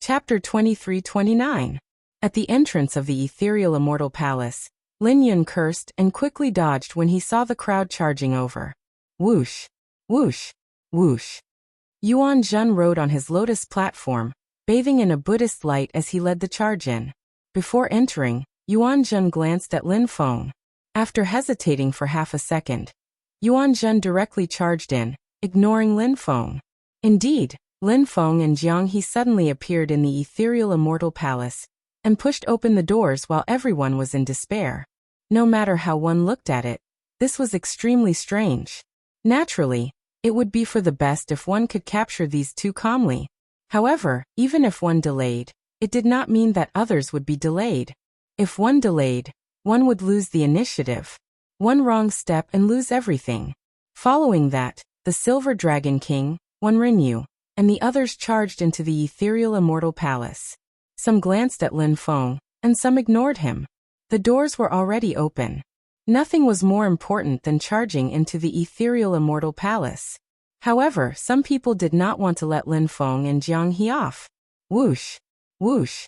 Chapter 23-29. At the entrance of the ethereal immortal palace, Lin Yun cursed and quickly dodged when he saw the crowd charging over. Whoosh! Whoosh! Whoosh! Yuan Zhen rode on his lotus platform, bathing in a Buddhist light as he led the charge in. Before entering, Yuan Zhen glanced at Lin Feng. After hesitating for half a second, Yuan Zhen directly charged in, ignoring Lin Feng. Indeed, Lin Feng and Jiang He suddenly appeared in the ethereal immortal palace and pushed open the doors while everyone was in despair. No matter how one looked at it, this was extremely strange. Naturally, it would be for the best if one could capture these two calmly. However, even if one delayed, it did not mean that others would be delayed. If one delayed, one would lose the initiative. One wrong step and lose everything. Following that, the Silver Dragon King, Wan Rinyu, and the others charged into the ethereal immortal palace. Some glanced at Lin Feng, and some ignored him. The doors were already open. Nothing was more important than charging into the ethereal immortal palace. However, some people did not want to let Lin Feng and Jiang He off. Whoosh! Whoosh!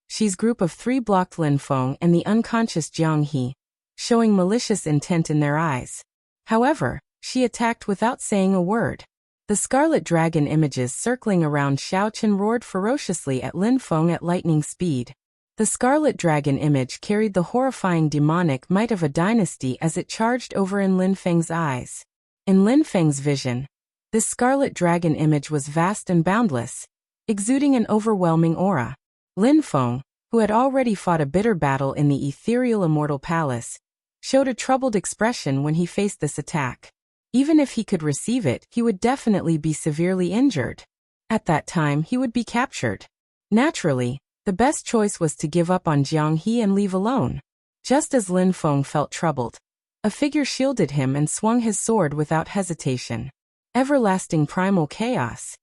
Xi's group of three blocked Lin Feng and the unconscious Jiang He, showing malicious intent in their eyes. However, she attacked without saying a word. The scarlet dragon images circling around Xiao Chen roared ferociously at Lin Feng at lightning speed. The scarlet dragon image carried the horrifying demonic might of a dynasty as it charged over in Lin Feng's eyes. In Lin Feng's vision, this scarlet dragon image was vast and boundless, exuding an overwhelming aura. Lin Feng, who had already fought a bitter battle in the ethereal immortal palace, showed a troubled expression when he faced this attack. Even if he could receive it, he would definitely be severely injured. At that time, he would be captured. Naturally, the best choice was to give up on Jiang He and leave alone. Just as Lin Feng felt troubled, a figure shielded him and swung his sword without hesitation. Everlasting primal chaos.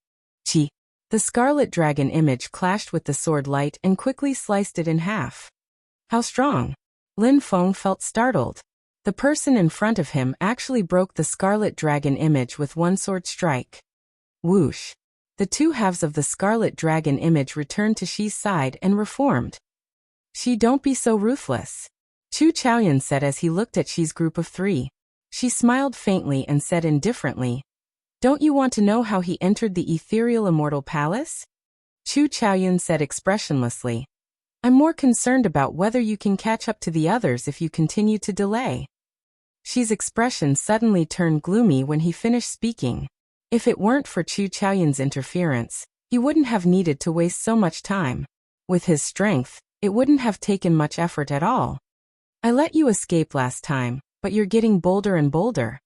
Chi. The scarlet dragon image clashed with the sword light and quickly sliced it in half. How strong! Lin Feng felt startled. The person in front of him actually broke the scarlet dragon image with one sword strike. Whoosh! The two halves of the scarlet dragon image returned to Xi's side and reformed. Xi, don't be so ruthless, Chu Chaoyan said as he looked at Xi's group of three. She smiled faintly and said indifferently, "Don't you want to know how he entered the ethereal immortal palace?" Chu Chaoyan said expressionlessly, "I'm more concerned about whether you can catch up to the others if you continue to delay." Xi's expression suddenly turned gloomy when he finished speaking. If it weren't for Chu Chaoyan's interference, he wouldn't have needed to waste so much time. With his strength, it wouldn't have taken much effort at all. "I let you escape last time, but you're getting bolder and bolder."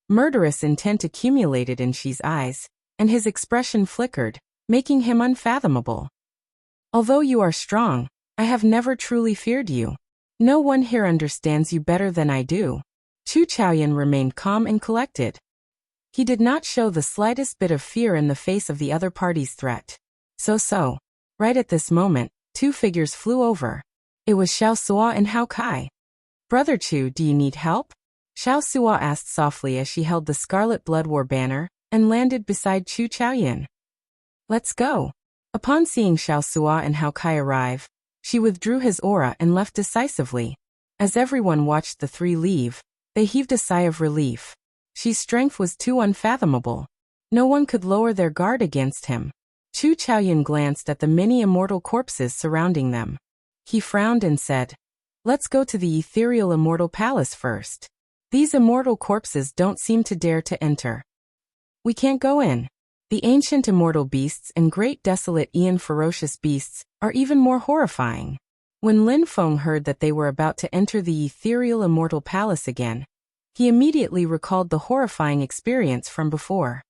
Murderous intent accumulated in Xi's eyes, and his expression flickered, making him unfathomable. "Although you are strong, I have never truly feared you. No one here understands you better than I do." Chu Chaoyan remained calm and collected. He did not show the slightest bit of fear in the face of the other party's threat. So. Right at this moment, two figures flew over. It was Xiao Suo and Hao Kai. "Brother Chu, do you need help?" Xiao Suo asked softly as she held the Scarlet Blood War banner and landed beside Chu Chaoyan. "Let's go." Upon seeing Xiao Suo and Hao Kai arrive, she withdrew his aura and left decisively. As everyone watched the three leave, they heaved a sigh of relief. Xi's strength was too unfathomable. No one could lower their guard against him. Chu Chaoyan glanced at the many immortal corpses surrounding them. He frowned and said, "Let's go to the ethereal immortal palace first. These immortal corpses don't seem to dare to enter. We can't go in. The ancient immortal beasts and great desolate Aeon ferocious beasts are even more horrifying." When Lin Feng heard that they were about to enter the ethereal immortal palace again, he immediately recalled the horrifying experience from before.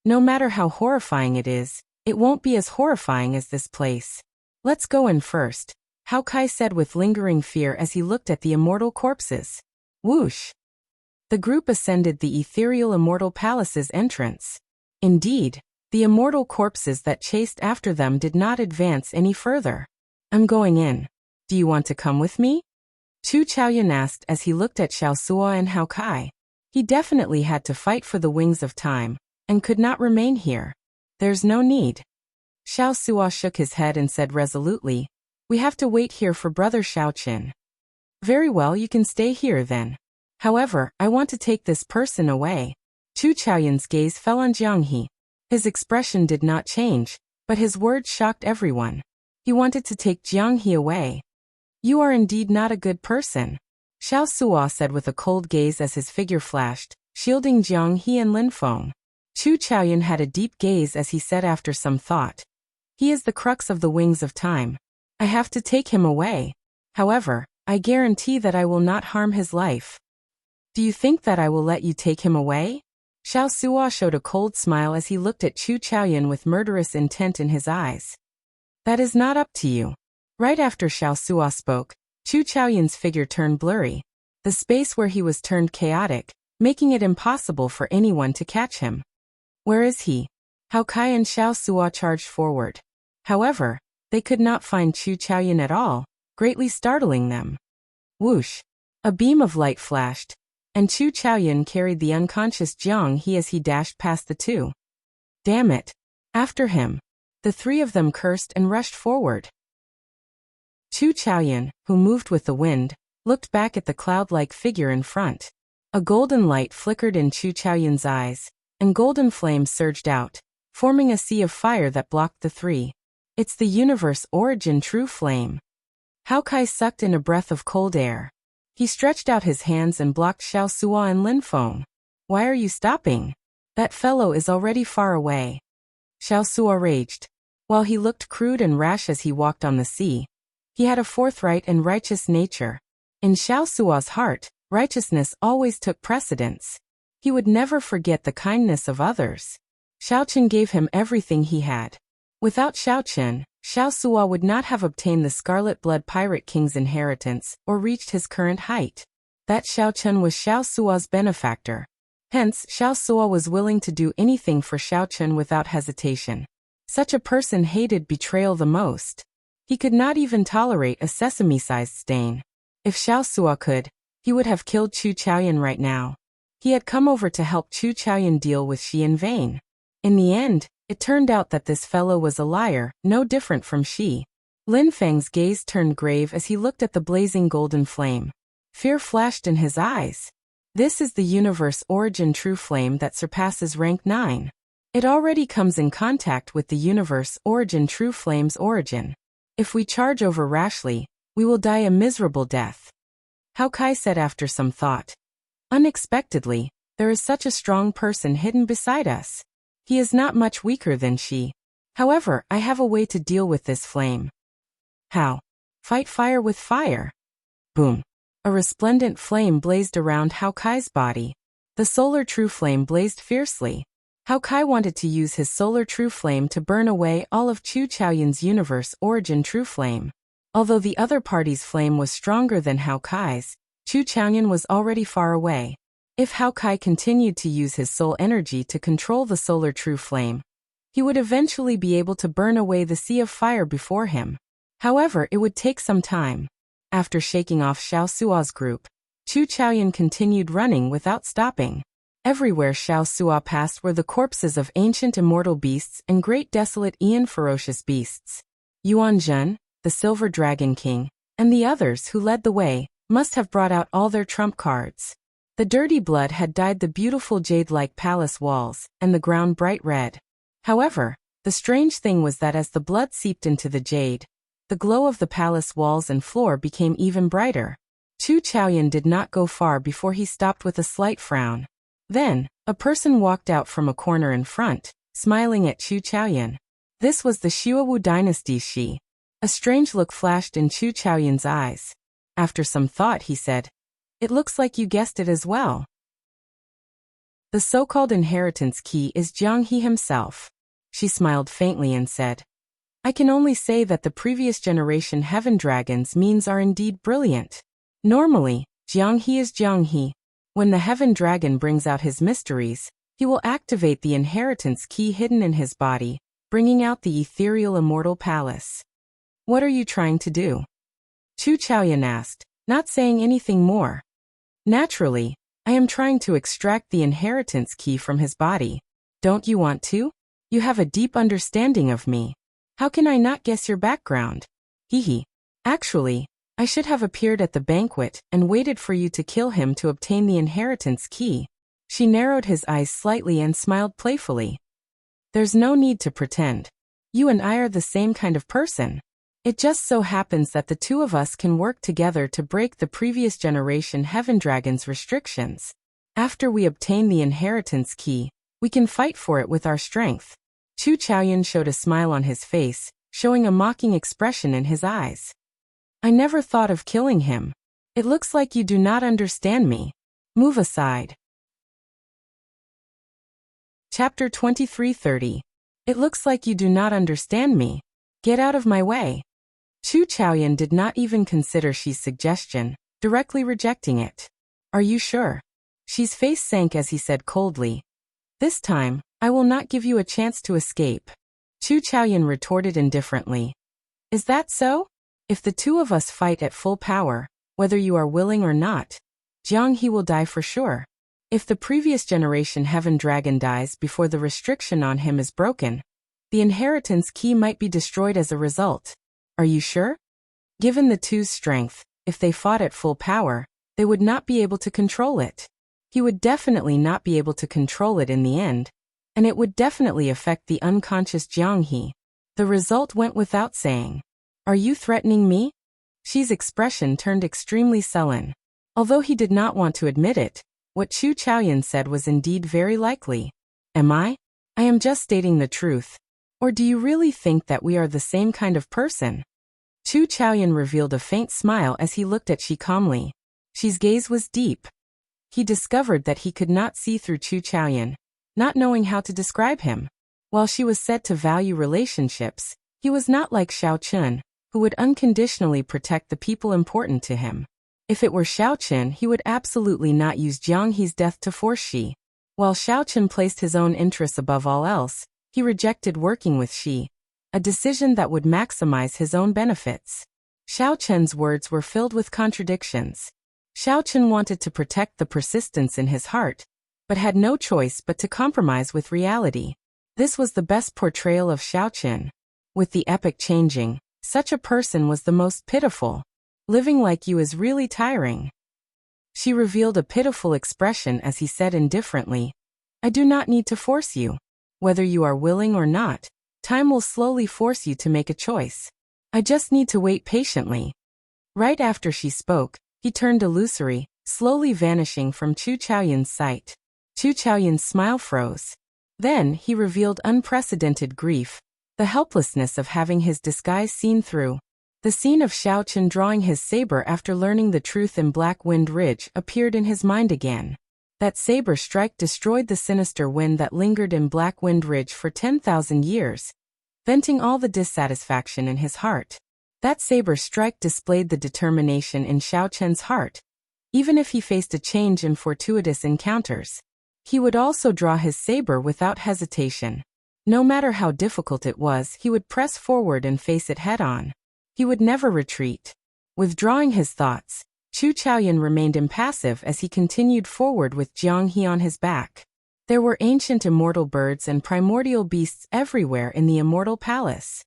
No matter how horrifying it is, it won't be as horrifying as this place. "Let's go in first," Hao Kai said with lingering fear as he looked at the immortal corpses. Whoosh! The group ascended the ethereal immortal palace's entrance. Indeed, the immortal corpses that chased after them did not advance any further. "I'm going in. Do you want to come with me?" Chu Chaoyan asked as he looked at Xiao Suo and Hao Kai. He definitely had to fight for the wings of time, and could not remain here. "There's no need." Xiao Suo shook his head and said resolutely, "We have to wait here for Brother Xiaoqin." "Very well, you can stay here then. However, I want to take this person away." Chu Chaoyun's gaze fell on Jiang He. His expression did not change, but his words shocked everyone. He wanted to take Jiang He away. "You are indeed not a good person," Xiao Suo said with a cold gaze as his figure flashed, shielding Jiang He and Lin Feng. Chu Chaoyun had a deep gaze as he said after some thought, "He is the crux of the wings of time. I have to take him away. However, I guarantee that I will not harm his life." "Do you think that I will let you take him away?" Xiao Suo showed a cold smile as he looked at Chu Chaoyun with murderous intent in his eyes. "That is not up to you." Right after Xiao Suo spoke, Chu Chaoyun's figure turned blurry. The space where he was turned chaotic, making it impossible for anyone to catch him. "Where is he?" Hao Kai and Xiao Suo charged forward. However, they could not find Chu Chaoyun at all, greatly startling them. Whoosh! A beam of light flashed, and Chu Chaoyun carried the unconscious Jiang He as he dashed past the two. "Damn it! After him!" The three of them cursed and rushed forward. Chu Chaoyun, who moved with the wind, looked back at the cloud-like figure in front. A golden light flickered in Chu Chaoyun's eyes, and golden flames surged out, forming a sea of fire that blocked the three. "It's the universe origin true flame." Hao Kai sucked in a breath of cold air. He stretched out his hands and blocked Xiao Suo and Lin Feng. "Why are you stopping? That fellow is already far away." Xiao Suo raged. While he looked crude and rash as he walked on the sea, he had a forthright and righteous nature. In Xiao Suo's heart, righteousness always took precedence. He would never forget the kindness of others. Xiaoqin gave him everything he had. Without Xiaoqin, Xiao Suo would not have obtained the Scarlet Blood Pirate King's inheritance or reached his current height. That Xiaoqin was Xiao Suo's benefactor. Hence, Xiao Suo was willing to do anything for Xiaoqin without hesitation. Such a person hated betrayal the most. He could not even tolerate a sesame-sized stain. If Xiao Suo could, he would have killed Chu Chaoyun right now. He had come over to help Chu Chaoyun deal with Shi in vain. In the end, it turned out that this fellow was a liar, no different from Shi. Lin Feng's gaze turned grave as he looked at the blazing golden flame. Fear flashed in his eyes. This is the universe origin true flame that surpasses rank 9. It already comes in contact with the universe origin true flame's origin. If we charge over rashly, we will die a miserable death. Hao Kai said after some thought. Unexpectedly, there is such a strong person hidden beside us. He is not much weaker than Shi. However, I have a way to deal with this flame. How? Fight fire with fire. Boom. A resplendent flame blazed around Hao Kai's body. The solar true flame blazed fiercely. Hao Kai wanted to use his solar true flame to burn away all of Chu Chaoyun's universe origin true flame. Although the other party's flame was stronger than Hao Kai's, Chu Chaoyun was already far away. If Hao Kai continued to use his soul energy to control the solar true flame, he would eventually be able to burn away the sea of fire before him. However, it would take some time. After shaking off Xiao Suo's group, Chu Chaoyun continued running without stopping. Everywhere Xiao Suo passed were the corpses of ancient immortal beasts and great desolate Aeon ferocious beasts. Yuan Zhen, the Silver Dragon King, and the others who led the way, must have brought out all their trump cards. The dirty blood had dyed the beautiful jade-like palace walls, and the ground bright red. However, the strange thing was that as the blood seeped into the jade, the glow of the palace walls and floor became even brighter. Chu Chaoyun did not go far before he stopped with a slight frown. Then, a person walked out from a corner in front, smiling at Chu Chaoyun. This was the Xuewu dynasty's Shi. A strange look flashed in Chu Chaoyun's eyes. After some thought he said, "It looks like you guessed it as well. The so-called inheritance key is Jiang He himself." She smiled faintly and said, "I can only say that the previous generation heaven dragons' means are indeed brilliant. Normally, Jiang He is Jiang He. When the heaven dragon brings out his mysteries, he will activate the inheritance key hidden in his body, bringing out the ethereal immortal palace." "What are you trying to do?" Chu Chaoyun asked, not saying anything more. "Naturally, I am trying to extract the inheritance key from his body. Don't you want to? You have a deep understanding of me." How can I not guess your background? Hee. Actually, I should have appeared at the banquet and waited for you to kill him to obtain the inheritance key. She narrowed his eyes slightly and smiled playfully. There's no need to pretend. You and I are the same kind of person. It just so happens that the two of us can work together to break the previous generation Heaven Dragon's restrictions. After we obtain the inheritance key, we can fight for it with our strength. Chu Chaoyan showed a smile on his face, showing a mocking expression in his eyes. I never thought of killing him. It looks like you do not understand me. Move aside. Chapter 23:30. It looks like you do not understand me. Get out of my way. Chu Chaoyan did not even consider Shi's suggestion, directly rejecting it. Are you sure? Shi's face sank as he said coldly. This time, I will not give you a chance to escape. Chu Chaoyan retorted indifferently. Is that so? If the two of us fight at full power, whether you are willing or not, Jiang He will die for sure. If the previous generation Heaven Dragon dies before the restriction on him is broken, the inheritance key might be destroyed as a result. Are you sure? Given the two's strength, if they fought at full power, they would not be able to control it. He would definitely not be able to control it in the end, and it would definitely affect the unconscious Jiang He. The result went without saying. Are you threatening me? Shi's expression turned extremely sullen. Although he did not want to admit it, what Chu Chaoyan said was indeed very likely. Am I? I am just stating the truth. Or do you really think that we are the same kind of person? Chu Chaoyan revealed a faint smile as he looked at Shi calmly. Shi's gaze was deep. He discovered that he could not see through Chu Chaoyan, not knowing how to describe him. While she was said to value relationships, he was not like Xiao Chun, who would unconditionally protect the people important to him. If it were Xiao Chun, he would absolutely not use Jiang He's death to force Shi. While Xiao Chun placed his own interests above all else, he rejected working with Shi, a decision that would maximize his own benefits. Xiao Chun's words were filled with contradictions. Xiao Chun wanted to protect the persistence in his heart, but had no choice but to compromise with reality. This was the best portrayal of Xiao Chun. With the epic changing, such a person was the most pitiful. Living like you is really tiring. She revealed a pitiful expression as he said indifferently, I do not need to force you. Whether you are willing or not, time will slowly force you to make a choice. I just need to wait patiently. Right after she spoke, he turned illusory, slowly vanishing from Chu Chaoyan's sight. Chu Chaoyan's smile froze. Then he revealed unprecedented grief, the helplessness of having his disguise seen through. The scene of Xiao Chun drawing his saber after learning the truth in Black Wind Ridge appeared in his mind again. That saber strike destroyed the sinister wind that lingered in Black Wind Ridge for 10,000 years, venting all the dissatisfaction in his heart. That saber strike displayed the determination in Xiao Chun's heart. Even if he faced a change in fortuitous encounters, he would also draw his saber without hesitation. No matter how difficult it was, he would press forward and face it head-on. He would never retreat. Withdrawing his thoughts, Chu Chaoyan remained impassive as he continued forward with Jiang He on his back. There were ancient immortal birds and primordial beasts everywhere in the immortal palace.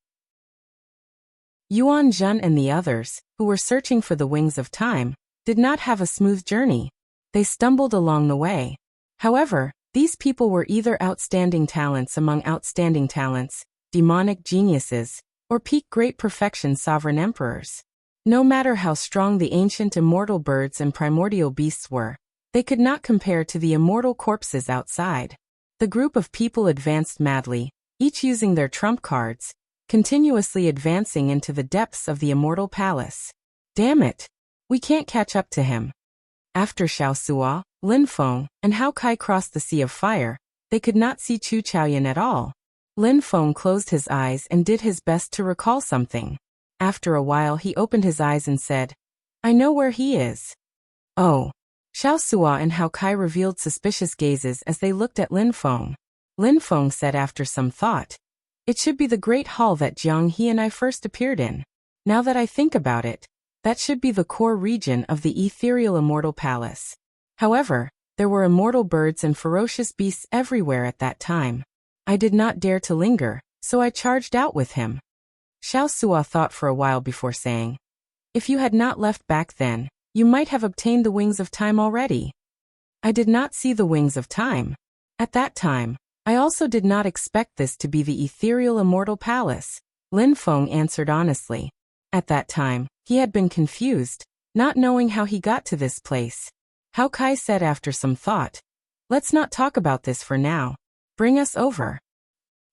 Yuan Zhen and the others, who were searching for the wings of time, did not have a smooth journey. They stumbled along the way. However, these people were either outstanding talents among outstanding talents, demonic geniuses, or peak great perfection sovereign emperors. No matter how strong the ancient immortal birds and primordial beasts were, they could not compare to the immortal corpses outside. The group of people advanced madly, each using their trump cards, continuously advancing into the depths of the immortal palace. Damn it! We can't catch up to him. After Xiao Sua, Lin Feng, and Hao Kai crossed the Sea of Fire, they could not see Chu Chaoyan at all. Lin Feng closed his eyes and did his best to recall something. After a while he opened his eyes and said, I know where he is. Oh. Xiao Sua and Hao Kai revealed suspicious gazes as they looked at Lin Feng. Lin Feng said after some thought, It should be the great hall that Jiang He and I first appeared in. Now that I think about it, that should be the core region of the ethereal immortal palace. However, there were immortal birds and ferocious beasts everywhere at that time. I did not dare to linger, so I charged out with him. Xiao Sua thought for a while before saying, "If you had not left back then, you might have obtained the wings of time already." "I did not see the wings of time. At that time, I also did not expect this to be the ethereal immortal palace," Lin Feng answered honestly. At that time, he had been confused, not knowing how he got to this place. Hao Kai said after some thought, "Let's not talk about this for now. Bring us over.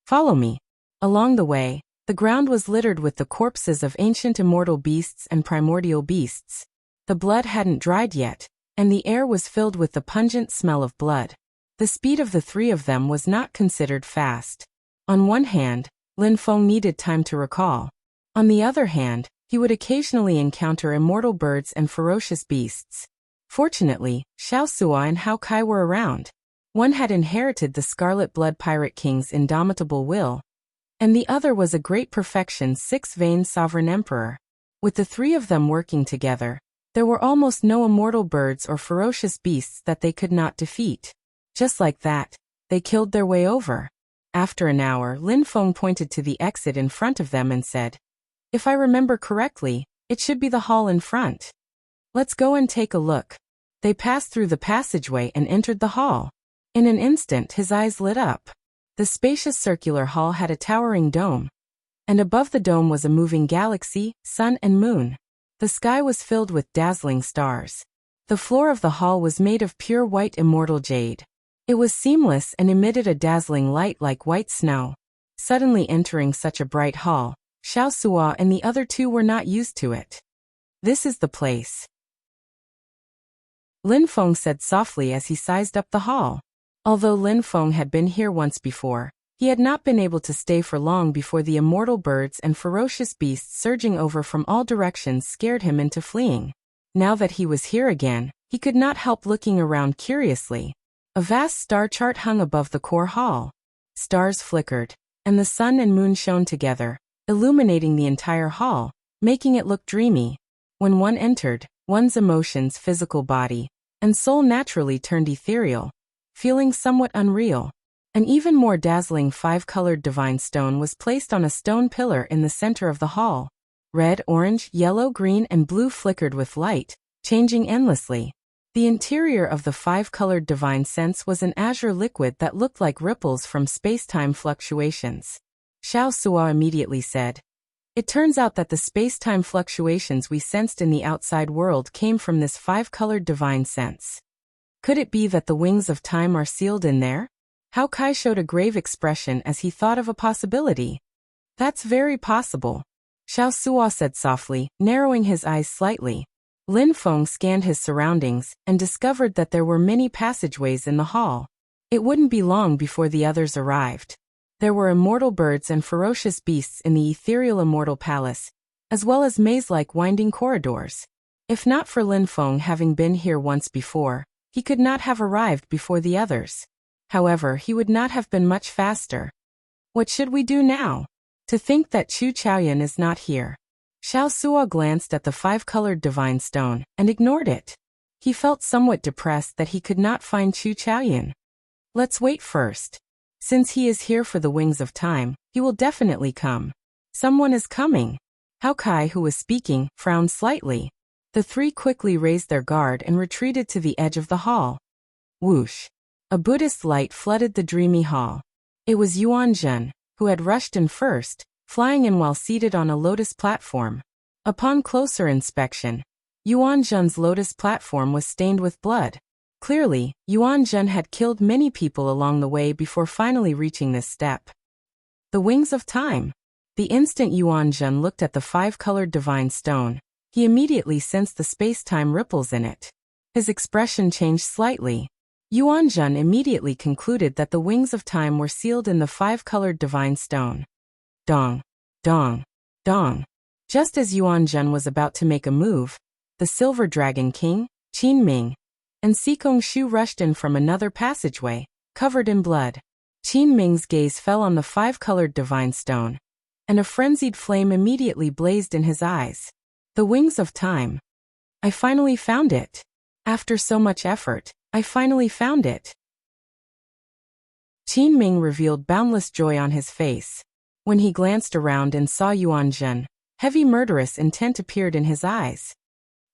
Follow me." Along the way, the ground was littered with the corpses of ancient immortal beasts and primordial beasts. The blood hadn't dried yet, and the air was filled with the pungent smell of blood. The speed of the three of them was not considered fast. On one hand, Lin Feng needed time to recall. On the other hand, he would occasionally encounter immortal birds and ferocious beasts. Fortunately, Xiao Sua and Hao Kai were around. One had inherited the Scarlet Blood Pirate King's indomitable will, and the other was a great perfection six-veined sovereign emperor. With the three of them working together, there were almost no immortal birds or ferocious beasts that they could not defeat. Just like that, they killed their way over. After an hour, Lin Feng pointed to the exit in front of them and said, "If I remember correctly, it should be the hall in front. Let's go and take a look." They passed through the passageway and entered the hall. In an instant, his eyes lit up. The spacious circular hall had a towering dome, and above the dome was a moving galaxy, sun and moon. The sky was filled with dazzling stars. The floor of the hall was made of pure white immortal jade. It was seamless and emitted a dazzling light like white snow. Suddenly entering such a bright hall, Xiao Sua and the other two were not used to it. "This is the place," Lin Feng said softly as he sized up the hall. Although Lin Feng had been here once before, he had not been able to stay for long before the immortal birds and ferocious beasts surging over from all directions scared him into fleeing. Now that he was here again, he could not help looking around curiously. A vast star chart hung above the core hall. Stars flickered, and the sun and moon shone together, illuminating the entire hall, making it look dreamy. When one entered, one's emotions, physical body, and soul naturally turned ethereal, feeling somewhat unreal. An even more dazzling five-colored divine stone was placed on a stone pillar in the center of the hall. Red, orange, yellow, green, and blue flickered with light, changing endlessly. The interior of the five-colored divine sense was an azure liquid that looked like ripples from space-time fluctuations. Xiao Sua immediately said, "It turns out that the space-time fluctuations we sensed in the outside world came from this five-colored divine sense. Could it be that the wings of time are sealed in there?" Hao Kai showed a grave expression as he thought of a possibility. "That's very possible," Xiao Sua said softly, narrowing his eyes slightly. Lin Feng scanned his surroundings and discovered that there were many passageways in the hall. It wouldn't be long before the others arrived. There were immortal birds and ferocious beasts in the ethereal immortal palace, as well as maze-like winding corridors. If not for Lin Feng having been here once before, he could not have arrived before the others. However, he would not have been much faster. "What should we do now? To think that Chu Chaoyan is not here." Xiao Sua glanced at the five-colored divine stone and ignored it. He felt somewhat depressed that he could not find Chu Chaoyan. "Let's wait first. Since he is here for the wings of time, he will definitely come." "Someone is coming." Hao Kai, who was speaking, frowned slightly. The three quickly raised their guard and retreated to the edge of the hall. Whoosh! A Buddhist light flooded the dreamy hall. It was Yuan Zhen, who had rushed in first, flying in while seated on a lotus platform. Upon closer inspection, Yuan Zhen's lotus platform was stained with blood. Clearly, Yuan Zhen had killed many people along the way before finally reaching this step. The wings of time. The instant Yuan Zhen looked at the five-colored divine stone, he immediately sensed the space-time ripples in it. His expression changed slightly. Yuan Zhen immediately concluded that the wings of time were sealed in the five-colored divine stone. Dong, dong, dong. Just as Yuan Zhen was about to make a move, the Silver Dragon King, Qin Ming, and Sikong Shu rushed in from another passageway, covered in blood. Qin Ming's gaze fell on the five-colored divine stone, and a frenzied flame immediately blazed in his eyes. The wings of time. I finally found it. After so much effort, I finally found it. Qin Ming revealed boundless joy on his face. When he glanced around and saw Yuanzhen, heavy murderous intent appeared in his eyes.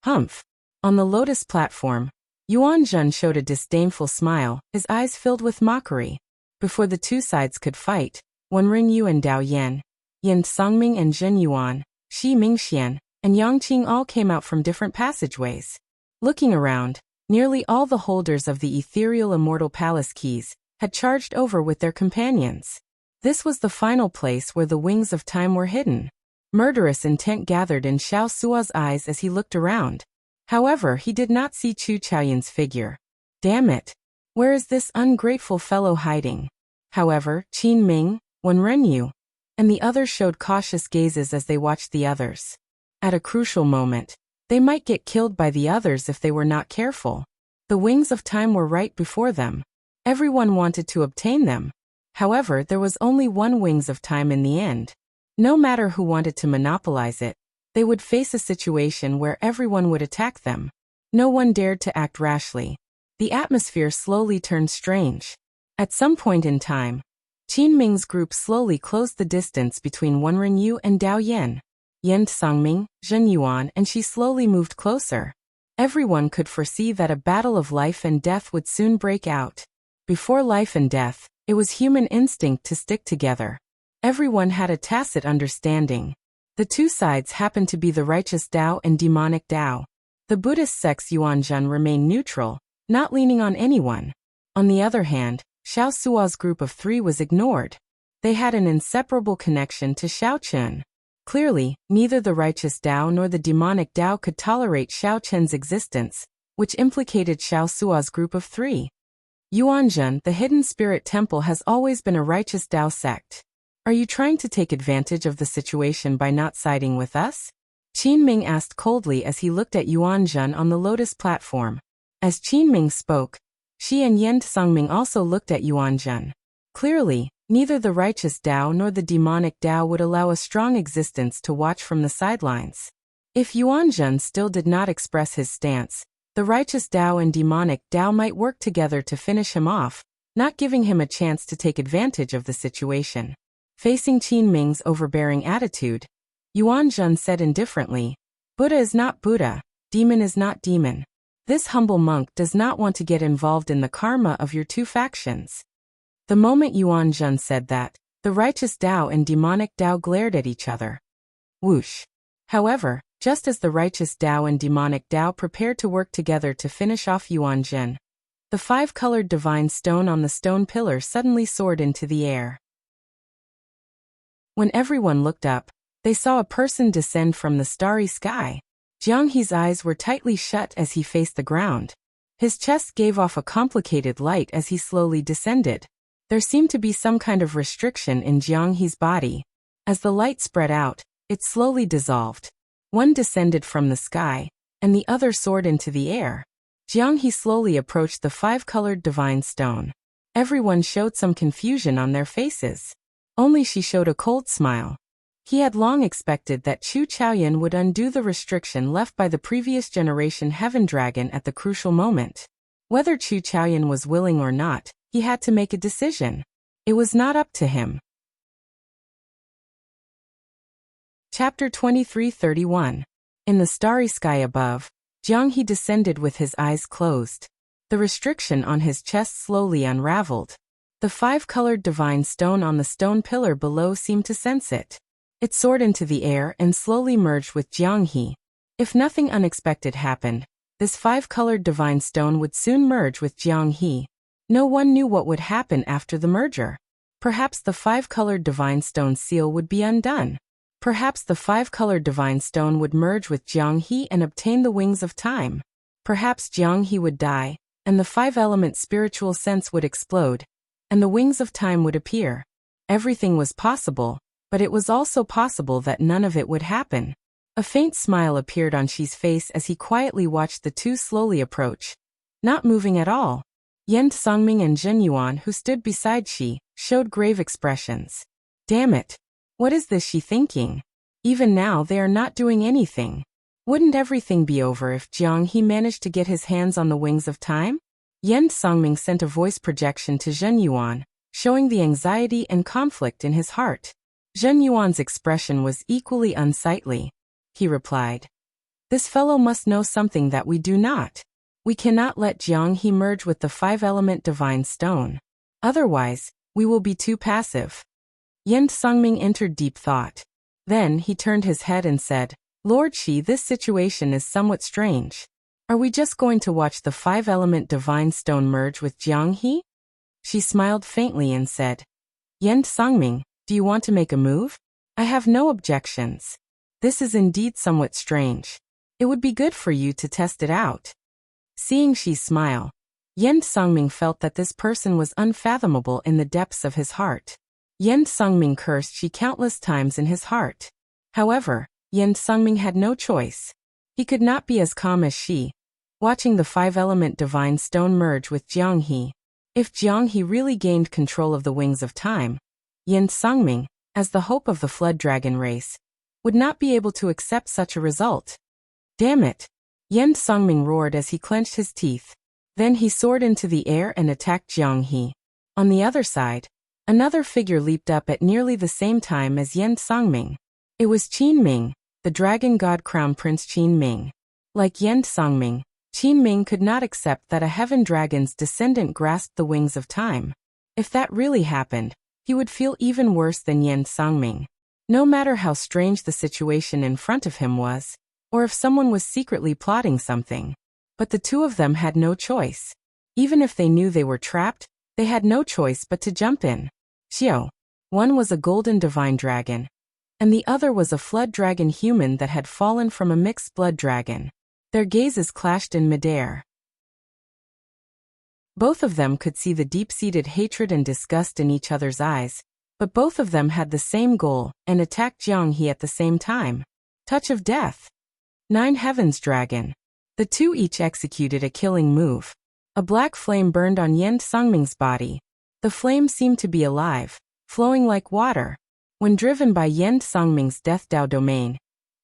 Humph! On the lotus platform, Yuanzhen showed a disdainful smile, his eyes filled with mockery. Before the two sides could fight, Wenren Yu and Dao Yan, Yin Songming and Zhen Yuan, Shi Mingxian, and Yangqing all came out from different passageways. Looking around, nearly all the holders of the ethereal immortal palace keys had charged over with their companions. This was the final place where the wings of time were hidden. Murderous intent gathered in Xiao Sua's eyes as he looked around. However, he did not see Chu Chaoyun's figure. Damn it! Where is this ungrateful fellow hiding? However, Qin Ming, Wenren Yu, and the others showed cautious gazes as they watched the others. At a crucial moment, they might get killed by the others if they were not careful. The wings of time were right before them. Everyone wanted to obtain them. However, there was only one wings of time in the end. No matter who wanted to monopolize it, they would face a situation where everyone would attack them. No one dared to act rashly. The atmosphere slowly turned strange. At some point in time, Qin Ming's group slowly closed the distance between Wenren Yu and Dao Yan. Yen Songming, Zhen Yuan, and she slowly moved closer. Everyone could foresee that a battle of life and death would soon break out. Before life and death, it was human instinct to stick together. Everyone had a tacit understanding. The two sides happened to be the righteous Dao and demonic Dao. The Buddhist sects Yuanzhen remained neutral, not leaning on anyone. On the other hand, Xiao Sua's group of three was ignored. They had an inseparable connection to Xiao Chen. Clearly, neither the righteous Dao nor the demonic Dao could tolerate Xiao Chen's existence, which implicated Xiao Sua's group of three. Yuanzhen, the hidden spirit temple, has always been a righteous Dao sect. Are you trying to take advantage of the situation by not siding with us? Qin Ming asked coldly as he looked at Yuanzhen on the lotus platform. As Qin Ming spoke, Shi and Yen Songming also looked at Yuanzhen. Clearly, neither the righteous Dao nor the demonic Dao would allow a strong existence to watch from the sidelines. If Yuanzhen still did not express his stance, the righteous Dao and demonic Dao might work together to finish him off, not giving him a chance to take advantage of the situation. Facing Qin Ming's overbearing attitude, Yuanzhen said indifferently, "Buddha is not Buddha, demon is not demon. This humble monk does not want to get involved in the karma of your two factions." The moment Yuanzhen said that, the righteous Dao and demonic Dao glared at each other. Whoosh! However, just as the righteous Dao and demonic Dao prepared to work together to finish off Yuanzhen, the five-colored divine stone on the stone pillar suddenly soared into the air. When everyone looked up, they saw a person descend from the starry sky. Jiang He's eyes were tightly shut as he faced the ground. His chest gave off a complicated light as he slowly descended. There seemed to be some kind of restriction in Jiang He's body. As the light spread out, it slowly dissolved. One descended from the sky, and the other soared into the air. Jiang He slowly approached the five-colored divine stone. Everyone showed some confusion on their faces. Only she showed a cold smile. He had long expected that Chu Chaoyun would undo the restriction left by the previous generation Heaven Dragon at the crucial moment. Whether Chu Chaoyun was willing or not, he had to make a decision. It was not up to him. Chapter 23:31. In the starry sky above, Jiang He descended with his eyes closed. The restriction on his chest slowly unraveled. The five-colored divine stone on the stone pillar below seemed to sense it. It soared into the air and slowly merged with Jiang He. If nothing unexpected happened, this five-colored divine stone would soon merge with Jiang He. No one knew what would happen after the merger. Perhaps the five-colored divine stone seal would be undone. Perhaps the five-colored divine stone would merge with Jiang He and obtain the wings of time. Perhaps Jiang He would die, and the five-element spiritual sense would explode, and the wings of time would appear. Everything was possible, but it was also possible that none of it would happen. A faint smile appeared on Shi's face as he quietly watched the two slowly approach. Not moving at all. Yen Songming and Zhen Yuan, who stood beside Shi, showed grave expressions. Damn it! What is this Shi thinking? Even now they are not doing anything. Wouldn't everything be over if Jiang He managed to get his hands on the wings of time? Yen Songming sent a voice projection to Zhen Yuan, showing the anxiety and conflict in his heart. Zhen Yuan's expression was equally unsightly. He replied, "This fellow must know something that we do not. We cannot let Jiang He merge with the five-element divine stone. Otherwise, we will be too passive." Yen Songming entered deep thought. Then he turned his head and said, "Lord Shi, this situation is somewhat strange. Are we just going to watch the five-element divine stone merge with Jiang He?" She smiled faintly and said, "Yen Songming, do you want to make a move? I have no objections. This is indeed somewhat strange. It would be good for you to test it out." Seeing Shi's smile, Yen Songming felt that this person was unfathomable in the depths of his heart. Yen Songming cursed Shi countless times in his heart. However, Yen Songming had no choice. He could not be as calm as Shi, watching the five-element divine stone merge with Jiang He. If Jiang He really gained control of the wings of time, Yen Songming, as the hope of the flood dragon race, would not be able to accept such a result. "Damn it!" Yen Songming roared as he clenched his teeth. Then he soared into the air and attacked Jiang He. On the other side, another figure leaped up at nearly the same time as Yen Songming. It was Qin Ming, the dragon god crown prince Qin Ming. Like Yen Songming, Qin Ming could not accept that a heaven dragon's descendant grasped the wings of time. If that really happened, he would feel even worse than Yen Songming. No matter how strange the situation in front of him was, or if someone was secretly plotting something. But the two of them had no choice. Even if they knew they were trapped, they had no choice but to jump in. Xiao. One was a golden divine dragon, and the other was a flood dragon human that had fallen from a mixed blood dragon. Their gazes clashed in midair. Both of them could see the deep-seated hatred and disgust in each other's eyes, but both of them had the same goal and attacked Jiang He at the same time. Touch of death. 9 Heavens Dragon. The two each executed a killing move. A black flame burned on Yen Songming's body. The flame seemed to be alive, flowing like water. When driven by Yen Songming's Death Dao domain,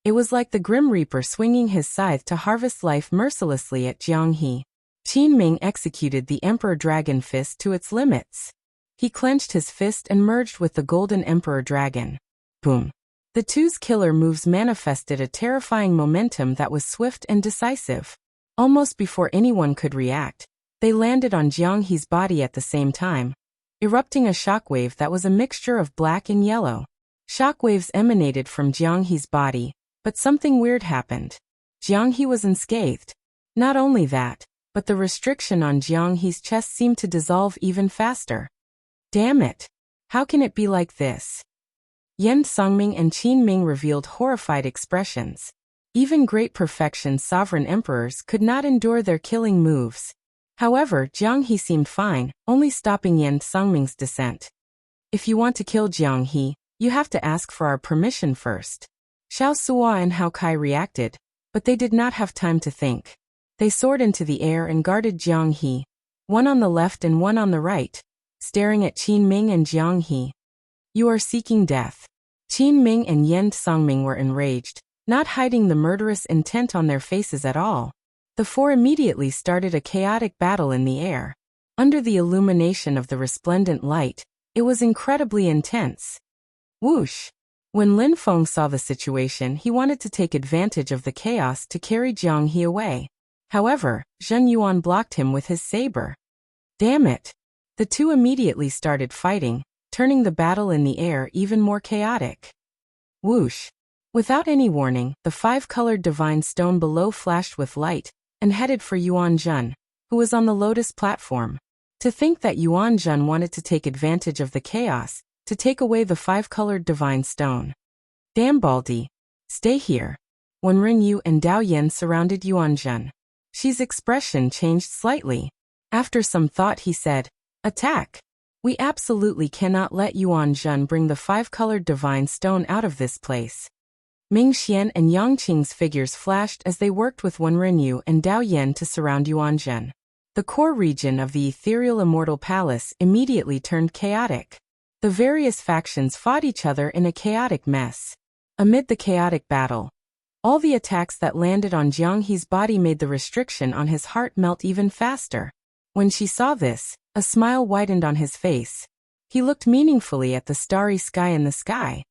it was like the Grim Reaper swinging his scythe to harvest life mercilessly at Jiang He. Qin Ming executed the Emperor Dragon Fist to its limits. He clenched his fist and merged with the Golden Emperor Dragon. Boom. The two's killer moves manifested a terrifying momentum that was swift and decisive. Almost before anyone could react, they landed on Jiang He's body at the same time, erupting a shockwave that was a mixture of black and yellow. Shockwaves emanated from Jiang He's body, but something weird happened. Jiang He was unscathed. Not only that, but the restriction on Jiang He's chest seemed to dissolve even faster. Damn it! How can it be like this? Yen Songming and Qin Ming revealed horrified expressions. Even great perfection sovereign emperors could not endure their killing moves. However, Jiang He seemed fine, only stopping Yen Songming's descent. "If you want to kill Jiang He, you have to ask for our permission first." Xiao Suo and Hao Kai reacted, but they did not have time to think. They soared into the air and guarded Jiang He, one on the left and one on the right, staring at Qin Ming and Jiang He. "You are seeking death." Qin Ming and Yen Songming were enraged, not hiding the murderous intent on their faces at all. The four immediately started a chaotic battle in the air. Under the illumination of the resplendent light, it was incredibly intense. Whoosh! When Lin Feng saw the situation, he wanted to take advantage of the chaos to carry Jiang He away. However, Zhen Yuan blocked him with his saber. Damn it! The two immediately started fighting, turning the battle in the air even more chaotic. Whoosh! Without any warning, the 5-colored divine stone below flashed with light and headed for Yuan Zhen, who was on the lotus platform. To think that Yuan Zhen wanted to take advantage of the chaos to take away the 5-colored divine stone. Damn Baldy! Stay here. Wenren Yu and Dao Yen surrounded Yuan Zhen. Shi's expression changed slightly. After some thought he said, "Attack! We absolutely cannot let Yuan Zhen bring the 5-colored divine stone out of this place." Ming Xian and Yang Qing's figures flashed as they worked with Wenren Yu and Dao Yen to surround Yuan Zhen. The core region of the ethereal immortal palace immediately turned chaotic. The various factions fought each other in a chaotic mess. Amid the chaotic battle, all the attacks that landed on Jiang He's body made the restriction on his heart melt even faster. When she saw this, a smile widened on his face. He looked meaningfully at the starry sky in the sky,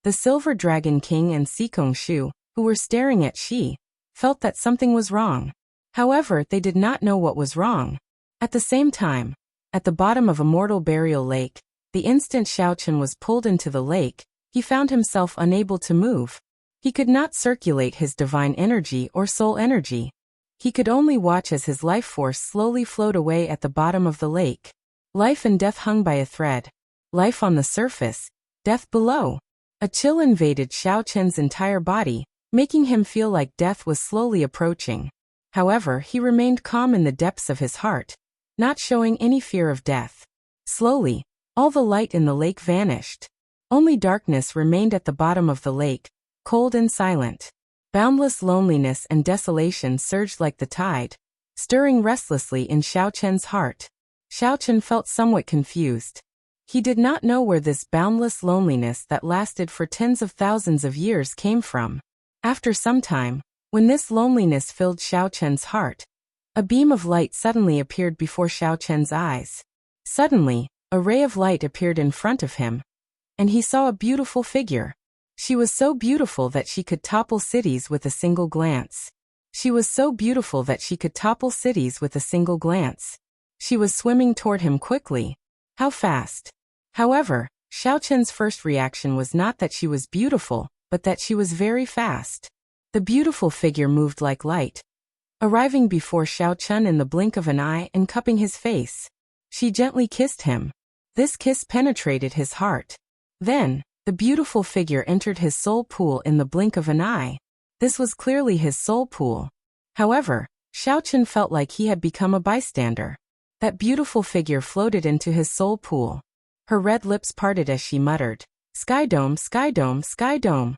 The Silver Dragon King and Sikong Shu, who were staring at Shi, felt that something was wrong. However, they did not know what was wrong. At the same time, at the bottom of Immortal Burial Lake, the instant Xiaochen was pulled into the lake, he found himself unable to move. He could not circulate his divine energy or soul energy. He could only watch as his life force slowly flowed away at the bottom of the lake. Life and death hung by a thread. Life on the surface, death below. A chill invaded Xiaochen's entire body, making him feel like death was slowly approaching. However, he remained calm in the depths of his heart, not showing any fear of death. Slowly, all the light in the lake vanished. Only darkness remained at the bottom of the lake, cold and silent. Boundless loneliness and desolation surged like the tide, stirring restlessly in Xiaochen's heart. Xiaochen felt somewhat confused. He did not know where this boundless loneliness that lasted for tens of thousands of years came from. After some time, when this loneliness filled Xiaochen's heart, a beam of light suddenly appeared before Xiaochen's eyes. Suddenly, a ray of light appeared in front of him, and he saw a beautiful figure. She was so beautiful that she could topple cities with a single glance. She was so beautiful that she could topple cities with a single glance. She was swimming toward him quickly. How fast? However, Xiaochen's first reaction was not that she was beautiful, but that she was very fast. The beautiful figure moved like light, arriving before Xiaochen in the blink of an eye and cupping his face. She gently kissed him. This kiss penetrated his heart. Then, the beautiful figure entered his soul pool in the blink of an eye. This was clearly his soul pool. However, Xiaochen felt like he had become a bystander. That beautiful figure floated into his soul pool. Her red lips parted as she muttered, "Sky Dome, Sky Dome, Sky Dome."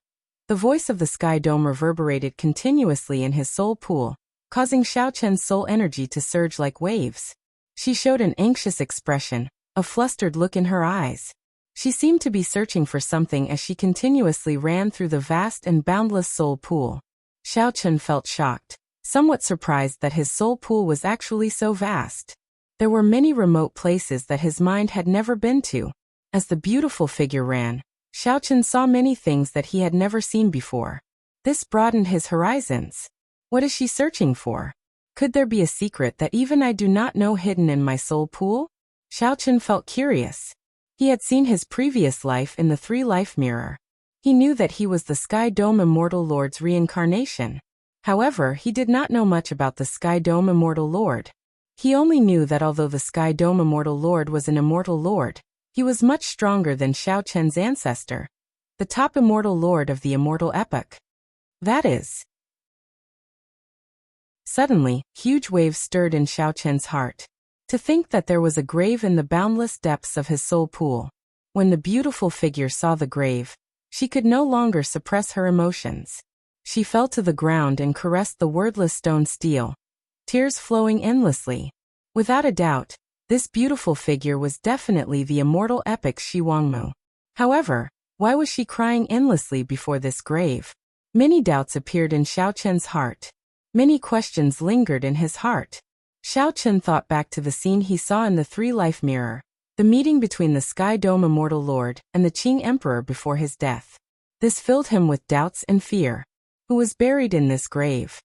The voice of the Sky Dome reverberated continuously in his soul pool, causing Xiaochen's soul energy to surge like waves. She showed an anxious expression, a flustered look in her eyes. She seemed to be searching for something as she continuously ran through the vast and boundless soul pool. Xiaochen felt shocked, somewhat surprised that his soul pool was actually so vast. There were many remote places that his mind had never been to. As the beautiful figure ran, Xiaochen saw many things that he had never seen before. This broadened his horizons. What is she searching for? Could there be a secret that even I do not know hidden in my soul pool? Xiaochen felt curious. He had seen his previous life in the three-life mirror. He knew that he was the Sky Dome Immortal Lord's reincarnation. However, he did not know much about the Sky Dome Immortal Lord. He only knew that although the Sky Dome Immortal Lord was an immortal lord, he was much stronger than Xiaochen's ancestor, the top immortal lord of the immortal epoch. That is. Suddenly, huge waves stirred in Xiaochen's heart. To think that there was a grave in the boundless depths of his soul pool. When the beautiful figure saw the grave, she could no longer suppress her emotions. She fell to the ground and caressed the wordless stone steel, tears flowing endlessly. Without a doubt, this beautiful figure was definitely the immortal epoch Shi Wangmu. However, why was she crying endlessly before this grave? Many doubts appeared in Xiaochen's heart. Many questions lingered in his heart. Xiaochen thought back to the scene he saw in the three-life mirror, the meeting between the Sky Dome Immortal Lord and the Qing Emperor before his death. This filled him with doubts and fear. Who was buried in this grave?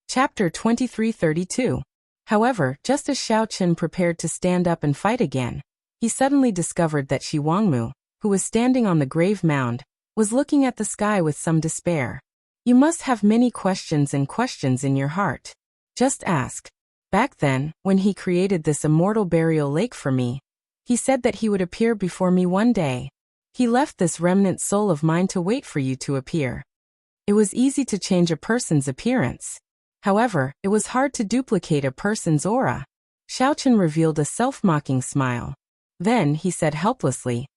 Chapter 2332. However, just as Xiaochen prepared to stand up and fight again, he suddenly discovered that Shi Wangmu, who was standing on the grave mound, was looking at the sky with some despair. You must have many questions and questions in your heart. Just ask. Back then, when he created this immortal burial lake for me, he said that he would appear before me one day. He left this remnant soul of mine to wait for you to appear. It was easy to change a person's appearance. However, it was hard to duplicate a person's aura. Xiaochen revealed a self-mocking smile. Then he said helplessly,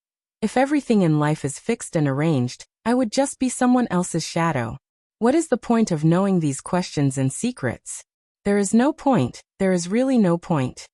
"If everything in life is fixed and arranged, I would just be someone else's shadow. What is the point of knowing these questions and secrets? There is no point, there is really no point."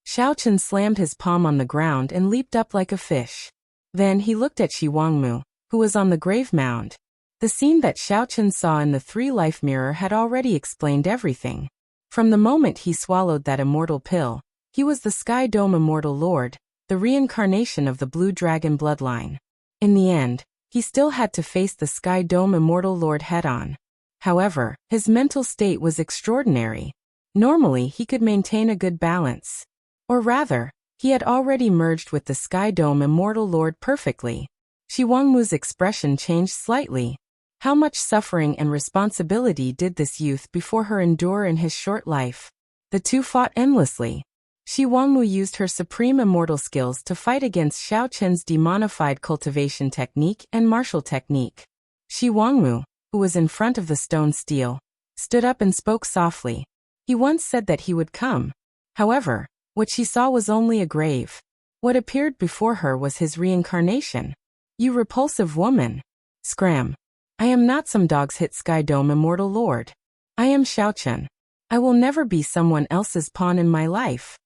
Xiaochen slammed his palm on the ground and leaped up like a fish. Then he looked at Shi Wangmu, who was on the grave mound. The scene that Xiaochen saw in the three-life mirror had already explained everything. From the moment he swallowed that immortal pill, he was the Sky Dome Immortal Lord, the reincarnation of the Blue Dragon bloodline. In the end, he still had to face the Sky Dome Immortal Lord head-on. However, his mental state was extraordinary. Normally, he could maintain a good balance. Or rather, he had already merged with the Sky Dome Immortal Lord perfectly. Shi Wangmu's expression changed slightly. How much suffering and responsibility did this youth before her endure in his short life? The two fought endlessly. Shi Wangmu used her supreme immortal skills to fight against Xiao Chen's demonified cultivation technique and martial technique. Shi Wangmu, who was in front of the stone stele, stood up and spoke softly. He once said that he would come. However, what she saw was only a grave. What appeared before her was his reincarnation. You repulsive woman. Scram. I am not some dog's hit Sky Dome Immortal Lord. I am Xiao Chen. I will never be someone else's pawn in my life.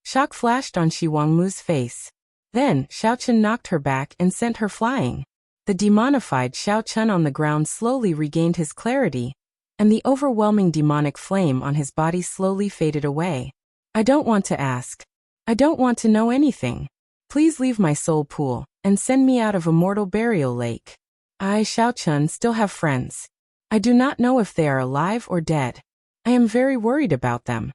Shock flashed on Shi Wangmu's face. Then, Xiao Chen knocked her back and sent her flying. The demonified Xiao Chen on the ground slowly regained his clarity, and the overwhelming demonic flame on his body slowly faded away. I don't want to ask. I don't want to know anything. Please leave my soul pool, and send me out of Immortal Burial Lake. I, Xiao Chen, still have friends. I do not know if they are alive or dead. I am very worried about them.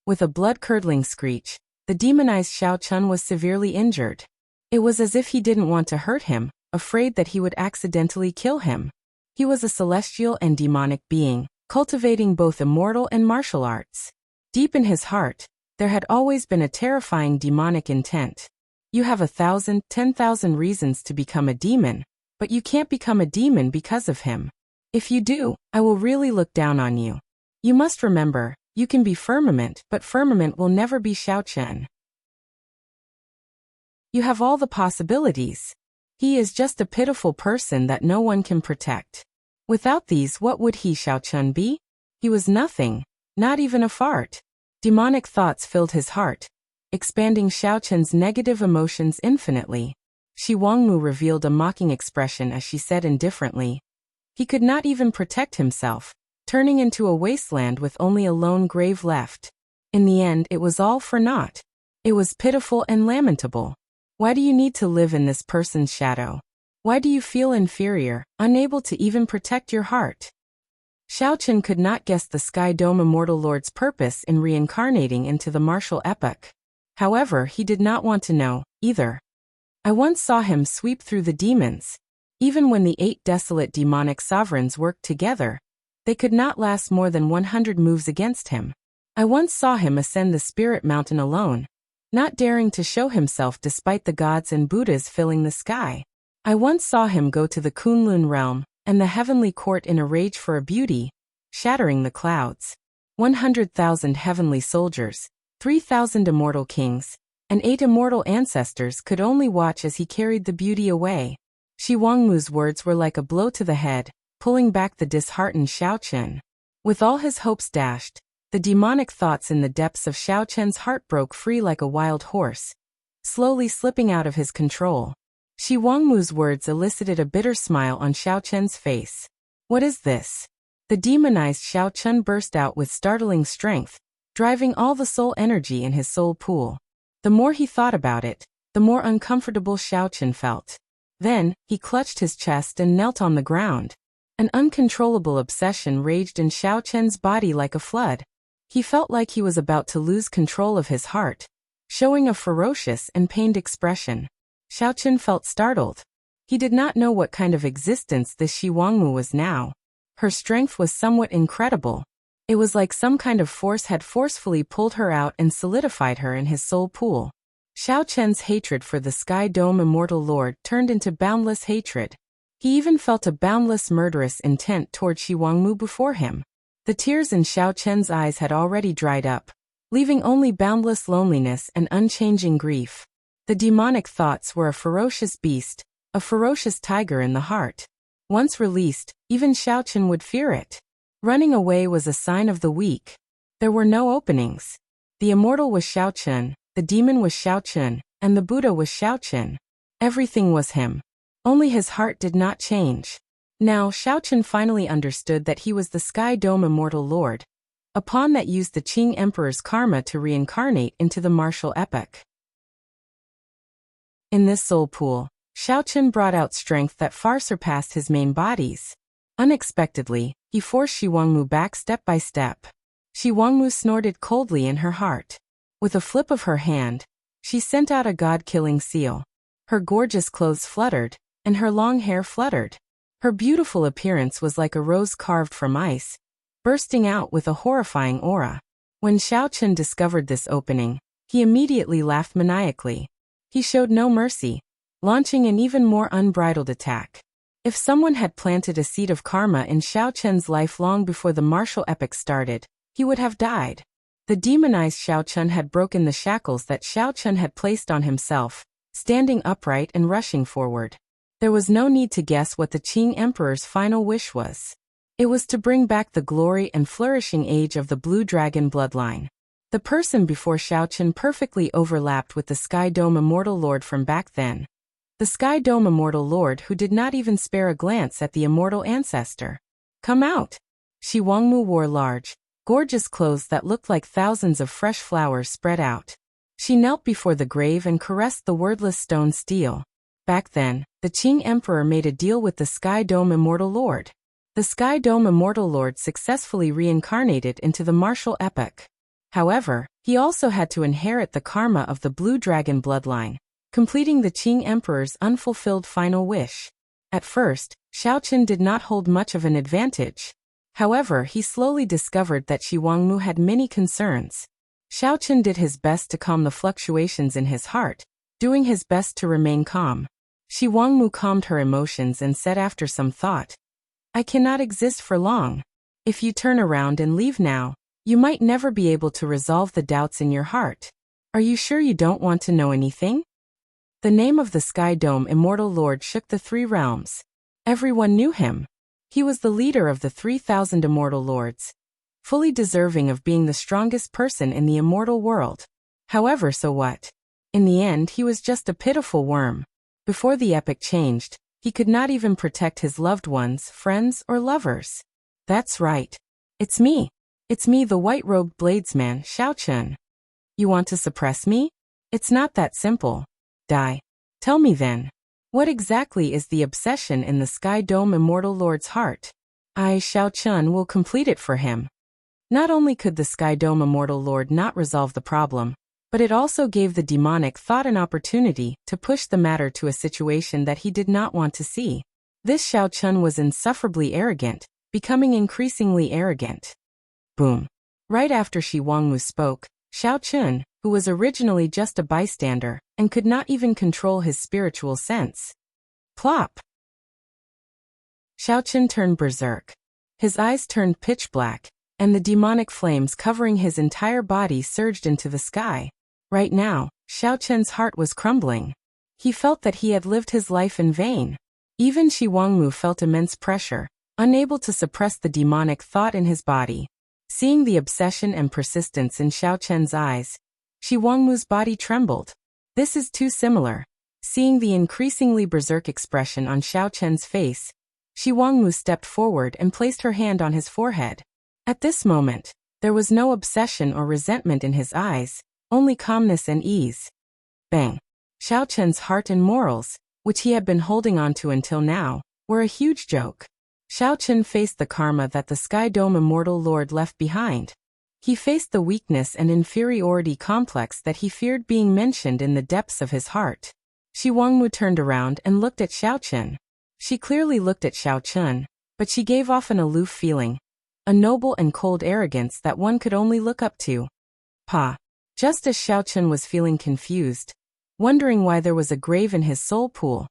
With a blood-curdling screech, the demonized Xiao Chen was severely injured. It was as if he didn't want to hurt him, afraid that he would accidentally kill him. He was a celestial and demonic being, cultivating both immortal and martial arts. Deep in his heart, there had always been a terrifying demonic intent. You have 1,000, 10,000 reasons to become a demon, but you can't become a demon because of him. If you do, I will really look down on you. You must remember, you can be Firmament, but Firmament will never be Xiao Chen. You have all the possibilities. He is just a pitiful person that no one can protect. Without these, what would he, Xiao Chen, be? He was nothing, not even a fart. Demonic thoughts filled his heart, expanding Xiao Chen's negative emotions infinitely. Shi Wangmu revealed a mocking expression as she said indifferently. He could not even protect himself, turning into a wasteland with only a lone grave left. In the end, it was all for naught. It was pitiful and lamentable. Why do you need to live in this person's shadow? Why do you feel inferior, unable to even protect your heart? Xiao Chen could not guess the Sky Dome Immortal Lord's purpose in reincarnating into the martial epoch. However, he did not want to know, either. I once saw him sweep through the demons. Even when the 8 desolate demonic sovereigns worked together, they could not last more than 100 moves against him. I once saw him ascend the Spirit Mountain alone, not daring to show himself despite the gods and Buddhas filling the sky. I once saw him go to the Kunlun realm and the heavenly court in a rage for a beauty, shattering the clouds. 100,000 heavenly soldiers, 3,000 immortal kings, and 8 immortal ancestors could only watch as he carried the beauty away. Shi Wangmu's words were like a blow to the head, pulling back the disheartened Xiao Chen. With all his hopes dashed, the demonic thoughts in the depths of Xiao Chen's heart broke free like a wild horse, slowly slipping out of his control. Shi Wangmu's words elicited a bitter smile on Xiao Chen's face. What is this? The demonized Xiao Chen burst out with startling strength, driving all the soul energy in his soul pool. The more he thought about it, the more uncomfortable Xiao Chen felt. Then, he clutched his chest and knelt on the ground. An uncontrollable obsession raged in Xiao Chen's body like a flood. He felt like he was about to lose control of his heart, showing a ferocious and pained expression. Xiao Chen felt startled. He did not know what kind of existence this Shi Wangmu was now. Her strength was somewhat incredible. It was like some kind of force had forcefully pulled her out and solidified her in his soul pool. Xiao Chen's hatred for the Sky Dome Immortal Lord turned into boundless hatred. He even felt a boundless murderous intent toward Shi Wangmu before him. The tears in Xiao Chen's eyes had already dried up, leaving only boundless loneliness and unchanging grief. The demonic thoughts were a ferocious beast, a ferocious tiger in the heart. Once released, even Xiao Chen would fear it. Running away was a sign of the weak. There were no openings. The immortal was Xiao Chen, the demon was Xiao Chen, and the Buddha was Xiao Chen. Everything was him. Only his heart did not change. Now Xiao Chen finally understood that he was the Sky Dome Immortal Lord, a pawn that used the Qing Emperor's karma to reincarnate into the martial epoch. In this soul pool, Xiaochen brought out strength that far surpassed his main bodies. Unexpectedly, he forced Shi Wangmu back step by step. Shi Wangmu snorted coldly in her heart. With a flip of her hand, she sent out a god-killing seal. Her gorgeous clothes fluttered, and her long hair fluttered. Her beautiful appearance was like a rose carved from ice, bursting out with a horrifying aura. When Xiaochen discovered this opening, he immediately laughed maniacally. He showed no mercy, launching an even more unbridled attack. If someone had planted a seed of karma in Xiaochen's life long before the martial epic started, he would have died. The demonized Xiaochen had broken the shackles that Xiaochen had placed on himself, standing upright and rushing forward. There was no need to guess what the Qing Emperor's final wish was. It was to bring back the glory and flourishing age of the Blue Dragon bloodline. The person before Xiaochen perfectly overlapped with the Sky Dome Immortal Lord from back then. The Sky Dome Immortal Lord who did not even spare a glance at the immortal ancestor. Come out! Shi Wangmu wore large, gorgeous clothes that looked like thousands of fresh flowers spread out. She knelt before the grave and caressed the wordless stone stele. Back then, the Qing Emperor made a deal with the Sky Dome Immortal Lord. The Sky Dome Immortal Lord successfully reincarnated into the martial epic. However, he also had to inherit the karma of the Blue Dragon bloodline, completing the Qing Emperor's unfulfilled final wish. At first, Xiaochen did not hold much of an advantage. However, he slowly discovered that Shi Wangmu had many concerns. Xiaochen did his best to calm the fluctuations in his heart, doing his best to remain calm. Shi Wangmu calmed her emotions and said after some thought, I cannot exist for long. If you turn around and leave now, you might never be able to resolve the doubts in your heart. Are you sure you don't want to know anything? The name of the Sky Dome Immortal Lord shook the three realms. Everyone knew him. He was the leader of the 3,000 Immortal Lords, fully deserving of being the strongest person in the immortal world. However, so what? In the end, he was just a pitiful worm. Before the epic changed, he could not even protect his loved ones, friends, or lovers. That's right. It's me. It's me, the white-robed bladesman, Xiaochen. You want to suppress me? It's not that simple. Die. Tell me then. What exactly is the obsession in the Sky Dome Immortal Lord's heart? I, Xiaochen, will complete it for him. Not only could the Sky Dome Immortal Lord not resolve the problem, but it also gave the demonic thought an opportunity to push the matter to a situation that he did not want to see. This Xiaochen was insufferably arrogant, becoming increasingly arrogant. Boom. Right after Shi Wangmu spoke, Xiaochen, who was originally just a bystander and could not even control his spiritual sense. Plop! Xiaochen turned berserk. His eyes turned pitch black, and the demonic flames covering his entire body surged into the sky. Right now, Xiaochen's heart was crumbling. He felt that he had lived his life in vain. Even Shi Wangmu felt immense pressure, unable to suppress the demonic thought in his body. Seeing the obsession and persistence in Xiaochen's eyes, Shi Wangmu's body trembled. This is too similar. Seeing the increasingly berserk expression on Xiaochen's face, Shi Wangmu stepped forward and placed her hand on his forehead. At this moment, there was no obsession or resentment in his eyes, only calmness and ease. Bang! Xiaochen's heart and morals, which he had been holding on to until now, were a huge joke. Xiaochen faced the karma that the Sky Dome Immortal Lord left behind. He faced the weakness and inferiority complex that he feared being mentioned in the depths of his heart. Shi Wangmu turned around and looked at Xiaochen. She clearly looked at Xiaochen, but she gave off an aloof feeling, a noble and cold arrogance that one could only look up to. Pa! Just as Xiaochen was feeling confused, wondering why there was a grave in his soul pool,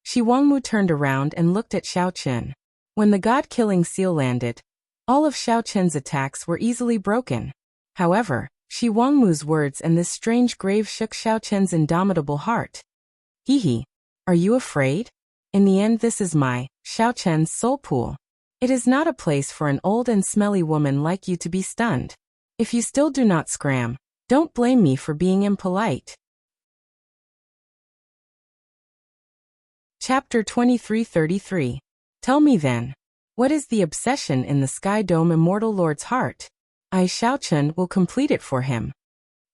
Shi Wangmu turned around and looked at Xiaochen. When the god-killing seal landed, all of Xiaochen's attacks were easily broken. However, Shi Wangmu's words and this strange grave shook Xiaochen's indomitable heart. Hee. Are you afraid? In the end, this is my, Xiaochen's soul pool. It is not a place for an old and smelly woman like you to be stunned. If you still do not scram, don't blame me for being impolite. Chapter 2333. Tell me then, what is the obsession in the Sky Dome Immortal Lord's heart? I, Xiaochen, will complete it for him.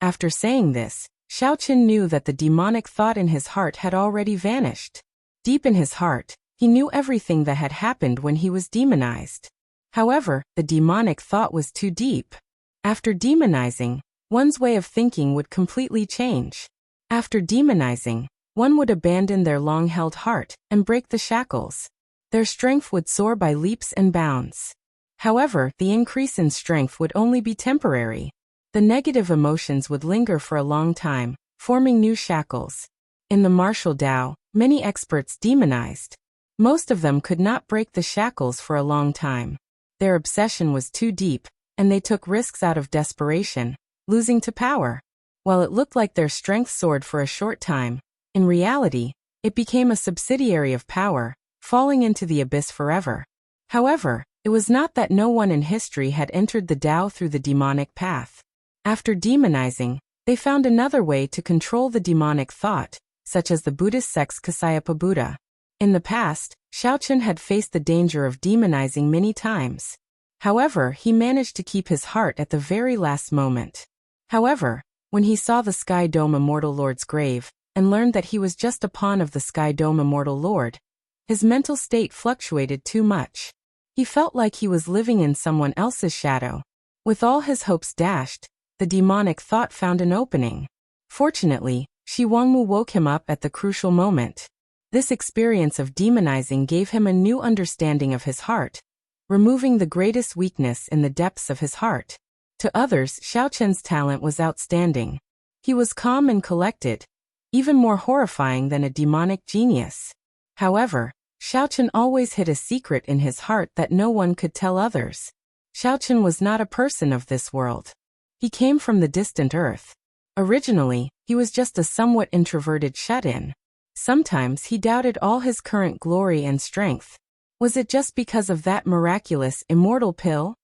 After saying this, Xiaoqin knew that the demonic thought in his heart had already vanished. Deep in his heart, he knew everything that had happened when he was demonized. However, the demonic thought was too deep. After demonizing, one's way of thinking would completely change. After demonizing, one would abandon their long-held heart and break the shackles. Their strength would soar by leaps and bounds. However, the increase in strength would only be temporary. The negative emotions would linger for a long time, forming new shackles. In the martial Tao, many experts demonized. Most of them could not break the shackles for a long time. Their obsession was too deep, and they took risks out of desperation, losing to power. While it looked like their strength soared for a short time, in reality, it became a subsidiary of power, falling into the abyss forever. However, it was not that no one in history had entered the Tao through the demonic path. After demonizing, they found another way to control the demonic thought, such as the Buddhist sect's Kasyapa Buddha. In the past, Xiaoqin had faced the danger of demonizing many times. However, he managed to keep his heart at the very last moment. However, when he saw the Sky Dome Immortal Lord's grave, and learned that he was just a pawn of the Sky Dome Immortal Lord, his mental state fluctuated too much. He felt like he was living in someone else's shadow. With all his hopes dashed, the demonic thought found an opening. Fortunately, Shi Wangmu woke him up at the crucial moment. This experience of demonizing gave him a new understanding of his heart, removing the greatest weakness in the depths of his heart. To others, Xiaoqin's talent was outstanding. He was calm and collected, even more horrifying than a demonic genius. However, Xiaoqin always hid a secret in his heart that no one could tell others. Xiaoqin was not a person of this world. He came from the distant earth. Originally, he was just a somewhat introverted shut-in. Sometimes he doubted all his current glory and strength. Was it just because of that miraculous immortal pill?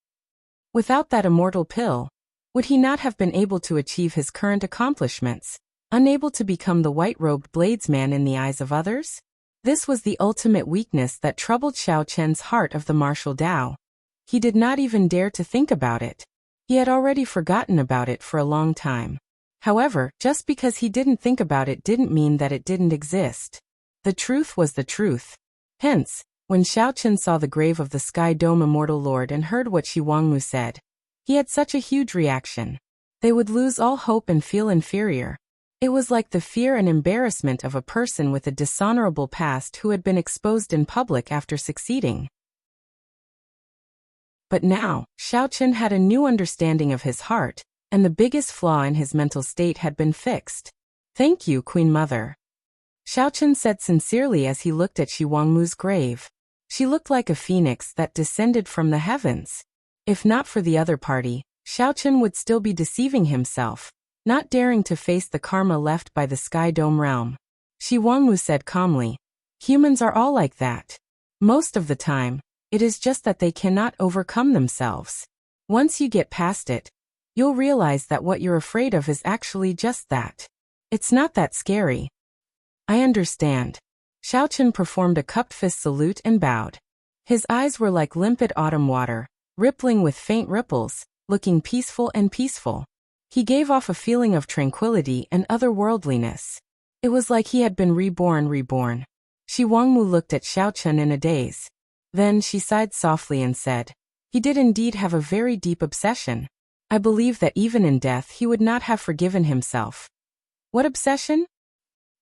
Without that immortal pill, would he not have been able to achieve his current accomplishments, unable to become the white-robed bladesman in the eyes of others? This was the ultimate weakness that troubled Xiaoqin's heart of the martial Tao. He did not even dare to think about it. He had already forgotten about it for a long time. However, just because he didn't think about it didn't mean that it didn't exist. The truth was the truth. Hence, when Xiaoqin saw the grave of the Sky Dome Immortal Lord and heard what Shi Wangmu said, he had such a huge reaction. They would lose all hope and feel inferior. It was like the fear and embarrassment of a person with a dishonorable past who had been exposed in public after succeeding. But now, Xiaoqin had a new understanding of his heart, and the biggest flaw in his mental state had been fixed. "Thank you, Queen Mother," Xiaoqin said sincerely as he looked at Shi Wangmu's grave. She looked like a phoenix that descended from the heavens. If not for the other party, Xiaoqin would still be deceiving himself, not daring to face the karma left by the Sky Dome realm. Shi Wangmu said calmly, "Humans are all like that. Most of the time, it is just that they cannot overcome themselves. Once you get past it, you'll realize that what you're afraid of is actually just that. It's not that scary." "I understand." Xiaoqin performed a cupped fist salute and bowed. His eyes were like limpid autumn water, rippling with faint ripples, looking peaceful and peaceful. He gave off a feeling of tranquility and otherworldliness. It was like he had been reborn. Shi Wangmu looked at Xiaoqin in a daze. Then she sighed softly and said, "He did indeed have a very deep obsession. I believe that even in death he would not have forgiven himself." "What obsession?"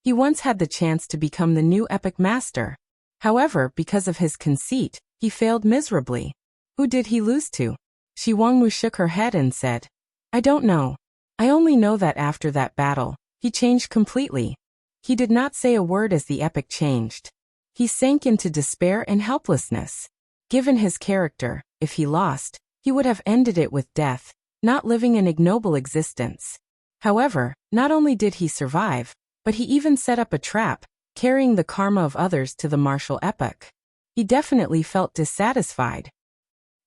"He once had the chance to become the new epic master. However, because of his conceit, he failed miserably." "Who did he lose to?" Shi Wangmu shook her head and said, "I don't know. I only know that after that battle, he changed completely." He did not say a word as the epic changed. He sank into despair and helplessness. Given his character, if he lost, he would have ended it with death, not living an ignoble existence. However, not only did he survive, but he even set up a trap, carrying the karma of others to the martial epoch. He definitely felt dissatisfied.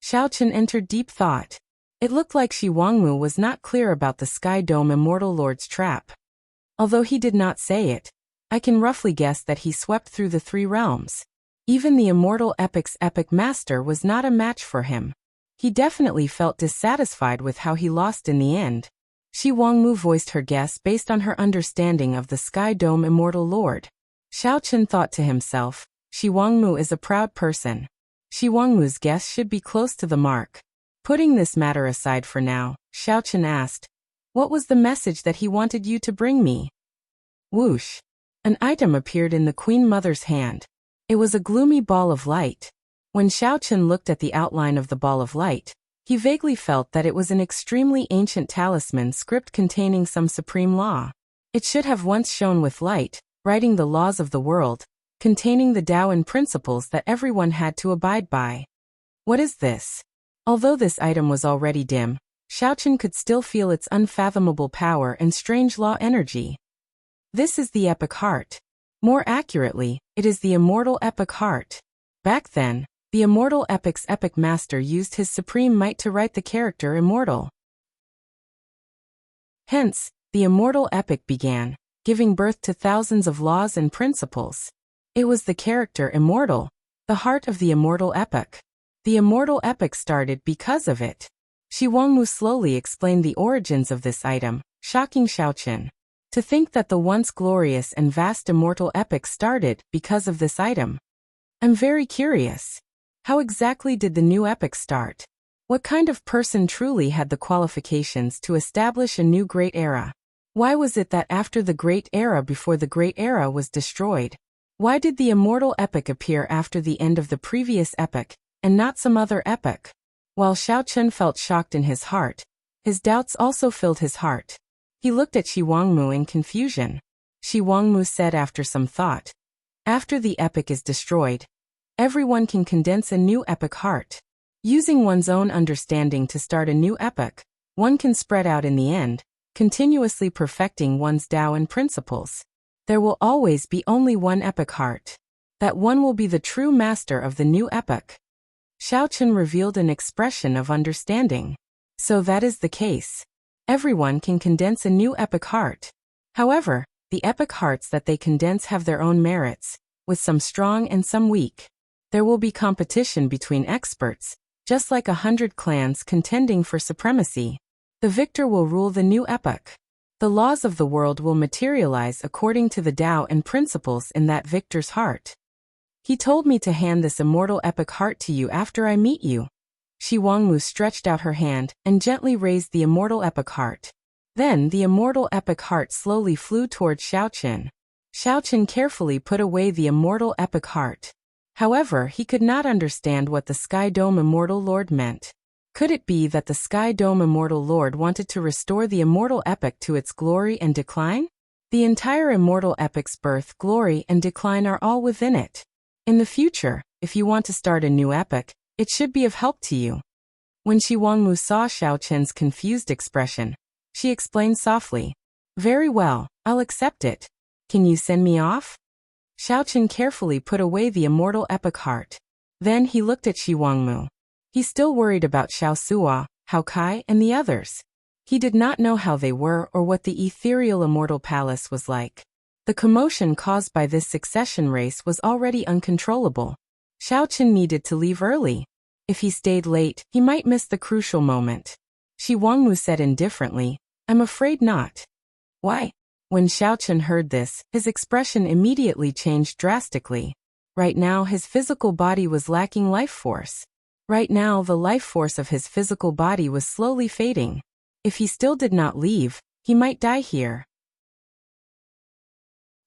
Xiaoqin entered deep thought. It looked like Shi Wangmu was not clear about the Sky Dome Immortal Lord's trap. Although he did not say it, I can roughly guess that he swept through the three realms. Even the Immortal Epic's epic master was not a match for him. He definitely felt dissatisfied with how he lost in the end. Shi Wangmu voiced her guess based on her understanding of the Sky Dome Immortal Lord. Xiaochen thought to himself, Shi Wangmu is a proud person. Shi Wangmu's guess should be close to the mark. Putting this matter aside for now, Xiaochen asked, what was the message that he wanted you to bring me? Whoosh! An item appeared in the Queen Mother's hand. It was a gloomy ball of light. When Xiaochen looked at the outline of the ball of light, he vaguely felt that it was an extremely ancient talisman script containing some supreme law. It should have once shone with light, writing the laws of the world, containing the Tao and principles that everyone had to abide by. What is this? Although this item was already dim, Xiaochen could still feel its unfathomable power and strange law energy. This is the Epic Heart. More accurately, it is the Immortal Epic Heart. Back then, the Immortal Epic's epic master used his supreme might to write the character immortal. Hence, the Immortal Epic began, giving birth to thousands of laws and principles. It was the character immortal, the heart of the Immortal Epic. The Immortal Epic started because of it. Shi Wangmu slowly explained the origins of this item, shocking Xiaochen. To think that the once glorious and vast Immortal Epic started because of this item. I'm very curious. How exactly did the new epic start? What kind of person truly had the qualifications to establish a new great era? Why was it that after the great era before the great era was destroyed? Why did the Immortal Epic appear after the end of the previous epic, and not some other epic? While Xiaochen felt shocked in his heart, his doubts also filled his heart. He looked at Shi Wangmu in confusion. Shi Wangmu said after some thought, after the epic is destroyed, everyone can condense a new epic heart. Using one's own understanding to start a new epic, one can spread out in the end, continuously perfecting one's Tao and principles. There will always be only one epic heart. That one will be the true master of the new epic. Xiaochen revealed an expression of understanding. So that is the case. Everyone can condense a new epic heart. However, the epic hearts that they condense have their own merits, with some strong and some weak. There will be competition between experts, just like 100 clans contending for supremacy. The victor will rule the new epoch. The laws of the world will materialize according to the Tao and principles in that victor's heart. He told me to hand this immortal epic heart to you after I meet you. Shi Wangmu stretched out her hand and gently raised the immortal epic heart. Then the immortal epic heart slowly flew towards Xiaochen. Xiaochen carefully put away the immortal epic heart. However, he could not understand what the Sky Dome Immortal Lord meant. Could it be that the Sky Dome Immortal Lord wanted to restore the immortal epic to its glory and decline? The entire immortal epic's birth, glory, and decline are all within it. In the future, if you want to start a new epic, it should be of help to you. When Shi Wangmu saw Xiaochen's confused expression, she explained softly, very well, I'll accept it. Can you send me off? Xiaochen carefully put away the immortal epic heart. Then he looked at Shi Wangmu. He still worried about Xiao Suo, Hao Kai, and the others. He did not know how they were or what the ethereal immortal palace was like. The commotion caused by this succession race was already uncontrollable. Xiaochen needed to leave early. If he stayed late, he might miss the crucial moment. Shi Wangmu said indifferently, I'm afraid not. Why? When Xiaochen heard this, his expression immediately changed drastically. Right now his physical body was lacking life force. Right now the life force of his physical body was slowly fading. If he still did not leave, he might die here.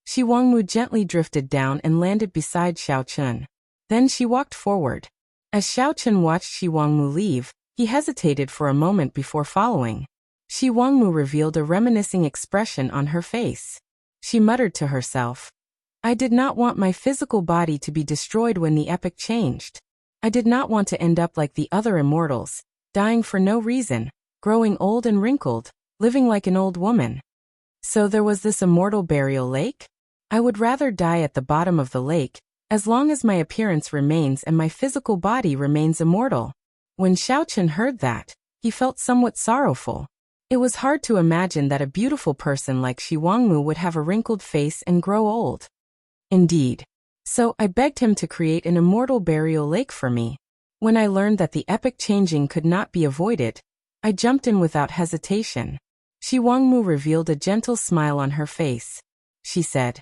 Shi Wangmu gently drifted down and landed beside Xiaochen. Then she walked forward. As Xiaochen watched Shi Wangmu leave, he hesitated for a moment before following. Shi Wangmu revealed a reminiscing expression on her face. She muttered to herself, I did not want my physical body to be destroyed when the epoch changed. I did not want to end up like the other immortals, dying for no reason, growing old and wrinkled, living like an old woman. So there was this immortal burial lake? I would rather die at the bottom of the lake, as long as my appearance remains and my physical body remains immortal. When Xiaochen heard that, he felt somewhat sorrowful. It was hard to imagine that a beautiful person like Shi Wangmu would have a wrinkled face and grow old. Indeed. So I begged him to create an immortal burial lake for me. When I learned that the epoch changing could not be avoided, I jumped in without hesitation. Shi Wangmu revealed a gentle smile on her face. She said,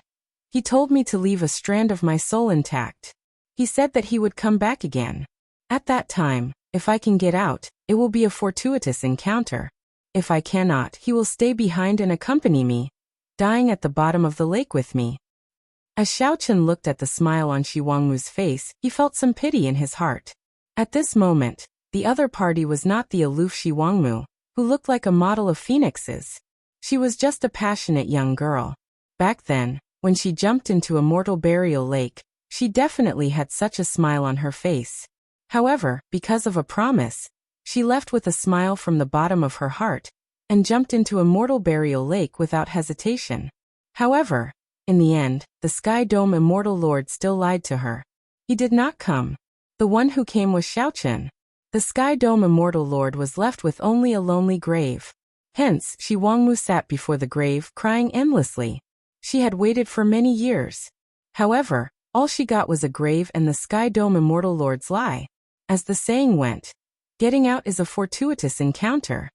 "He told me to leave a strand of my soul intact. He said that he would come back again. At that time, if I can get out, it will be a fortuitous encounter. If I cannot, he will stay behind and accompany me, dying at the bottom of the lake with me." As Xiaochen looked at the smile on Shi Wangmu's face, he felt some pity in his heart. At this moment, the other party was not the aloof Shi Wangmu, who looked like a model of phoenixes. She was just a passionate young girl. Back then, when she jumped into a mortal burial lake, she definitely had such a smile on her face. However, because of a promise, she left with a smile from the bottom of her heart, and jumped into a mortal burial lake without hesitation. However, in the end, the Sky Dome Immortal Lord still lied to her. He did not come. The one who came was Xiaochen. The Sky Dome Immortal Lord was left with only a lonely grave. Hence, Shi Wangmu sat before the grave, crying endlessly. She had waited for many years. However, all she got was a grave and the Sky Dome Immortal Lord's lie. As the saying went, getting out is a fortuitous encounter.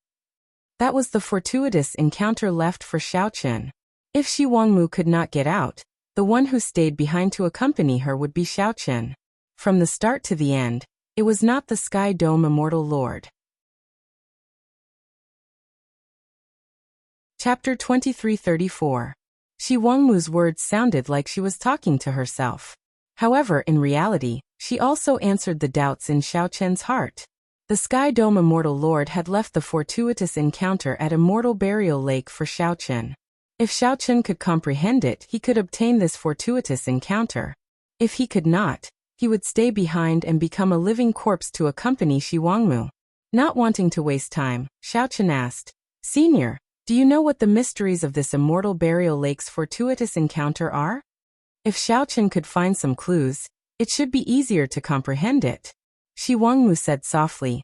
That was the fortuitous encounter left for Xiaochen. If Shi Wangmu could not get out, the one who stayed behind to accompany her would be Xiaochen. From the start to the end, it was not the Sky Dome Immortal Lord. Chapter 2334. Shi Wangmu's words sounded like she was talking to herself. However, in reality, she also answered the doubts in Xiaochen's heart. The Sky Dome Immortal Lord had left the fortuitous encounter at Immortal Burial Lake for Xiaochen. If Xiaochen could comprehend it, he could obtain this fortuitous encounter. If he could not, he would stay behind and become a living corpse to accompany Shi Wangmu. Not wanting to waste time, Xiaochen asked, "Senior, do you know what the mysteries of this Immortal Burial Lake's fortuitous encounter are?" If Xiaochen could find some clues, it should be easier to comprehend it. Shi Wangmu said softly,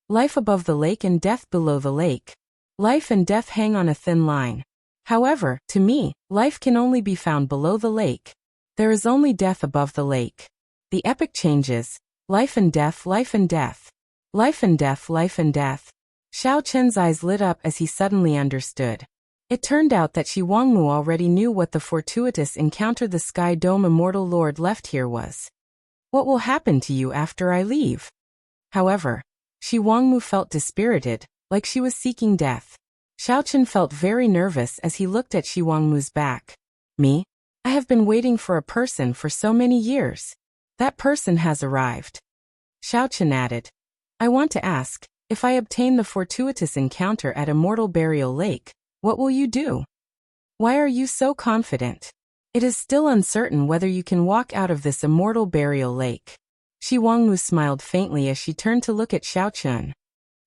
"Life above the lake and death below the lake. Life and death hang on a thin line. However, to me, life can only be found below the lake. There is only death above the lake. The epic changes, life and death, life and death. Life and death, life and death." Xiaochen's eyes lit up as he suddenly understood. It turned out that Shi Wangmu already knew what the fortuitous encounter the Sky Dome Immortal Lord left here was. "What will happen to you after I leave?" However, Shi Wangmu felt dispirited, like she was seeking death. Xiaochen felt very nervous as he looked at Shi Wangmu's back. "Me? I have been waiting for a person for so many years. That person has arrived." Xiaochen added, "I want to ask, if I obtain the fortuitous encounter at Immortal Burial Lake, what will you do? Why are you so confident? It is still uncertain whether you can walk out of this Immortal Burial Lake." Shi Wangmu smiled faintly as she turned to look at Xiaochen.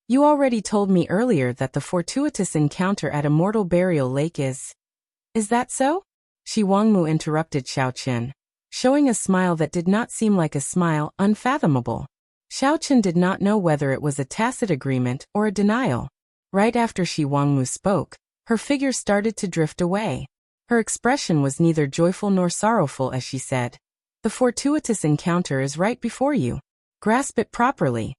"You already told me earlier that the fortuitous encounter at Immortal Burial Lake is that so?" Shi Wangmu interrupted Xiaochen, showing a smile that did not seem like a smile, unfathomable. Xiaochen did not know whether it was a tacit agreement or a denial. Right after Shi Wangmu spoke, her figure started to drift away. Her expression was neither joyful nor sorrowful as she said, "The fortuitous encounter is right before you. Grasp it properly."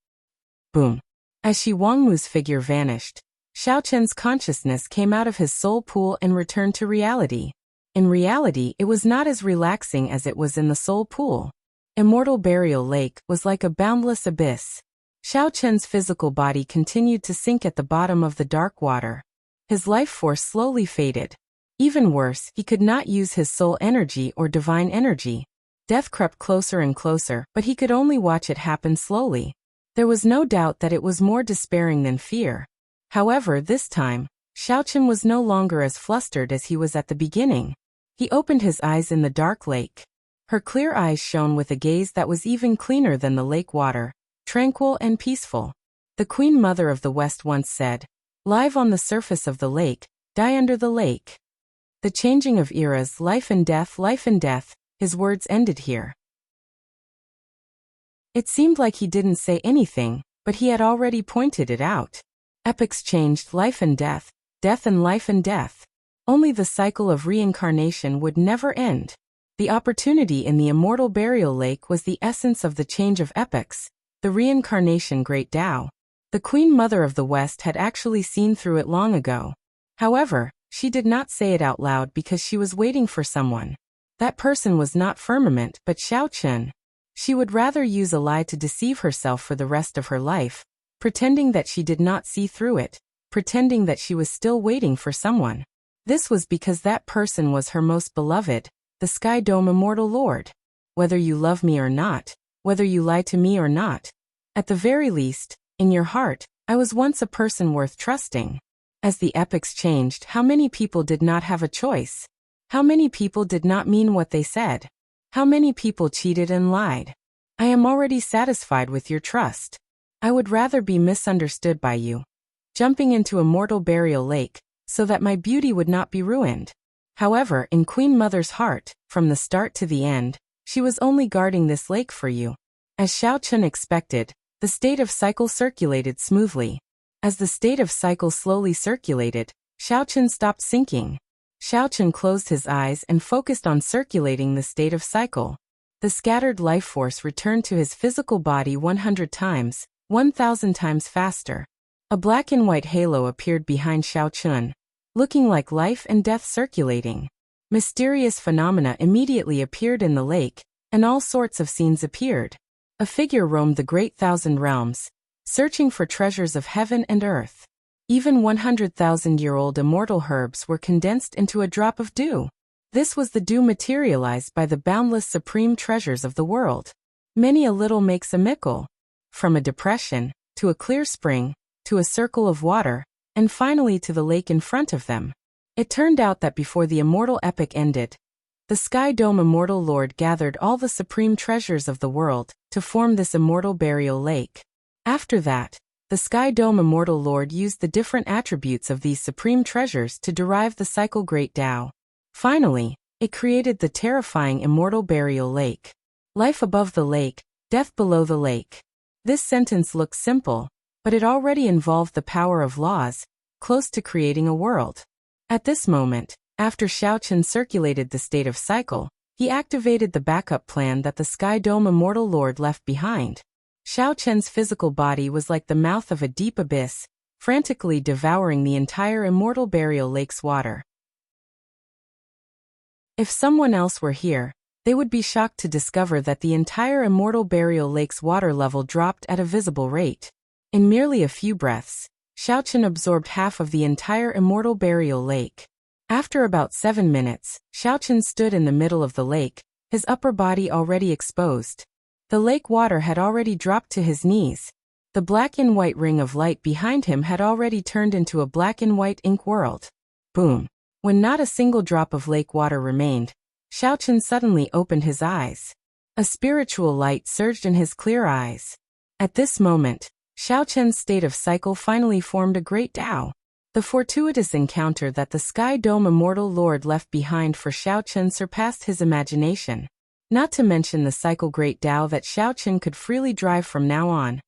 Boom. As Shi Wangmu's figure vanished, Xiaochen's consciousness came out of his soul pool and returned to reality. In reality, it was not as relaxing as it was in the soul pool. Immortal Burial Lake was like a boundless abyss. Xiaochen's physical body continued to sink at the bottom of the dark water. His life force slowly faded. Even worse, he could not use his soul energy or divine energy. Death crept closer and closer, but he could only watch it happen slowly. There was no doubt that it was more despairing than fear. However, this time, Xiaochen was no longer as flustered as he was at the beginning. He opened his eyes in the dark lake. Her clear eyes shone with a gaze that was even cleaner than the lake water, tranquil and peaceful. The Queen Mother of the West once said, "Live on the surface of the lake, die under the lake." The changing of eras, life and death, his words ended here. It seemed like he didn't say anything, but he had already pointed it out. Epics changed, life and death and life and death. Only the cycle of reincarnation would never end. The opportunity in the Immortal Burial Lake was the essence of the change of epics, the reincarnation Great Tao. The Queen Mother of the West had actually seen through it long ago. However, she did not say it out loud because she was waiting for someone. That person was not Firmament but Xiao Chun. She would rather use a lie to deceive herself for the rest of her life, pretending that she did not see through it, pretending that she was still waiting for someone. This was because that person was her most beloved, the Sky Dome Immortal Lord. Whether you love me or not, whether you lie to me or not, at the very least, in your heart, I was once a person worth trusting. As the epochs changed, how many people did not have a choice? How many people did not mean what they said? How many people cheated and lied? I am already satisfied with your trust. I would rather be misunderstood by you. Jumping into a mortal burial lake, so that my beauty would not be ruined. However, in Queen Mother's heart, from the start to the end, she was only guarding this lake for you. As Xiao Chun expected, the state of cycle circulated smoothly. As the state of cycle slowly circulated, Xiao Chun stopped sinking. Xiao Chun closed his eyes and focused on circulating the state of cycle. The scattered life force returned to his physical body 100 times, 1,000 times faster. A black and white halo appeared behind Xiao Chun, looking like life and death circulating. Mysterious phenomena immediately appeared in the lake, and all sorts of scenes appeared. A figure roamed the great 1,000 realms, searching for treasures of heaven and earth. Even 100,000-year-old immortal herbs were condensed into a drop of dew. This was the dew materialized by the boundless supreme treasures of the world. Many a little makes a mickle. From a depression, to a clear spring, to a circle of water, and finally to the lake in front of them. It turned out that before the immortal epoch ended, the Sky Dome Immortal Lord gathered all the supreme treasures of the world to form this immortal burial lake. After that, the Sky Dome Immortal Lord used the different attributes of these supreme treasures to derive the cycle Great Tao. Finally, it created the terrifying immortal burial lake. Life above the lake, death below the lake. This sentence looks simple, but it already involved the power of laws, close to creating a world. At this moment, after Xiao Chun circulated the state of cycle, he activated the backup plan that the Sky Dome Immortal Lord left behind. Xiao Chun's physical body was like the mouth of a deep abyss, frantically devouring the entire immortal burial lake's water. If someone else were here, they would be shocked to discover that the entire immortal burial lake's water level dropped at a visible rate. In merely a few breaths, Xiao Chun absorbed half of the entire immortal burial lake. After about 7 minutes, Xiao Chun stood in the middle of the lake, his upper body already exposed. The lake water had already dropped to his knees. The black and white ring of light behind him had already turned into a black and white ink world. Boom! When not a single drop of lake water remained, Xiao Chun suddenly opened his eyes. A spiritual light surged in his clear eyes. At this moment, Xiao Chun's state of cycle finally formed a great Tao. The fortuitous encounter that the Sky Dome Immortal Lord left behind for Xiao Chun surpassed his imagination. Not to mention the cycle Great Tao that Xiao Chun could freely drive from now on.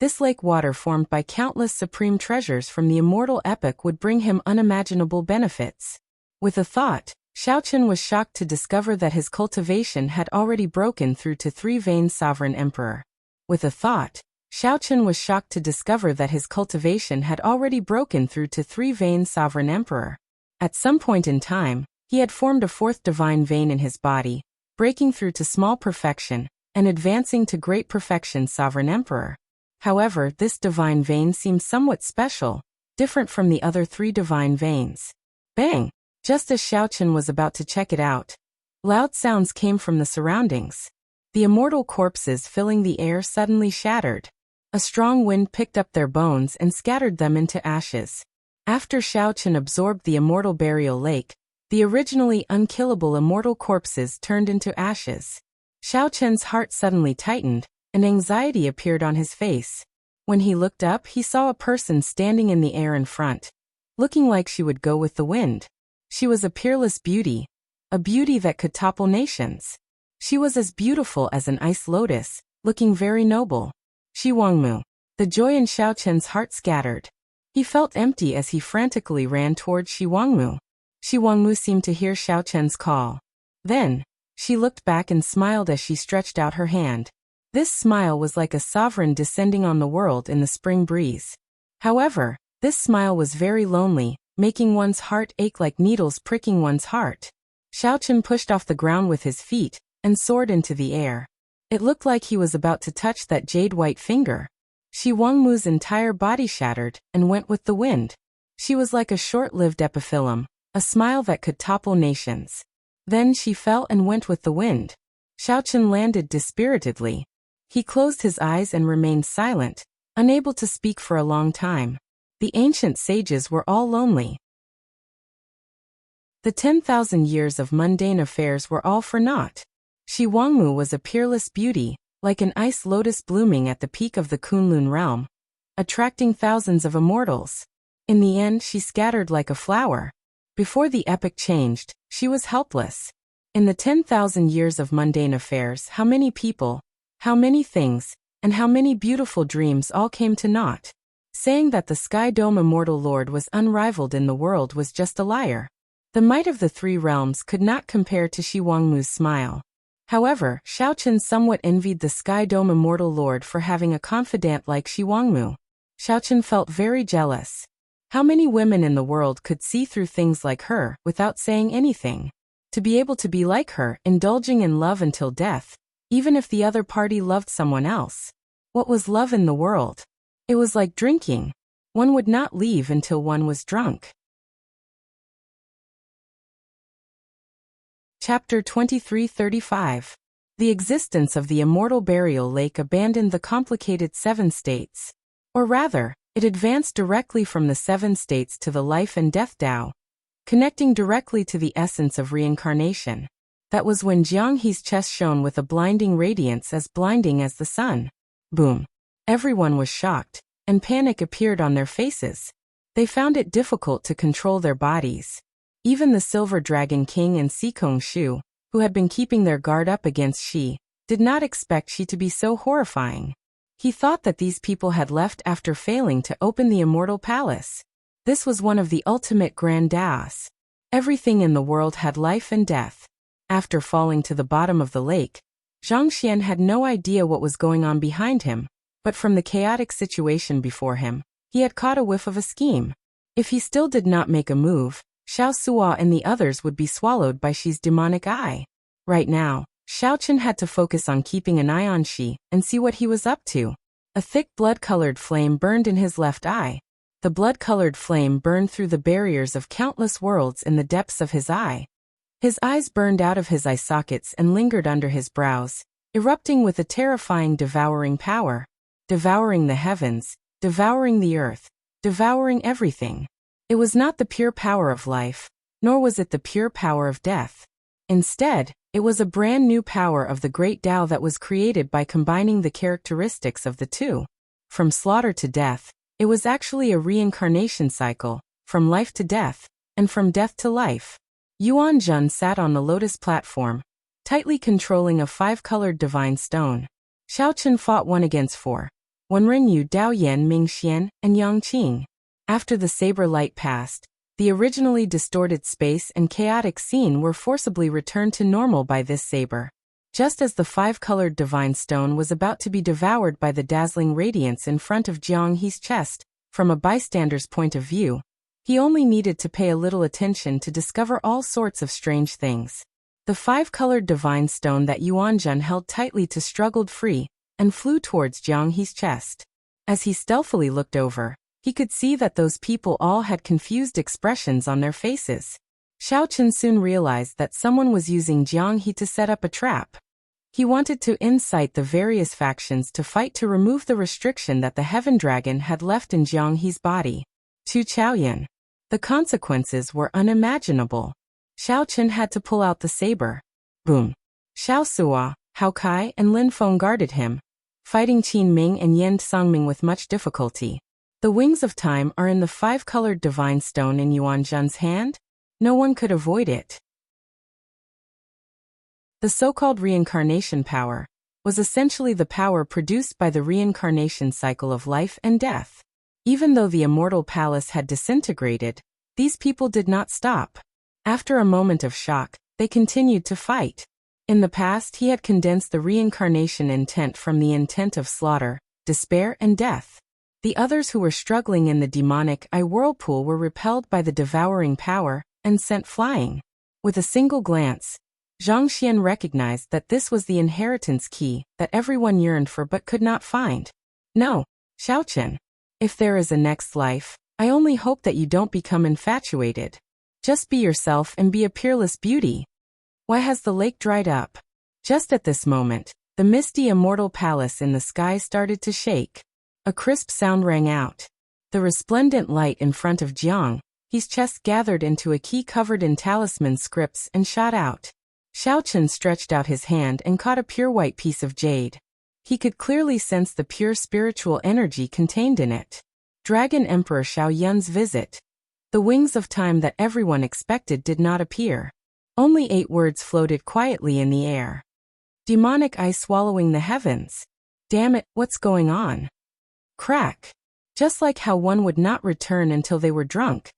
This lake water formed by countless supreme treasures from the immortal epoch would bring him unimaginable benefits. With a thought, Xiao Chun was shocked to discover that his cultivation had already broken through to 3-vein Sovereign Emperor. With a thought, Xiao Chun was shocked to discover that his cultivation had already broken through to 3-vein Sovereign Emperor. At some point in time, he had formed a 4th divine vein in his body, breaking through to small perfection, and advancing to great perfection Sovereign Emperor. However, this divine vein seemed somewhat special, different from the other 3 divine veins. Bang! Just as Xiao Chun was about to check it out, loud sounds came from the surroundings. The immortal corpses filling the air suddenly shattered. A strong wind picked up their bones and scattered them into ashes. After Xiao Chun absorbed the immortal burial lake, the originally unkillable immortal corpses turned into ashes. Xiao Chun's heart suddenly tightened, and anxiety appeared on his face. When he looked up, he saw a person standing in the air in front, looking like she would go with the wind. She was a peerless beauty, a beauty that could topple nations. She was as beautiful as an ice lotus, looking very noble. Shi Wangmu. The joy in Xiao Chun's heart scattered. He felt empty as he frantically ran toward Shi Wangmu. Shi Wangmu seemed to hear Xiao Chun's call. Then, she looked back and smiled as she stretched out her hand. This smile was like a sovereign descending on the world in the spring breeze. However, this smile was very lonely, making one's heart ache like needles pricking one's heart. Xiaochen pushed off the ground with his feet and soared into the air. It looked like he was about to touch that jade-white finger. Shi Wangmu's entire body shattered and went with the wind. She was like a short-lived epiphyllum, a smile that could topple nations. Then she fell and went with the wind. Xiaochen landed dispiritedly. He closed his eyes and remained silent, unable to speak for a long time. The ancient sages were all lonely. The 10,000 years of mundane affairs were all for naught. Shi Wangmu was a peerless beauty, like an ice lotus blooming at the peak of the Kunlun realm, attracting thousands of immortals. In the end, she scattered like a flower. Before the epoch changed, she was helpless. In the 10,000 years of mundane affairs, how many people, how many things, and how many beautiful dreams all came to naught. Saying that the Sky Dome Immortal Lord was unrivaled in the world was just a liar. The might of the three realms could not compare to Shi Wangmu's smile. However, Xiaochen somewhat envied the Sky Dome Immortal Lord for having a confidant like Shi Wangmu. Xiaochen felt very jealous. How many women in the world could see through things like her without saying anything? To be able to be like her, indulging in love until death, even if the other party loved someone else. What was love in the world? It was like drinking. One would not leave until one was drunk. Chapter 2335. The existence of the immortal burial lake abandoned the complicated seven states. Or rather, it advanced directly from the seven states to the life and death Tao, connecting directly to the essence of reincarnation. That was when Jiang He's chest shone with a blinding radiance as blinding as the sun. Boom. Everyone was shocked, and panic appeared on their faces. They found it difficult to control their bodies. Even the Silver Dragon King and Sikong Shu, who had been keeping their guard up against Shi, did not expect Shi to be so horrifying. He thought that these people had left after failing to open the Immortal Palace. This was one of the ultimate grand daos. Everything in the world had life and death. After falling to the bottom of the lake, Zhang Xian had no idea what was going on behind him, but from the chaotic situation before him, he had caught a whiff of a scheme. If he still did not make a move, Xiao Suo and the others would be swallowed by Shi's demonic eye. Right now, Xiaochen had to focus on keeping an eye on Shi and see what he was up to. A thick blood-colored flame burned in his left eye. The blood-colored flame burned through the barriers of countless worlds in the depths of his eye. His eyes burned out of his eye sockets and lingered under his brows, erupting with a terrifying devouring power. Devouring the heavens, devouring the earth, devouring everything. It was not the pure power of life, nor was it the pure power of death. Instead, it was a brand new power of the great Tao that was created by combining the characteristics of the two. From slaughter to death, it was actually a reincarnation cycle, from life to death, and from death to life. Yuan Jun sat on the lotus platform, tightly controlling a five-colored divine stone. Xiaochen fought 1 against 4. Wenrenyu, Dao Yan, Ming Xian, and Yang Qing. After the saber light passed, the originally distorted space and chaotic scene were forcibly returned to normal by this saber. Just as the five-colored divine stone was about to be devoured by the dazzling radiance in front of Jiang He's chest, from a bystander's point of view, he only needed to pay a little attention to discover all sorts of strange things. The five-colored divine stone that Yuanjun held tightly to struggled free and flew towards Jiang He's chest. As he stealthily looked over, he could see that those people all had confused expressions on their faces. Xiaochen soon realized that someone was using Jiang He to set up a trap. He wanted to incite the various factions to fight to remove the restriction that the Heaven Dragon had left in Jiang He's body. Tu Chaoyan. The consequences were unimaginable. Xiaochen had to pull out the saber. Boom. Xiao Suo, Hao Kai, and Lin Feng guarded him, fighting Qin Ming and Yan Songming with much difficulty. The wings of time are in the five-colored divine stone in Yuan Jun's hand. No one could avoid it. The so-called reincarnation power was essentially the power produced by the reincarnation cycle of life and death. Even though the immortal palace had disintegrated, these people did not stop. After a moment of shock, they continued to fight. In the past, he had condensed the reincarnation intent from the intent of slaughter, despair, and death. The others who were struggling in the demonic eye whirlpool were repelled by the devouring power and sent flying. With a single glance, Zhang Xian recognized that this was the inheritance key that everyone yearned for but could not find. No, Xiaochen. If there is a next life, I only hope that you don't become infatuated. Just be yourself and be a peerless beauty. Why has the lake dried up? Just at this moment, the misty immortal palace in the sky started to shake. A crisp sound rang out. The resplendent light in front of Jiang, his chest gathered into a key covered in talisman scripts and shot out. Xiaochen stretched out his hand and caught a pure white piece of jade. He could clearly sense the pure spiritual energy contained in it. Dragon Emperor Xiaoyun's visit. The wings of time that everyone expected did not appear. Only 8 words floated quietly in the air. Demonic eye swallowing the heavens. Damn it, what's going on? Crack. Just like how one would not return until they were drunk.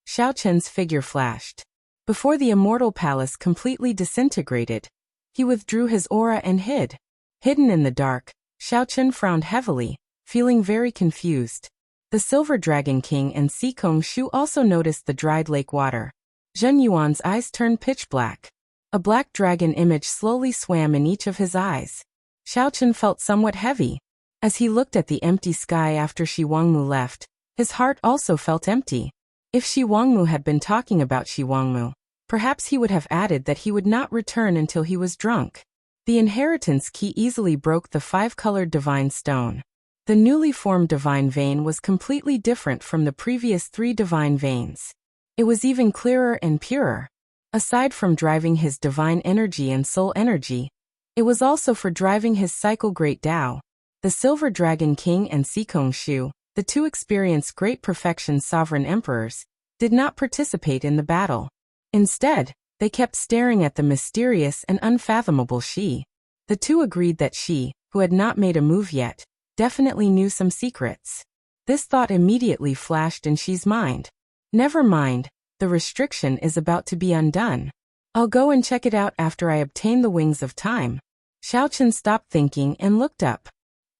Xiaochen's figure flashed. Before the immortal palace completely disintegrated, he withdrew his aura and hid. Hidden in the dark, Xiaochen frowned heavily, feeling very confused. The Silver Dragon King and Sikong Shu also noticed the dried lake water. Zhen Yuan's eyes turned pitch black. A black dragon image slowly swam in each of his eyes. Xiaochen felt somewhat heavy. As he looked at the empty sky after Shi Wangmu left, his heart also felt empty. If Shi Wangmu had been talking about Shi Wangmu, perhaps he would have added that he would not return until he was drunk. The inheritance key easily broke the 5-colored divine stone. The newly formed divine vein was completely different from the previous 3 divine veins. It was even clearer and purer. Aside from driving his divine energy and soul energy, it was also for driving his cycle Great Tao. The Silver Dragon King and Sikong Shu, the 2 experienced great perfection sovereign emperors, did not participate in the battle. Instead, they kept staring at the mysterious and unfathomable Shi. The 2 agreed that Shi, who had not made a move yet, definitely knew some secrets. This thought immediately flashed in Shi's mind. Never mind, the restriction is about to be undone. I'll go and check it out after I obtain the wings of time. Xiaochen stopped thinking and looked up.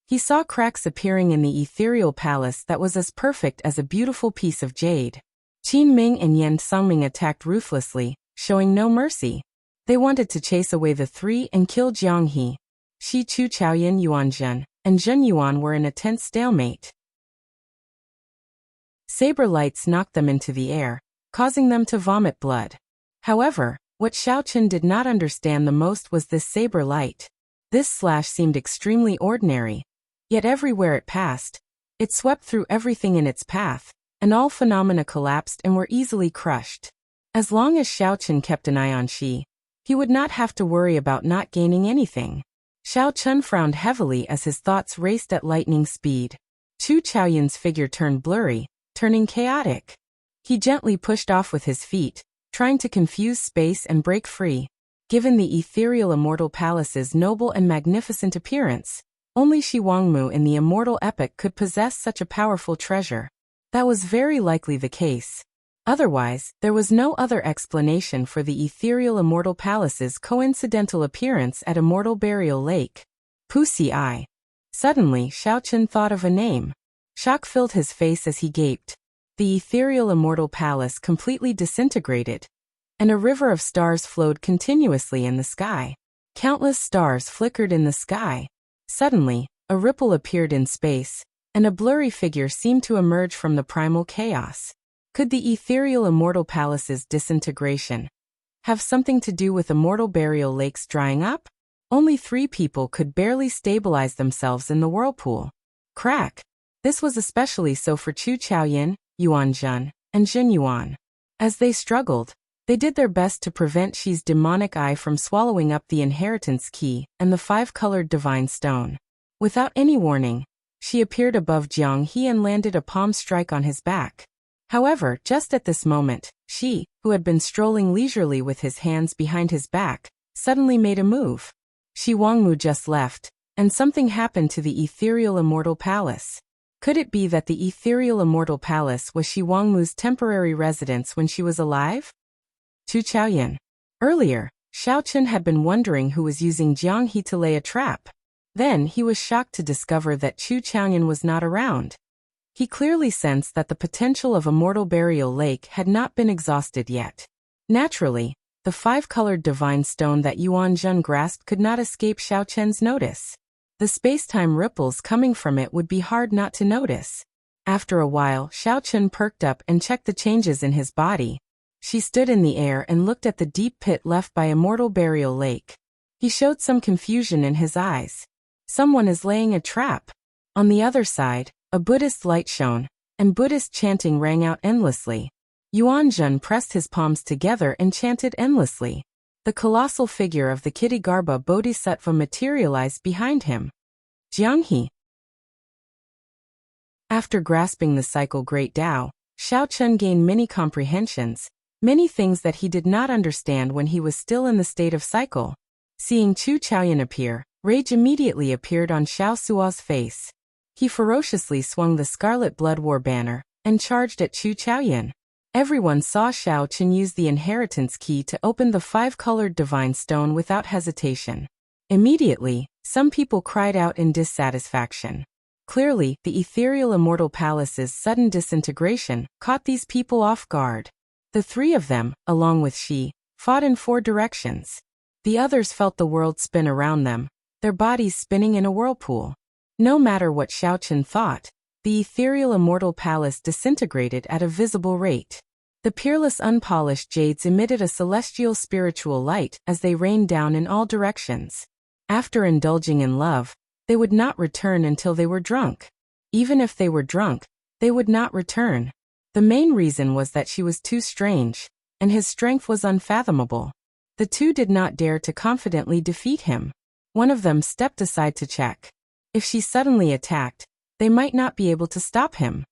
He saw cracks appearing in the ethereal palace that was as perfect as a beautiful piece of jade. Qin Ming and Yan Songming attacked ruthlessly, showing no mercy. They wanted to chase away the 3 and kill Jiang He. Shi Chu Chaoyan Yuanzhen and Zhen Yuan were in a tense stalemate. Saber lights knocked them into the air, causing them to vomit blood. However, what Xiaochen did not understand the most was this saber light. This slash seemed extremely ordinary. Yet everywhere it passed, it swept through everything in its path, and all phenomena collapsed and were easily crushed. As long as Xiaochen kept an eye on Shi, he would not have to worry about not gaining anything. Xiaochen frowned heavily as his thoughts raced at lightning speed. Chu Chaoyun's figure turned blurry, turning chaotic. He gently pushed off with his feet, trying to confuse space and break free. Given the ethereal immortal palace's noble and magnificent appearance, only Shi Wangmu in the immortal epic could possess such a powerful treasure. That was very likely the case. Otherwise, there was no other explanation for the ethereal immortal palace's coincidental appearance at Immortal Burial Lake. Pussy Eye. Suddenly, Xiaochen thought of a name. Shock filled his face as he gaped. The ethereal immortal palace completely disintegrated, and a river of stars flowed continuously in the sky. Countless stars flickered in the sky. Suddenly, a ripple appeared in space, and a blurry figure seemed to emerge from the primal chaos. Could the ethereal immortal palace's disintegration have something to do with Immortal Burial Lake's drying up? Only 3 people could barely stabilize themselves in the whirlpool. Crack! This was especially so for Chu Chaoyan, Yuanzhen, and Jin Yuan. As they struggled, they did their best to prevent Shi's demonic eye from swallowing up the inheritance key and the 5-colored divine stone. Without any warning, Shi appeared above Jiang He and landed a palm strike on his back. However, just at this moment, Shi, who had been strolling leisurely with his hands behind his back, suddenly made a move. Shi Wangmu just left, and something happened to the ethereal immortal palace. Could it be that the ethereal immortal palace was Shi Wangmu's temporary residence when she was alive? Chu Chaoyan. Earlier, Xiaochen had been wondering who was using Jiang He to lay a trap. Then he was shocked to discover that Chu Chaoyan was not around. He clearly sensed that the potential of Immortal Burial Lake had not been exhausted yet. Naturally, the five-colored divine stone that Yuan Zhen grasped could not escape Xiao Chen's notice. The space-time ripples coming from it would be hard not to notice. After a while, Xiao Chen perked up and checked the changes in his body. She stood in the air and looked at the deep pit left by Immortal Burial Lake. He showed some confusion in his eyes. Someone is laying a trap. On the other side, a Buddhist light shone, and Buddhist chanting rang out endlessly. Yuan Zhen pressed his palms together and chanted endlessly. The colossal figure of the Kittigarbha Bodhisattva materialized behind him. Jianghe. After grasping the cycle Great Tao, Xiao Chen gained many comprehensions, many things that he did not understand when he was still in the state of cycle. Seeing Chu Chaoyan appear, rage immediately appeared on Xiao Suo's face. He ferociously swung the Scarlet Blood War banner and charged at Chu Chaoyan. Everyone saw Xiao Chen use the inheritance key to open the five-colored divine stone without hesitation. Immediately, some people cried out in dissatisfaction. Clearly, the ethereal immortal palace's sudden disintegration caught these people off guard. The three of them, along with Shi, fought in four directions. The others felt the world spin around them, their bodies spinning in a whirlpool. No matter what Xiao Chen thought, the ethereal immortal palace disintegrated at a visible rate. The peerless unpolished jades emitted a celestial spiritual light as they rained down in all directions. After indulging in love, they would not return until they were drunk. Even if they were drunk, they would not return. The main reason was that she was too strange, and his strength was unfathomable. The two did not dare to confidently defeat him. One of them stepped aside to check. If she suddenly attacked, they might not be able to stop him.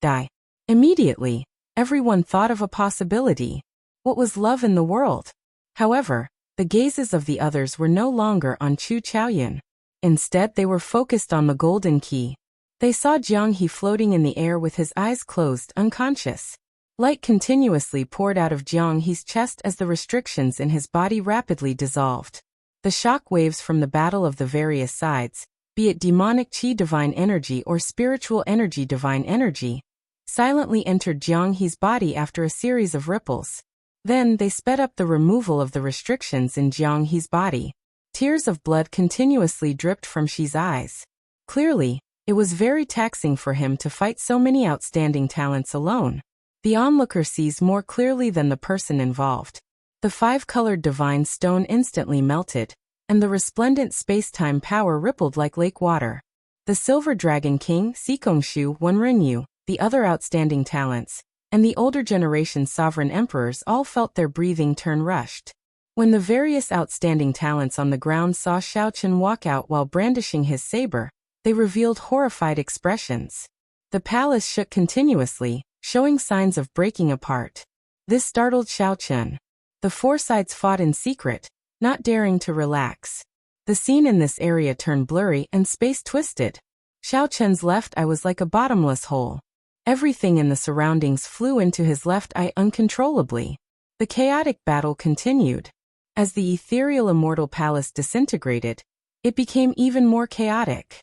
Die. Immediately, everyone thought of a possibility. What was love in the world? However, the gazes of the others were no longer on Chu Chaoyan. Instead, they were focused on the golden key. They saw Jianghe floating in the air with his eyes closed, unconscious. Light continuously poured out of Jianghe's chest as the restrictions in his body rapidly dissolved. The shock waves from the battle of the various sides, be it demonic chi divine energy or spiritual energy divine energy, silently entered Jianghe's body after a series of ripples. Then they sped up the removal of the restrictions in Jianghe's body. Tears of blood continuously dripped from Shi's eyes. Clearly, it was very taxing for him to fight so many outstanding talents alone. The onlooker sees more clearly than the person involved. The five-colored divine stone instantly melted, and the resplendent space-time power rippled like lake water. The Silver Dragon King, Sikongshu, Wenrenyu, the other outstanding talents, and the older generation sovereign emperors all felt their breathing turn rushed. When the various outstanding talents on the ground saw Xiao Chen walk out while brandishing his saber, they revealed horrified expressions. The palace shook continuously, showing signs of breaking apart. This startled Xiao Chen. The four sides fought in secret, not daring to relax. The scene in this area turned blurry and space twisted. Xiao Chen's left eye was like a bottomless hole. Everything in the surroundings flew into his left eye uncontrollably. The chaotic battle continued. As the ethereal immortal palace disintegrated, it became even more chaotic.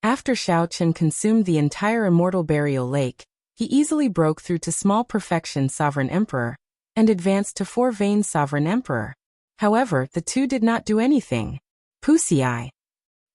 After Xiao Chen consumed the entire immortal burial lake, he easily broke through to small perfection sovereign emperor, and advanced to four vein sovereign emperor. However, the two did not do anything. Pussy.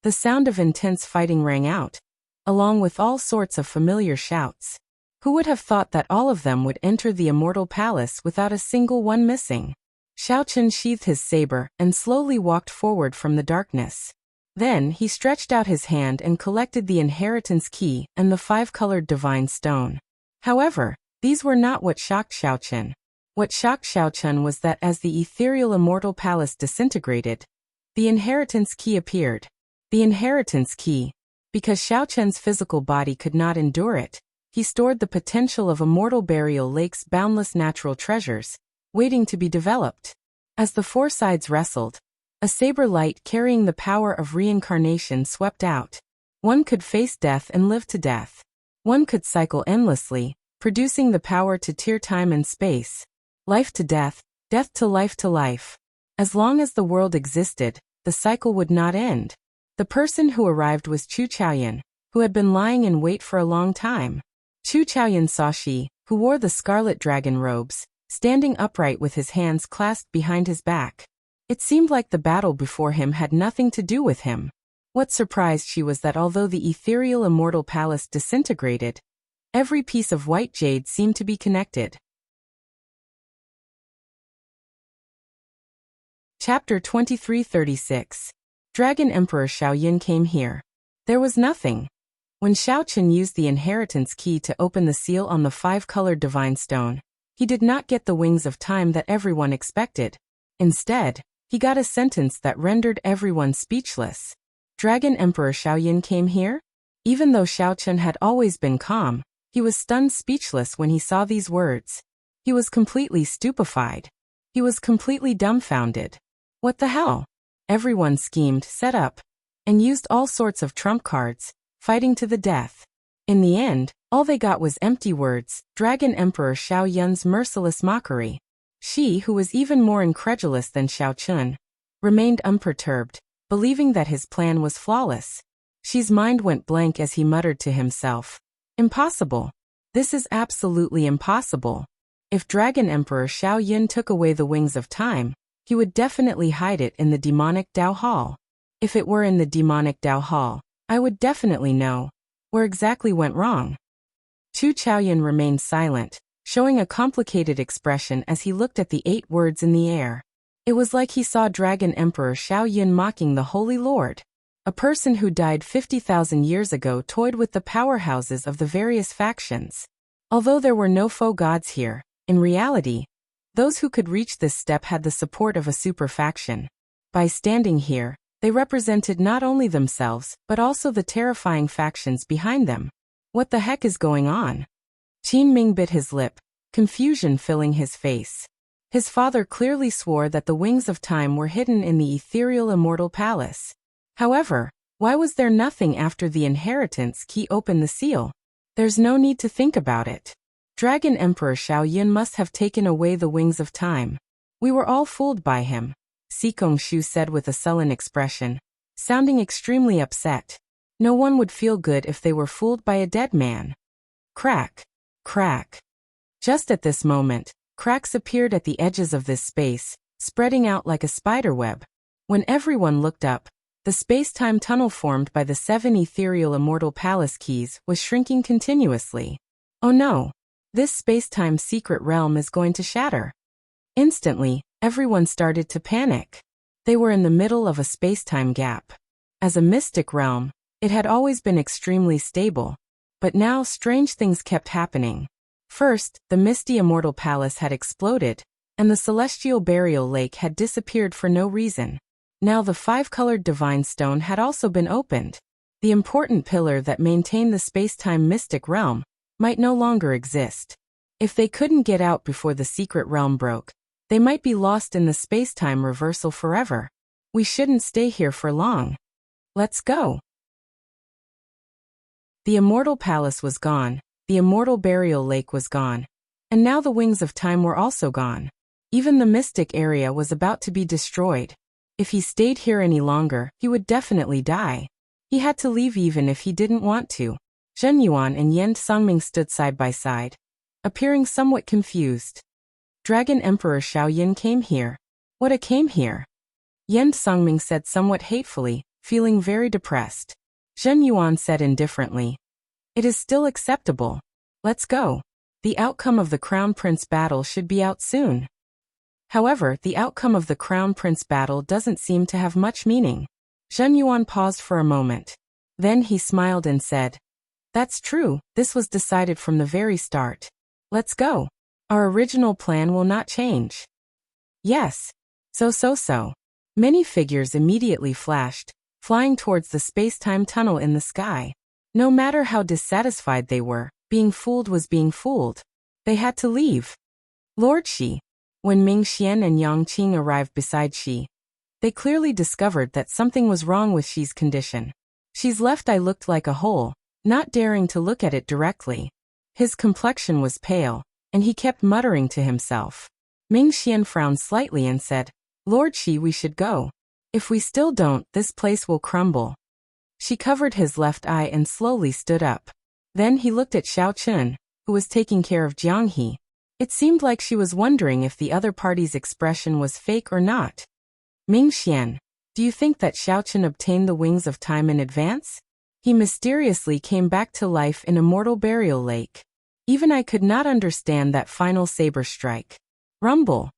The sound of intense fighting rang out, along with all sorts of familiar shouts. Who would have thought that all of them would enter the immortal palace without a single one missing? Xiao Chen sheathed his saber and slowly walked forward from the darkness. Then he stretched out his hand and collected the inheritance key and the five-colored divine stone. However, these were not what shocked Xiao Chen. What shocked Xiao Chen was that as the ethereal immortal palace disintegrated, the inheritance key appeared. The inheritance key, because Xiao Chen's physical body could not endure it, he stored the potential of Immortal Burial Lake's boundless natural treasures, waiting to be developed. As the four sides wrestled, a saber light carrying the power of reincarnation swept out. One could face death and live to death. One could cycle endlessly, producing the power to tear time and space. Life to death, death to life to life. As long as the world existed, the cycle would not end. The person who arrived was Chu Chaoyan, who had been lying in wait for a long time. Chu Chaoyan saw Shi, who wore the scarlet dragon robes, standing upright with his hands clasped behind his back. It seemed like the battle before him had nothing to do with him. What surprised Shi was that although the ethereal immortal palace disintegrated, every piece of white jade seemed to be connected. Chapter 2336. Dragon Emperor Xiaoyan came here. There was nothing. When Xiaochen used the inheritance key to open the seal on the 5-colored divine stone, he did not get the wings of time that everyone expected. Instead, he got a sentence that rendered everyone speechless. Dragon Emperor Xiaoyan came here? Even though Xiaochen had always been calm, he was stunned speechless when he saw these words. He was completely stupefied. He was completely dumbfounded. What the hell? Everyone schemed, set up, and used all sorts of trump cards, fighting to the death. In the end, all they got was empty words, Dragon Emperor Xiaoyan's merciless mockery. Shi, who was even more incredulous than Xiaochen, remained unperturbed, believing that his plan was flawless. Shi's mind went blank as he muttered to himself. Impossible. This is absolutely impossible. If Dragon Emperor Xiaoyan took away the wings of time, he would definitely hide it in the demonic Dao Hall. If it were in the demonic Dao Hall, I would definitely know where exactly went wrong. Chu Chaoyan remained silent, showing a complicated expression as he looked at the 8 words in the air. It was like he saw Dragon Emperor Xiaoyan mocking the Holy Lord. A person who died 50,000 years ago toyed with the powerhouses of the various factions. Although there were no foe gods here, in reality, those who could reach this step had the support of a super faction. By standing here, they represented not only themselves, but also the terrifying factions behind them. What the heck is going on? Qin Ming bit his lip, confusion filling his face. His father clearly swore that the wings of time were hidden in the ethereal immortal palace. However, why was there nothing after the inheritance key opened the seal? There's no need to think about it. Dragon Emperor Xiaoyan must have taken away the wings of time. We were all fooled by him, Sikong Shu said with a sullen expression, sounding extremely upset. No one would feel good if they were fooled by a dead man. Crack. Crack. Just at this moment, cracks appeared at the edges of this space, spreading out like a spiderweb. When everyone looked up, the space-time tunnel formed by the 7 ethereal immortal palace keys was shrinking continuously. Oh no! This space-time secret realm is going to shatter. Instantly, everyone started to panic. They were in the middle of a space-time gap. As a mystic realm, it had always been extremely stable. But now strange things kept happening. First, the misty immortal palace had exploded, and the celestial burial lake had disappeared for no reason. Now the 5-colored divine stone had also been opened. The important pillar that maintained the space-time mystic realm might no longer exist. If they couldn't get out before the secret realm broke, they might be lost in the space-time reversal forever. We shouldn't stay here for long. Let's go. The immortal palace was gone, the immortal burial lake was gone, and now the wings of time were also gone. Even the mystic area was about to be destroyed. If he stayed here any longer, he would definitely die. He had to leave even if he didn't want to. Zhen Yuan and Yen Songming stood side by side, appearing somewhat confused. Dragon Emperor Xiaoyan came here. What came here? Yen Songming said somewhat hatefully, feeling very depressed. Zhen Yuan said indifferently, "It is still acceptable. Let's go. The outcome of the Crown Prince battle should be out soon." However, the outcome of the Crown Prince battle doesn't seem to have much meaning. Zhen Yuan paused for a moment. Then he smiled and said, "That's true, this was decided from the very start. Let's go. Our original plan will not change." Yes. So. Many figures immediately flashed, flying towards the space-time tunnel in the sky. No matter how dissatisfied they were, being fooled was being fooled. They had to leave. Lord Shi. When Ming Xian and Yang Qing arrived beside Shi, they clearly discovered that something was wrong with Shi's condition. Shi's left eye looked like a hole, not daring to look at it directly. His complexion was pale, and he kept muttering to himself. Ming Xian frowned slightly and said, "Lord Shi, we should go. If we still don't, this place will crumble." She covered his left eye and slowly stood up. Then he looked at Xiao Chun, who was taking care of Jiang He. It seemed like she was wondering if the other party's expression was fake or not. Ming Xian, do you think that Xiao Chun obtained the wings of time in advance? He mysteriously came back to life in Immortal Burial Lake. Even I could not understand that final saber strike. Rumble.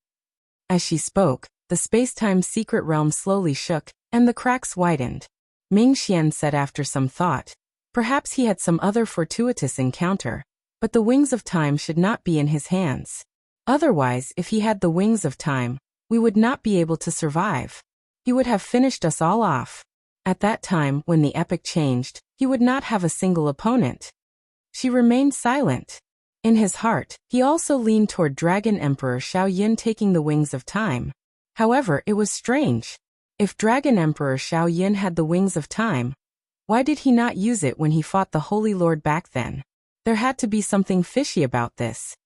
As she spoke, the space-time secret realm slowly shook, and the cracks widened. Ming Xian said after some thought. Perhaps he had some other fortuitous encounter, but the wings of time should not be in his hands. Otherwise, if he had the wings of time, we would not be able to survive. He would have finished us all off. At that time, when the epic changed, he would not have a single opponent. She remained silent. In his heart, he also leaned toward Dragon Emperor Xiao Yin taking the wings of time. However, it was strange. If Dragon Emperor Xiao Yin had the wings of time, why did he not use it when he fought the Holy Lord back then? There had to be something fishy about this.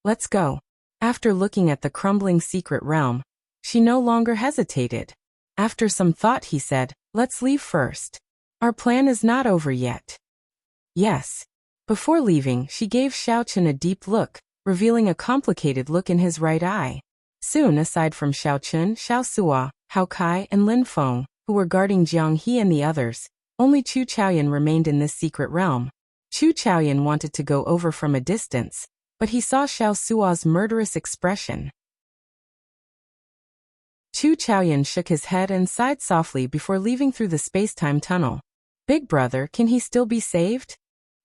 Let's go. After looking at the crumbling secret realm, she no longer hesitated. After some thought he said, let's leave first. Our plan is not over yet. Yes. Before leaving, she gave Xiao Chun a deep look, revealing a complicated look in his right eye. Soon, aside from Xiao Chun, Xiao Suo, Hao Kai, and Lin Feng, who were guarding Jiang He and the others, only Chu Chaoyan remained in this secret realm. Chu Chaoyan wanted to go over from a distance, but he saw Xiao Suo's murderous expression. Chu Chaoyan shook his head and sighed softly before leaving through the space-time tunnel. Big brother, can he still be saved?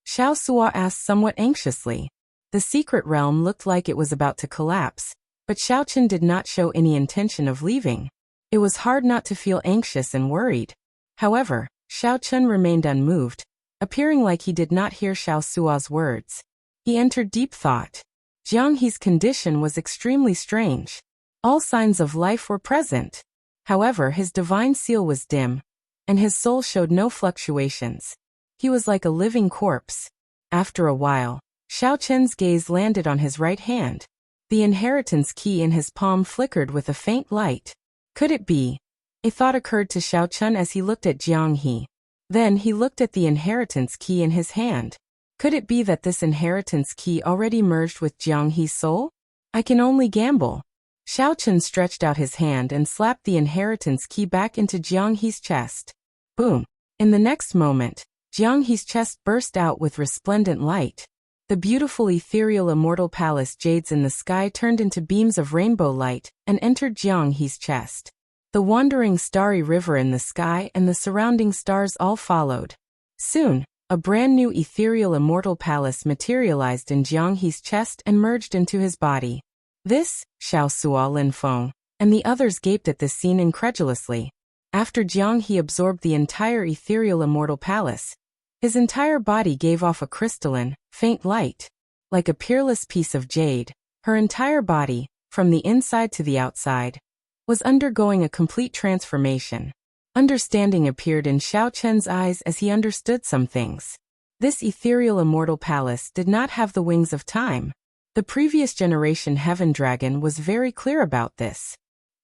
Xiao Suo asked somewhat anxiously. The secret realm looked like it was about to collapse, but Xiao Chun did not show any intention of leaving. It was hard not to feel anxious and worried. However, Xiao Chun remained unmoved, appearing like he did not hear Xiao Suo's words. He entered deep thought. Jiang He's condition was extremely strange. All signs of life were present. However, his divine seal was dim, and his soul showed no fluctuations. He was like a living corpse. After a while, Xiao Chun's gaze landed on his right hand. The inheritance key in his palm flickered with a faint light. Could it be? A thought occurred to Xiao Chun as he looked at Jiang He. Then he looked at the inheritance key in his hand. Could it be that this inheritance key already merged with Jiang He's soul? I can only gamble. Xiao Chun stretched out his hand and slapped the inheritance key back into Jiang He's chest. Boom! In the next moment, Jiang He's chest burst out with resplendent light. The beautiful ethereal immortal palace jades in the sky turned into beams of rainbow light and entered Jiang He's chest. The wandering starry river in the sky and the surrounding stars all followed. Soon, a brand new ethereal immortal palace materialized in Jiang He's chest and merged into his body. This, Xiao Suo, Lin Feng, and the others gaped at this scene incredulously. After Jiang He absorbed the entire ethereal immortal palace, his entire body gave off a crystalline, faint light. Like a peerless piece of jade, her entire body, from the inside to the outside, was undergoing a complete transformation. Understanding appeared in Xiao Chun's eyes as he understood some things. This ethereal immortal palace did not have the wings of time. The previous generation Heaven Dragon was very clear about this.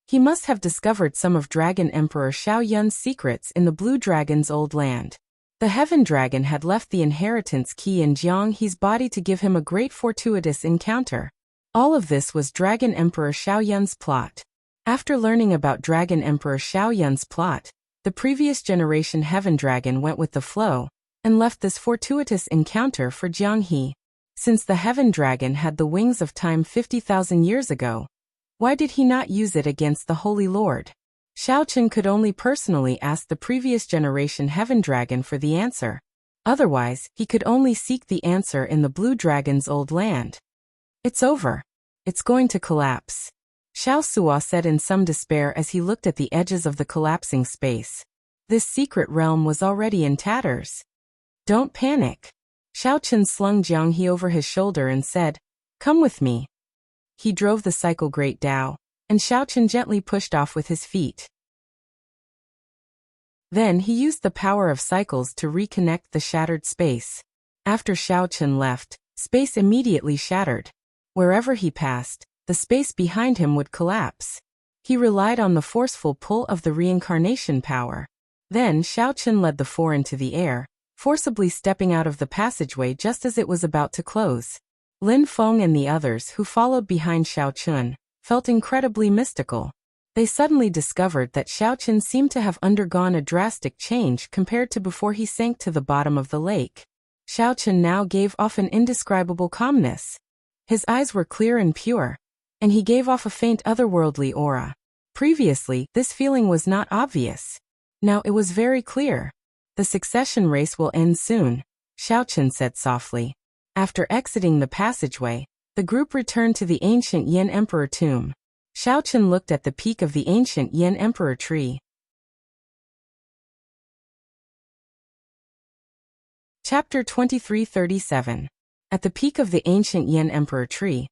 He must have discovered some of Dragon Emperor Xiao Yun's secrets in the Blue Dragon's old land. The Heaven Dragon had left the inheritance key in Jiang He's body to give him a great fortuitous encounter. All of this was Dragon Emperor Xiao Yun's plot. After learning about Dragon Emperor Xiao Yun's plot, the previous generation Heaven Dragon went with the flow, and left this fortuitous encounter for Jiang He. Since the Heaven Dragon had the wings of time 50,000 years ago, why did he not use it against the Holy Lord? Xiao Chun could only personally ask the previous generation Heaven Dragon for the answer. Otherwise, he could only seek the answer in the Blue Dragon's old land. It's over. It's going to collapse. Xiao Suo said in some despair as he looked at the edges of the collapsing space. This secret realm was already in tatters. Don't panic. Xiao Chun slung Jiang He over his shoulder and said, "Come with me." He drove the cycle Great Dao, and Xiao Chun gently pushed off with his feet. Then he used the power of cycles to reconnect the shattered space. After Xiao Chun left, space immediately shattered. Wherever he passed, the space behind him would collapse. He relied on the forceful pull of the reincarnation power. Then Xiao Chen led the four into the air, forcibly stepping out of the passageway just as it was about to close. Lin Feng and the others who followed behind Xiao Chen felt incredibly mystical. They suddenly discovered that Xiao Chen seemed to have undergone a drastic change compared to before he sank to the bottom of the lake. Xiao Chen now gave off an indescribable calmness. His eyes were clear and pure, and he gave off a faint otherworldly aura. Previously, this feeling was not obvious. Now it was very clear. The succession race will end soon, Xiao Chen said softly. After exiting the passageway, the group returned to the ancient Yin Emperor tomb. Xiao Chen looked at the peak of the ancient Yin Emperor tree. Chapter 2337. At the peak of the ancient Yin Emperor tree,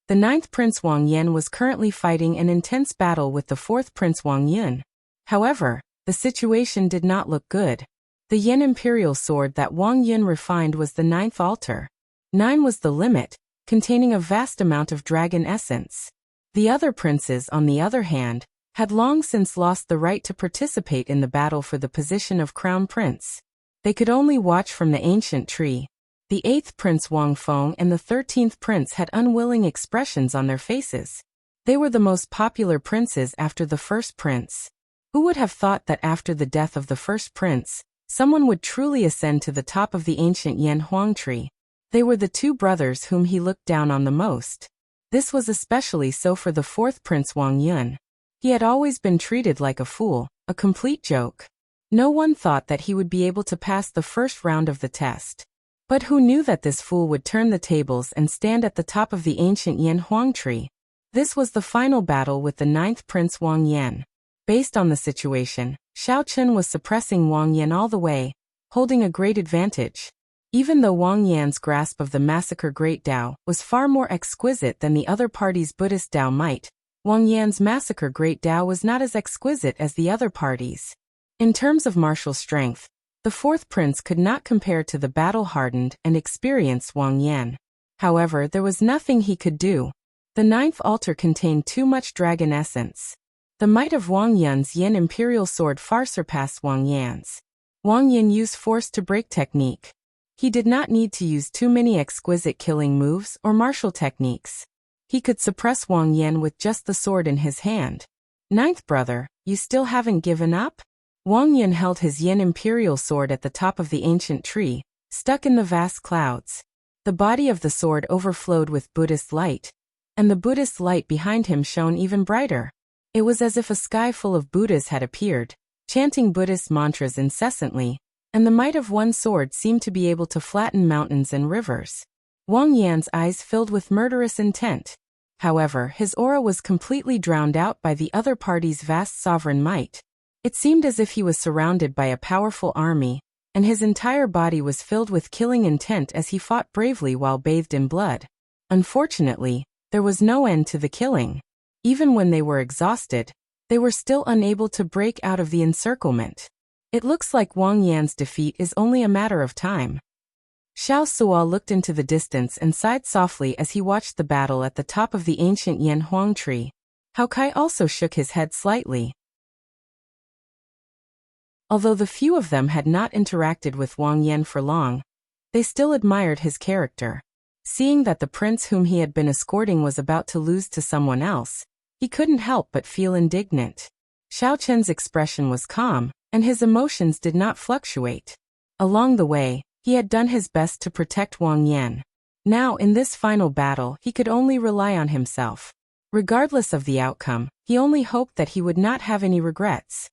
the 9th Prince Wang Yan was currently fighting an intense battle with the 4th Prince Wang Yun. However, the situation did not look good. The Yin Imperial sword that Wang Yun refined was the 9th altar. 9 was the limit, containing a vast amount of dragon essence. The other princes, on the other hand, had long since lost the right to participate in the battle for the position of crown prince. They could only watch from the ancient tree. The 8th Prince Wang Feng and the 13th Prince had unwilling expressions on their faces. They were the most popular princes after the first prince. Who would have thought that after the death of the first prince, someone would truly ascend to the top of the ancient Yan Huang tree? They were the two brothers whom he looked down on the most. This was especially so for the 4th Prince Wang Yun. He had always been treated like a fool, a complete joke. No one thought that he would be able to pass the first round of the test. But who knew that this fool would turn the tables and stand at the top of the ancient Yan Huang tree? This was the final battle with the 9th Prince Wang Yan. Based on the situation, Xiao Chen was suppressing Wang Yan all the way, holding a great advantage. Even though Wang Yan's grasp of the massacre Great Tao was far more exquisite than the other party's Buddhist Tao might, Wang Yan's massacre Great Tao was not as exquisite as the other parties. In terms of martial strength, the 4th prince could not compare to the battle-hardened and experienced Wang Yan. However, there was nothing he could do. The 9th altar contained too much dragon essence. The might of Wang Yun's Yin Imperial sword far surpassed Wang Yan's. Wang Yun used force to break technique. He did not need to use too many exquisite killing moves or martial techniques. He could suppress Wang Yan with just the sword in his hand. 9th brother, you still haven't given up? Wang Yun held his Yin Imperial sword at the top of the ancient tree, stuck in the vast clouds. The body of the sword overflowed with Buddhist light, and the Buddhist light behind him shone even brighter. It was as if a sky full of Buddhas had appeared, chanting Buddhist mantras incessantly, and the might of one sword seemed to be able to flatten mountains and rivers. Wang Yan's eyes filled with murderous intent. However, his aura was completely drowned out by the other party's vast sovereign might. It seemed as if he was surrounded by a powerful army, and his entire body was filled with killing intent as he fought bravely while bathed in blood. Unfortunately, there was no end to the killing. Even when they were exhausted, they were still unable to break out of the encirclement. It looks like Wang Yan's defeat is only a matter of time. Xiao Suo looked into the distance and sighed softly as he watched the battle at the top of the ancient Yan Huang tree. Hao Kai also shook his head slightly. Although the few of them had not interacted with Wang Yan for long, they still admired his character. Seeing that the prince whom he had been escorting was about to lose to someone else, he couldn't help but feel indignant. Xiao Chen's expression was calm, and his emotions did not fluctuate. Along the way, he had done his best to protect Wang Yan. Now in this final battle, he could only rely on himself. Regardless of the outcome, he only hoped that he would not have any regrets.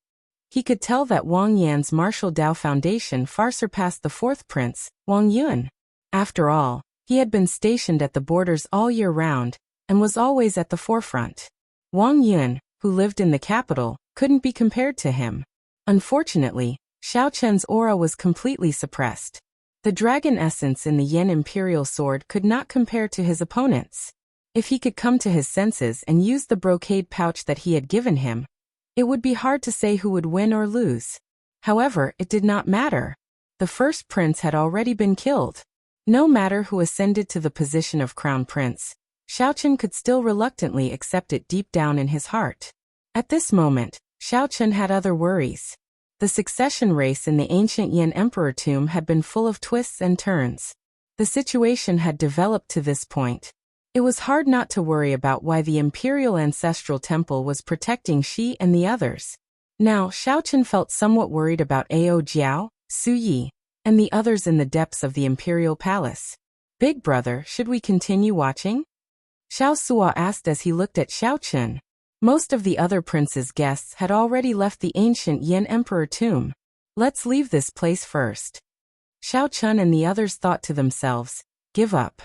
He could tell that Wang Yan's martial Tao foundation far surpassed the 4th prince, Wang Yun. After all, he had been stationed at the borders all year round, and was always at the forefront. Wang Yun, who lived in the capital, couldn't be compared to him. Unfortunately, Xiao Chen's aura was completely suppressed. The dragon essence in the Yin Imperial sword could not compare to his opponent's. If he could come to his senses and use the brocade pouch that he had given him, it would be hard to say who would win or lose. However, it did not matter. The first prince had already been killed. No matter who ascended to the position of crown prince, Xiao Chen could still reluctantly accept it deep down in his heart. At this moment, Xiao Chen had other worries. The succession race in the ancient Yin Emperor tomb had been full of twists and turns. The situation had developed to this point. It was hard not to worry about why the Imperial Ancestral Temple was protecting Shi and the others. Now, Xiaochen felt somewhat worried about Ao Jiao, Su Yi, and the others in the depths of the Imperial Palace. Big brother, should we continue watching? Xiao Suo asked as he looked at Xiaochen. Most of the other prince's guests had already left the ancient Yin Emperor tomb. Let's leave this place first. Xiaochen and the others thought to themselves, give up.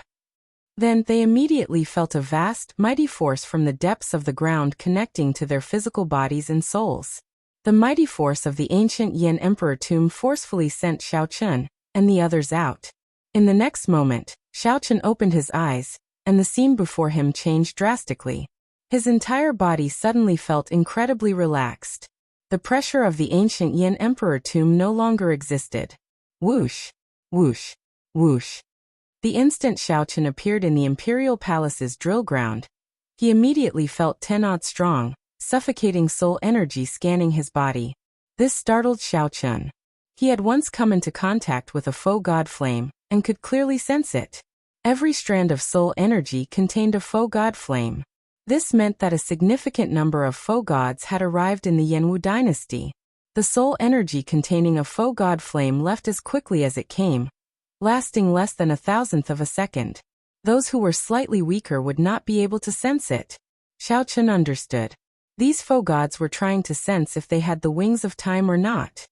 Then they immediately felt a vast, mighty force from the depths of the ground connecting to their physical bodies and souls. The mighty force of the ancient Yin Emperor tomb forcefully sent Xiaochen and the others out. In the next moment, Xiaochen opened his eyes, and the scene before him changed drastically. His entire body suddenly felt incredibly relaxed. The pressure of the ancient Yin Emperor tomb no longer existed. Whoosh, whoosh, whoosh. The instant Xiaochen appeared in the Imperial Palace's drill ground, he immediately felt 10-odd strong, suffocating soul energy scanning his body. This startled Xiaochen. He had once come into contact with a faux god flame, and could clearly sense it. Every strand of soul energy contained a faux god flame. This meant that a significant number of faux gods had arrived in the Yanwu dynasty. The soul energy containing a faux god flame left as quickly as it came, lasting less than 1,000th of a second. Those who were slightly weaker would not be able to sense it. Xiaochen understood. These faux gods were trying to sense if they had the wings of time or not.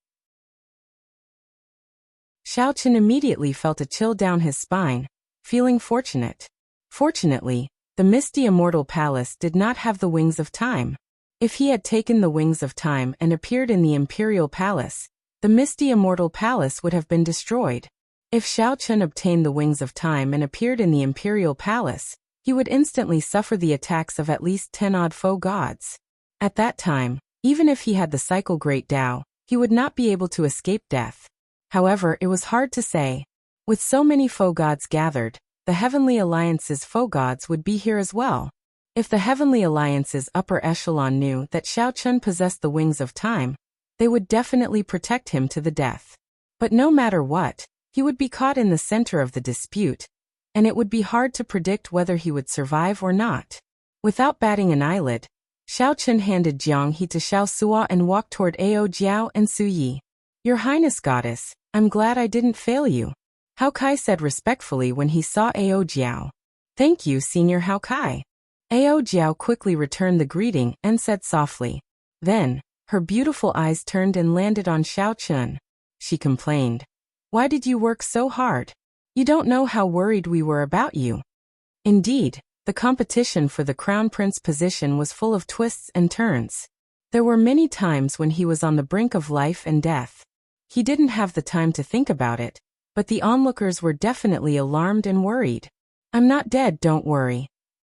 Xiaochen immediately felt a chill down his spine, feeling fortunate. Fortunately, the misty immortal palace did not have the wings of time. If he had taken the wings of time and appeared in the Imperial Palace, the misty immortal palace would have been destroyed. If Xiaochen obtained the wings of time and appeared in the Imperial Palace, he would instantly suffer the attacks of at least 10-odd faux gods. At that time, even if he had the cycle Great Tao, he would not be able to escape death. However, it was hard to say. With so many faux gods gathered, the Heavenly Alliance's faux gods would be here as well. If the Heavenly Alliance's upper echelon knew that Xiaochen possessed the wings of time, they would definitely protect him to the death. But no matter what, he would be caught in the center of the dispute, and it would be hard to predict whether he would survive or not. Without batting an eyelid, Xiaochen handed Jianghe to Xiao Suo and walked toward Ao Jiao and Su Yi. Your Highness Goddess, I'm glad I didn't fail you, Hao Kai said respectfully when he saw Ao Jiao. Thank you, Senior Hao Kai. Ao Jiao quickly returned the greeting and said softly. Then, her beautiful eyes turned and landed on Xiaochen. She complained. Why did you work so hard? You don't know how worried we were about you. Indeed, the competition for the Crown Prince position was full of twists and turns. There were many times when he was on the brink of life and death. He didn't have the time to think about it, but the onlookers were definitely alarmed and worried. I'm not dead, don't worry.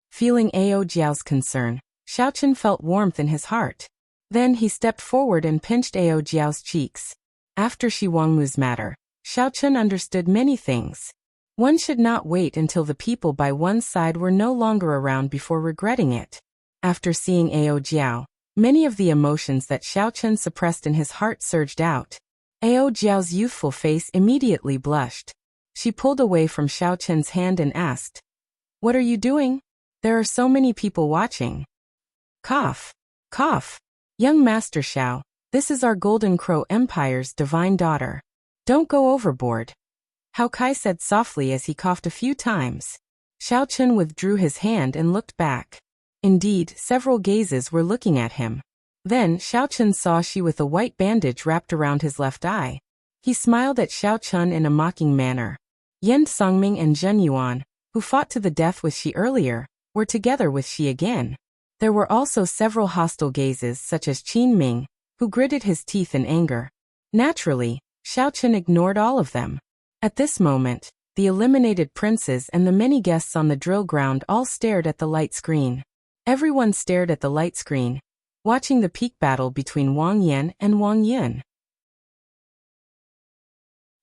Feeling Ao Jiao's concern, Xiaochen felt warmth in his heart. Then he stepped forward and pinched Ao Jiao's cheeks. After Shi Wangmu's matter, Xiaochen understood many things. One should not wait until the people by one's side were no longer around before regretting it. After seeing Ao Jiao, many of the emotions that Xiaochen suppressed in his heart surged out. Ao Jiao's youthful face immediately blushed. She pulled away from Xiaochen's hand and asked, What are you doing? There are so many people watching. Cough. Cough. Young Master Xiao, this is our Golden Crow Empire's divine daughter. Don't go overboard. Hao Kai said softly as he coughed a few times. Xiaochen withdrew his hand and looked back. Indeed, several gazes were looking at him. Then Xiaochen saw Shi with a white bandage wrapped around his left eye. He smiled at Xiaochen in a mocking manner. Yan Songming and Zhen Yuan, who fought to the death with Shi earlier, were together with Shi again. There were also several hostile gazes such as Qin Ming, who gritted his teeth in anger. Naturally, Xiaochen ignored all of them. At this moment, the eliminated princes and the many guests on the drill ground all stared at the light screen. Everyone stared at the light screen, watching the peak battle between Wang Yan and Wang Yin.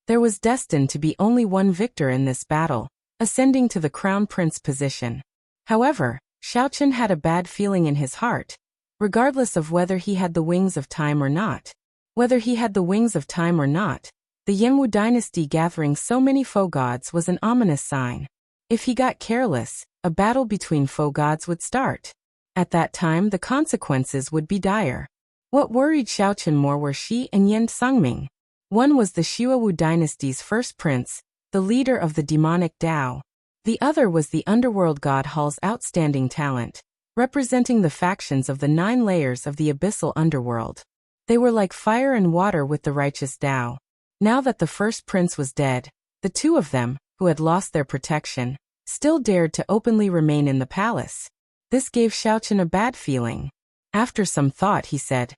There was destined to be only one victor in this battle, ascending to the crown prince position. However, Xiaochen had a bad feeling in his heart, regardless of whether he had the wings of time or not. Whether he had the wings of time or not, the Yanwu dynasty gathering so many foe gods was an ominous sign. If he got careless, a battle between foe gods would start. At that time the consequences would be dire. What worried Xiaochen more were Shi and Yan Sungming. One was the Xuewu dynasty's first prince, the leader of the demonic Dao. The other was the underworld god Hall's outstanding talent, representing the factions of the 9 layers of the abyssal underworld. They were like fire and water with the righteous Dao. Now that the first prince was dead, the 2 of them, who had lost their protection, still dared to openly remain in the palace. This gave Xiaochen a bad feeling. After some thought he said,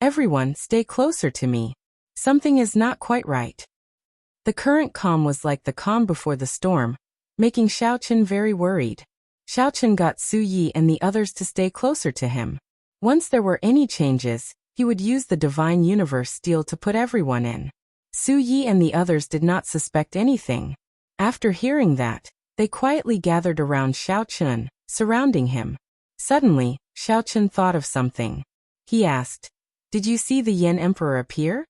"Everyone stay closer to me. Something is not quite right." The current calm was like the calm before the storm, making Xiaochen very worried. Xiaochen got Su Yi and the others to stay closer to him. Once there were any changes, he would use the divine universe steel to put everyone in. Su Yi and the others did not suspect anything. After hearing that, they quietly gathered around Xiaochen, surrounding him. Suddenly, Xiaochen thought of something. He asked, "Did you see the Yan Emperor appear?"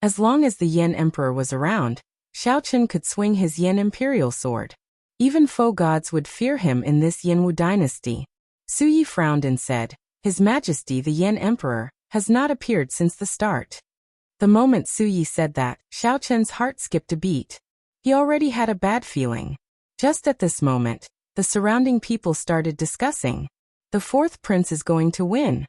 As long as the Yan Emperor was around, Xiaochen could swing his Yan Imperial sword. Even foe gods would fear him in this Yanwu dynasty. Su Yi frowned and said, "His Majesty the Yan Emperor has not appeared since the start." The moment Su Yi said that, Xiaochen's heart skipped a beat. He already had a bad feeling. Just at this moment, the surrounding people started discussing. The 4th prince is going to win.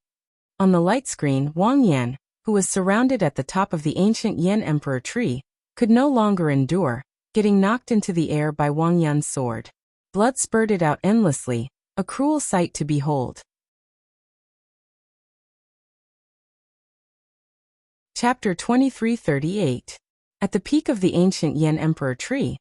On the light screen, Wang Yan, who was surrounded at the top of the ancient Yan Emperor tree, could no longer endure, getting knocked into the air by Wang Yan's sword. Blood spurted out endlessly, a cruel sight to behold. Chapter 2338. At the peak of the ancient Yan Emperor tree.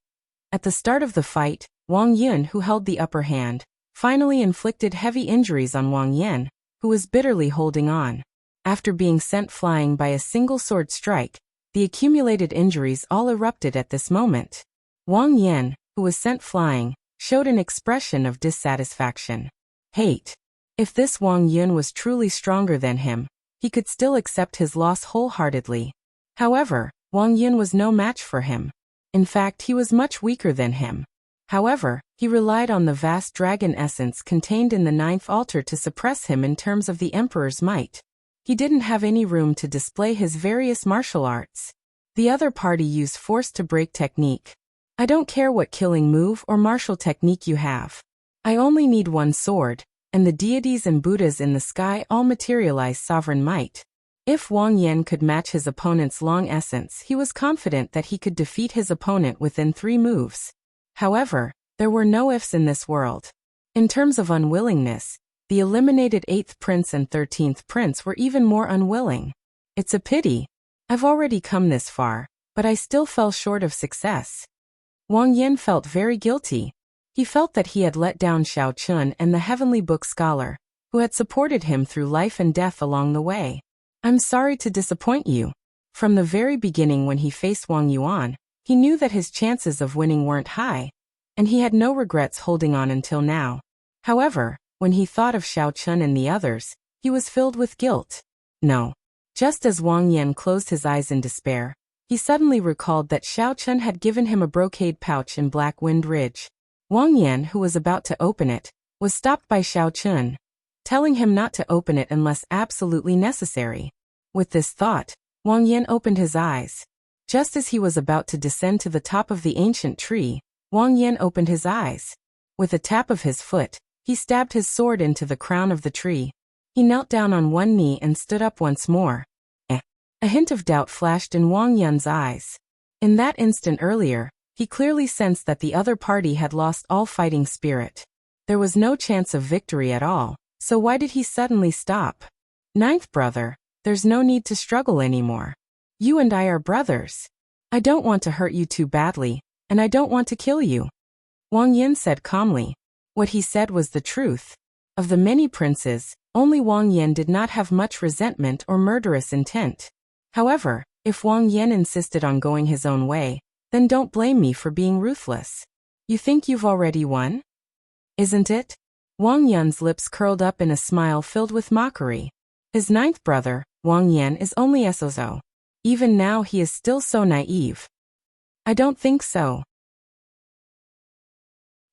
At the start of the fight, Wang Yun, who held the upper hand, finally inflicted heavy injuries on Wang Yan, who was bitterly holding on. After being sent flying by a single sword strike, the accumulated injuries all erupted at this moment. Wang Yan, who was sent flying, showed an expression of dissatisfaction. Hate. If this Wang Yun was truly stronger than him, he could still accept his loss wholeheartedly. However, Wang Yun was no match for him. In fact, he was much weaker than him. However, he relied on the vast dragon essence contained in the 9th altar to suppress him in terms of the Emperor's might. He didn't have any room to display his various martial arts. The other party used force to break technique. "I don't care what killing move or martial technique you have. I only need one sword, and the deities and Buddhas in the sky all materialize sovereign might." If Wang Yan could match his opponent's long essence, he was confident that he could defeat his opponent within 3 moves. However, there were no ifs in this world. In terms of unwillingness, the eliminated 8th prince and 13th prince were even more unwilling. "It's a pity. I've already come this far, but I still fell short of success." Wang Yan felt very guilty. He felt that he had let down Xiaochen and the Heavenly Book scholar, who had supported him through life and death along the way. "I'm sorry to disappoint you." From the very beginning when he faced Wang Yuan, he knew that his chances of winning weren't high, and he had no regrets holding on until now. However, when he thought of Xiaochen and the others, he was filled with guilt. No. Just as Wang Yan closed his eyes in despair, he suddenly recalled that Xiaochen had given him a brocade pouch in Black Wind Ridge. Wang Yan, who was about to open it, was stopped by Xiaochen, telling him not to open it unless absolutely necessary. With this thought, Wang Yan opened his eyes. Just as he was about to descend to the top of the ancient tree, Wang Yan opened his eyes. With a tap of his foot, he stabbed his sword into the crown of the tree. He knelt down on one knee and stood up once more. A hint of doubt flashed in Wang Yan's eyes. In that instant earlier, he clearly sensed that the other party had lost all fighting spirit. There was no chance of victory at all, so why did he suddenly stop? "Ninth brother, there's no need to struggle anymore. You and I are brothers. I don't want to hurt you too badly, and I don't want to kill you," Wang Yan said calmly. What he said was the truth. Of the many princes, only Wang Yan did not have much resentment or murderous intent. However, if Wang Yan insisted on going his own way, then don't blame me for being ruthless. You think you've already won? Isn't it? Wang Yan's lips curled up in a smile filled with mockery. His 9th brother, Wang Yan, is only Sozo. Even now he is still so naive. I don't think so.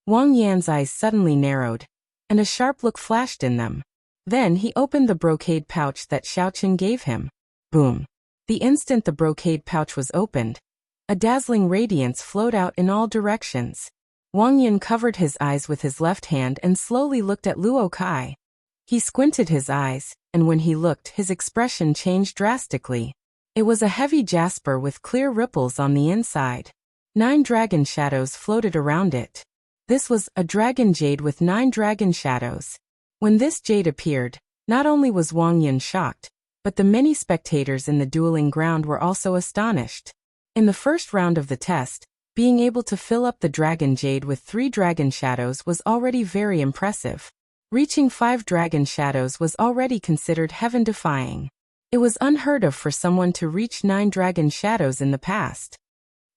Wang Yan's eyes suddenly narrowed, and a sharp look flashed in them. Then he opened the brocade pouch that Xiaoqun gave him. Boom. The instant the brocade pouch was opened, a dazzling radiance flowed out in all directions. Wang Yan covered his eyes with his left hand and slowly looked at Luo Kai. He squinted his eyes, and when he looked, his expression changed drastically. It was a heavy jasper with clear ripples on the inside. 9 dragon shadows floated around it. This was a dragon jade with 9 dragon shadows. When this jade appeared, not only was Wang Yan shocked, but the many spectators in the dueling ground were also astonished. In the first round of the test, being able to fill up the dragon jade with 3 dragon shadows was already very impressive. Reaching 5 dragon shadows was already considered heaven-defying. It was unheard of for someone to reach 9 dragon shadows in the past.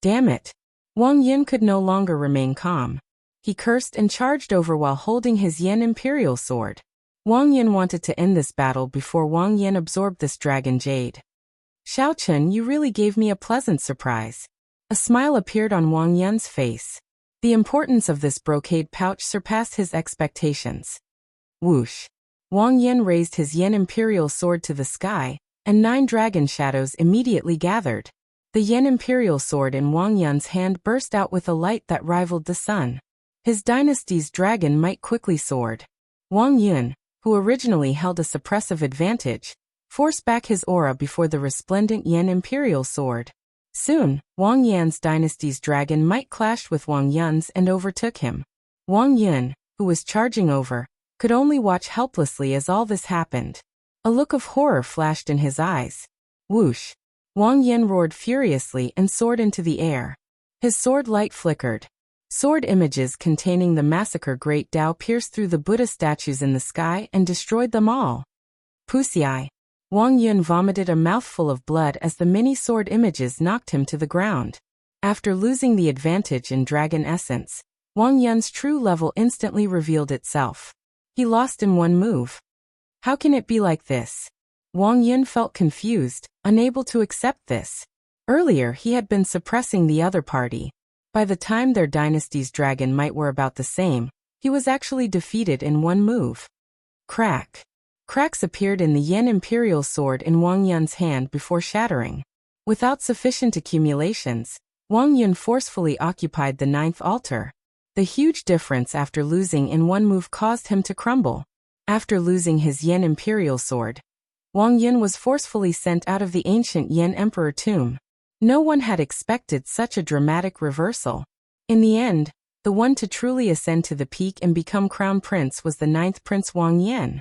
Damn it! Wang Yan could no longer remain calm. He cursed and charged over while holding his Yen Imperial Sword. Wang Yan wanted to end this battle before Wang Yan absorbed this dragon jade. Xiaoqun, you really gave me a pleasant surprise. A smile appeared on Wang Yan's face. The importance of this brocade pouch surpassed his expectations. Whoosh! Wang Yan raised his Yen Imperial Sword to the sky, and 9 dragon shadows immediately gathered. The Yen Imperial Sword in Wang Yan's hand burst out with a light that rivaled the sun. His dynasty's dragon might quickly soared. Wang Yan, who originally held a suppressive advantage, forced back his aura before the resplendent Yen Imperial Sword. Soon, Wang Yan's dynasty's dragon might clashed with Wang Yan's and overtook him. Wang Yan, who was charging over, could only watch helplessly as all this happened. A look of horror flashed in his eyes. Whoosh! Wang Yan roared furiously and soared into the air. His sword light flickered. Sword images containing the massacre Great Tao pierced through the Buddha statues in the sky and destroyed them all. Pussy! Wang Yan vomited a mouthful of blood as the many sword images knocked him to the ground. After losing the advantage in dragon essence, Wang Yan's true level instantly revealed itself. He lost in one move. How can it be like this? Wang Yan felt confused, unable to accept this. Earlier he had been suppressing the other party. By the time their dynasty's dragon might were about the same, he was actually defeated in one move. Crack! Cracks appeared in the Yen Imperial Sword in Wang Yan's hand before shattering. Without sufficient accumulations, Wang Yan forcefully occupied the 9th altar. The huge difference after losing in one move caused him to crumble. After losing his Yen Imperial Sword, Wang Yan was forcefully sent out of the ancient Yen Emperor tomb. No one had expected such a dramatic reversal. In the end, the one to truly ascend to the peak and become crown prince was the 9th Prince Wang Yan.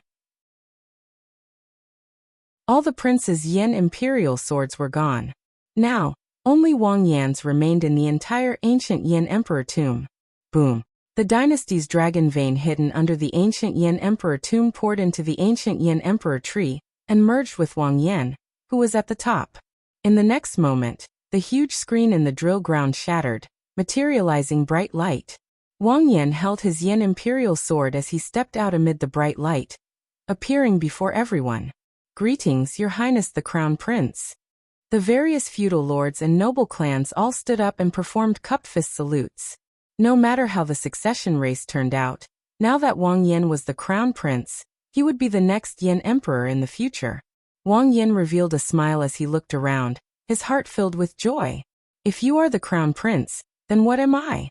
All the prince's Yen Imperial Swords were gone. Now, only Wang Yan's remained in the entire ancient Yen Emperor tomb. Boom! The dynasty's dragon vein hidden under the ancient Yen Emperor tomb poured into the ancient Yen Emperor tree and merged with Wang Yan, who was at the top. In the next moment, the huge screen in the drill ground shattered, materializing bright light. Wang Yan held his Yen Imperial Sword as he stepped out amid the bright light, appearing before everyone. Greetings, Your Highness the Crown Prince. The various feudal lords and noble clans all stood up and performed cup-fist salutes. No matter how the succession race turned out, now that Wang Yan was the crown prince, he would be the next Yen emperor in the future. Wang Yan revealed a smile as he looked around, his heart filled with joy. If you are the crown prince, then what am I?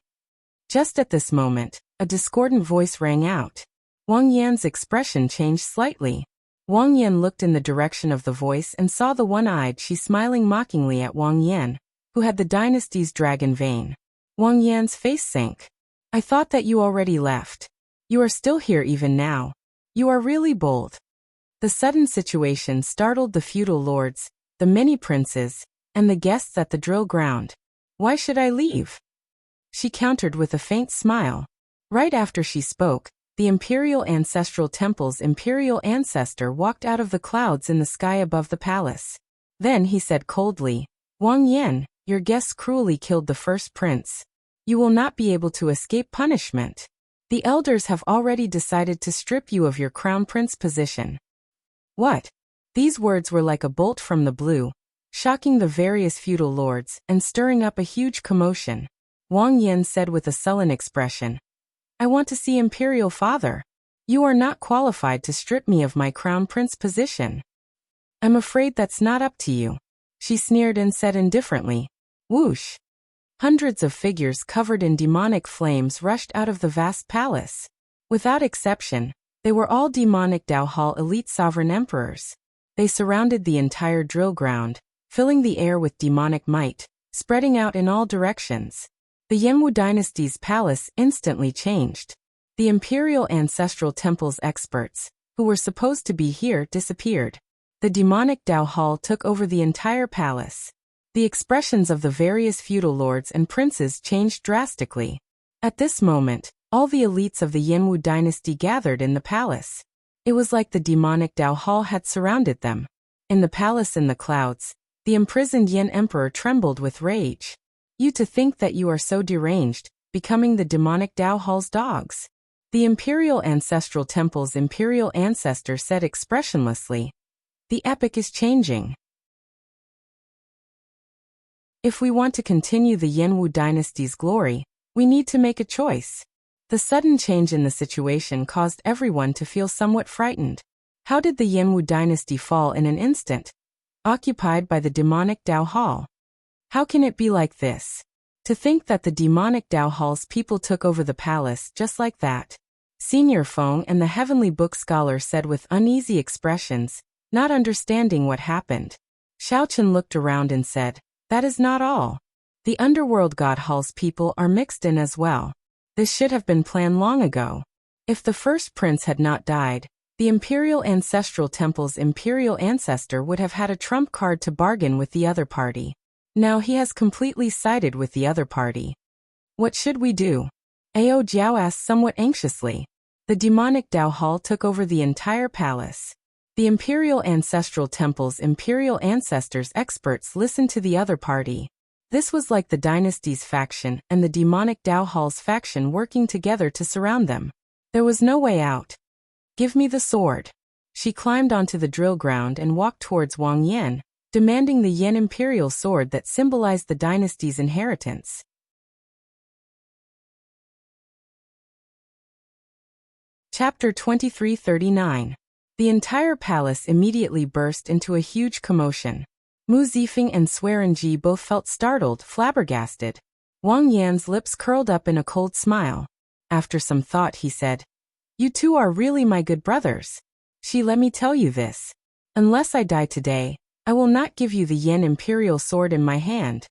Just at this moment, a discordant voice rang out. Wang Yan's expression changed slightly. Wang Yan looked in the direction of the voice and saw the one-eyed she smiling mockingly at Wang Yan, who had the dynasty's dragon vein. Wang Yan's face sank. I thought that you already left. You are still here even now. You are really bold. The sudden situation startled the feudal lords, the many princes, and the guests at the drill ground. Why should I leave? She countered with a faint smile. Right after she spoke, the Imperial Ancestral Temple's imperial ancestor walked out of the clouds in the sky above the palace. Then he said coldly, Wang Yan, your guests cruelly killed the first prince. You will not be able to escape punishment. The elders have already decided to strip you of your crown prince position. What? These words were like a bolt from the blue, shocking the various feudal lords and stirring up a huge commotion. Wang Yan said with a sullen expression, "I want to see Imperial Father. You are not qualified to strip me of my crown prince position." "I'm afraid that's not up to you," she sneered and said indifferently. Whoosh! Hundreds of figures covered in demonic flames rushed out of the vast palace. Without exception, they were all demonic Dao Hall elite sovereign emperors. They surrounded the entire drill ground, filling the air with demonic might, spreading out in all directions. The Yanwu dynasty's palace instantly changed. The Imperial Ancestral Temple's experts, who were supposed to be here, disappeared. The demonic Dao Hall took over the entire palace. The expressions of the various feudal lords and princes changed drastically. At this moment, all the elites of the Yanwu dynasty gathered in the palace. It was like the demonic Dao Hall had surrounded them. In the palace in the clouds, the imprisoned Yan Emperor trembled with rage. "You to think that you are so deranged, becoming the demonic Dao Hall's dogs." The Imperial Ancestral Temple's imperial ancestor said expressionlessly. "The epic is changing. If we want to continue the Yanwu dynasty's glory, we need to make a choice." The sudden change in the situation caused everyone to feel somewhat frightened. How did the Yanwu dynasty fall in an instant? Occupied by the demonic Dao Hall. How can it be like this? To think that the demonic Dao Hall's people took over the palace just like that. Senior Feng and the heavenly book scholar said with uneasy expressions, not understanding what happened. Xiaochen looked around and said, "That is not all. The underworld God Hall's people are mixed in as well. This should have been planned long ago. If the first prince had not died, the Imperial Ancestral Temple's imperial ancestor would have had a trump card to bargain with the other party. Now he has completely sided with the other party. What should we do?" Ao Jiao asked somewhat anxiously. The demonic Dao Hall took over the entire palace. The Imperial Ancestral Temple's imperial ancestors' experts listened to the other party. This was like the dynasty's faction and the demonic Dao Hall's faction working together to surround them. There was no way out. "Give me the sword." She climbed onto the drill ground and walked towards Wang Yan, demanding the Yan imperial sword that symbolized the dynasty's inheritance. Chapter 2339. The entire palace immediately burst into a huge commotion. Mu Zifeng and Swearenji both felt startled, flabbergasted. Wang Yan's lips curled up in a cold smile. After some thought he said, "You two are really my good brothers. Let me tell you this. Unless I die today, I will not give you the Yan imperial sword in my hand."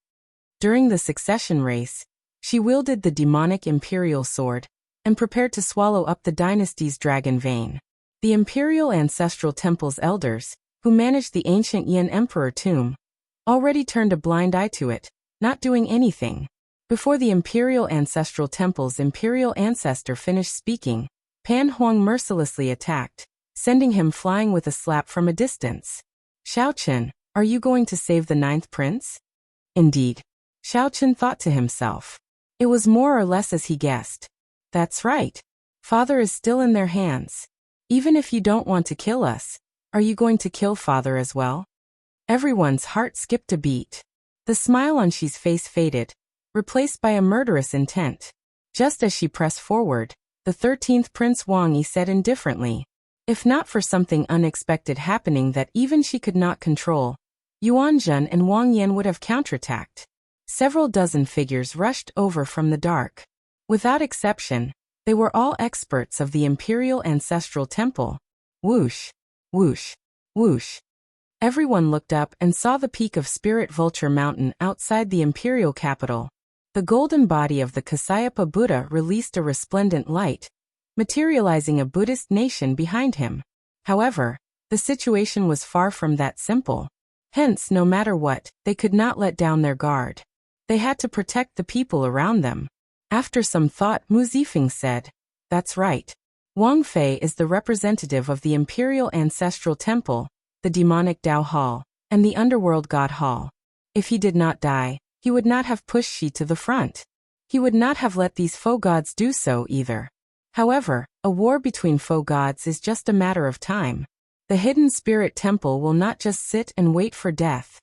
During the succession race, she wielded the demonic imperial sword and prepared to swallow up the dynasty's dragon vein. The Imperial Ancestral Temple's elders, who managed the ancient Yan Emperor tomb, already turned a blind eye to it, not doing anything. Before the Imperial Ancestral Temple's imperial ancestor finished speaking, Pan Huang mercilessly attacked, sending him flying with a slap from a distance. "Xiaochen, are you going to save the ninth prince?" Indeed, Xiaochen thought to himself. It was more or less as he guessed. That's right. Father is still in their hands. Even if you don't want to kill us, are you going to kill Father as well? Everyone's heart skipped a beat. The smile on Xi's face faded, replaced by a murderous intent. Just as she pressed forward, the 13th Prince Wang Yi said indifferently, "If not for something unexpected happening that even she could not control, Yuan Zhen and Wang Yan would have counterattacked." Several dozen figures rushed over from the dark. Without exception, they were all experts of the Imperial Ancestral Temple. Whoosh, whoosh, whoosh. Everyone looked up and saw the peak of Spirit Vulture Mountain outside the imperial capital. The golden body of the Kasayapa Buddha released a resplendent light, materializing a Buddhist nation behind him. However, the situation was far from that simple. Hence, no matter what, they could not let down their guard. They had to protect the people around them. After some thought, Mu Zifeng said, "That's right. Wang Fei is the representative of the Imperial Ancestral Temple, the Demonic Dao Hall, and the Underworld God Hall. If he did not die, he would not have pushed Xi to the front. He would not have let these foe gods do so either. However, a war between foe gods is just a matter of time. The Hidden Spirit Temple will not just sit and wait for death.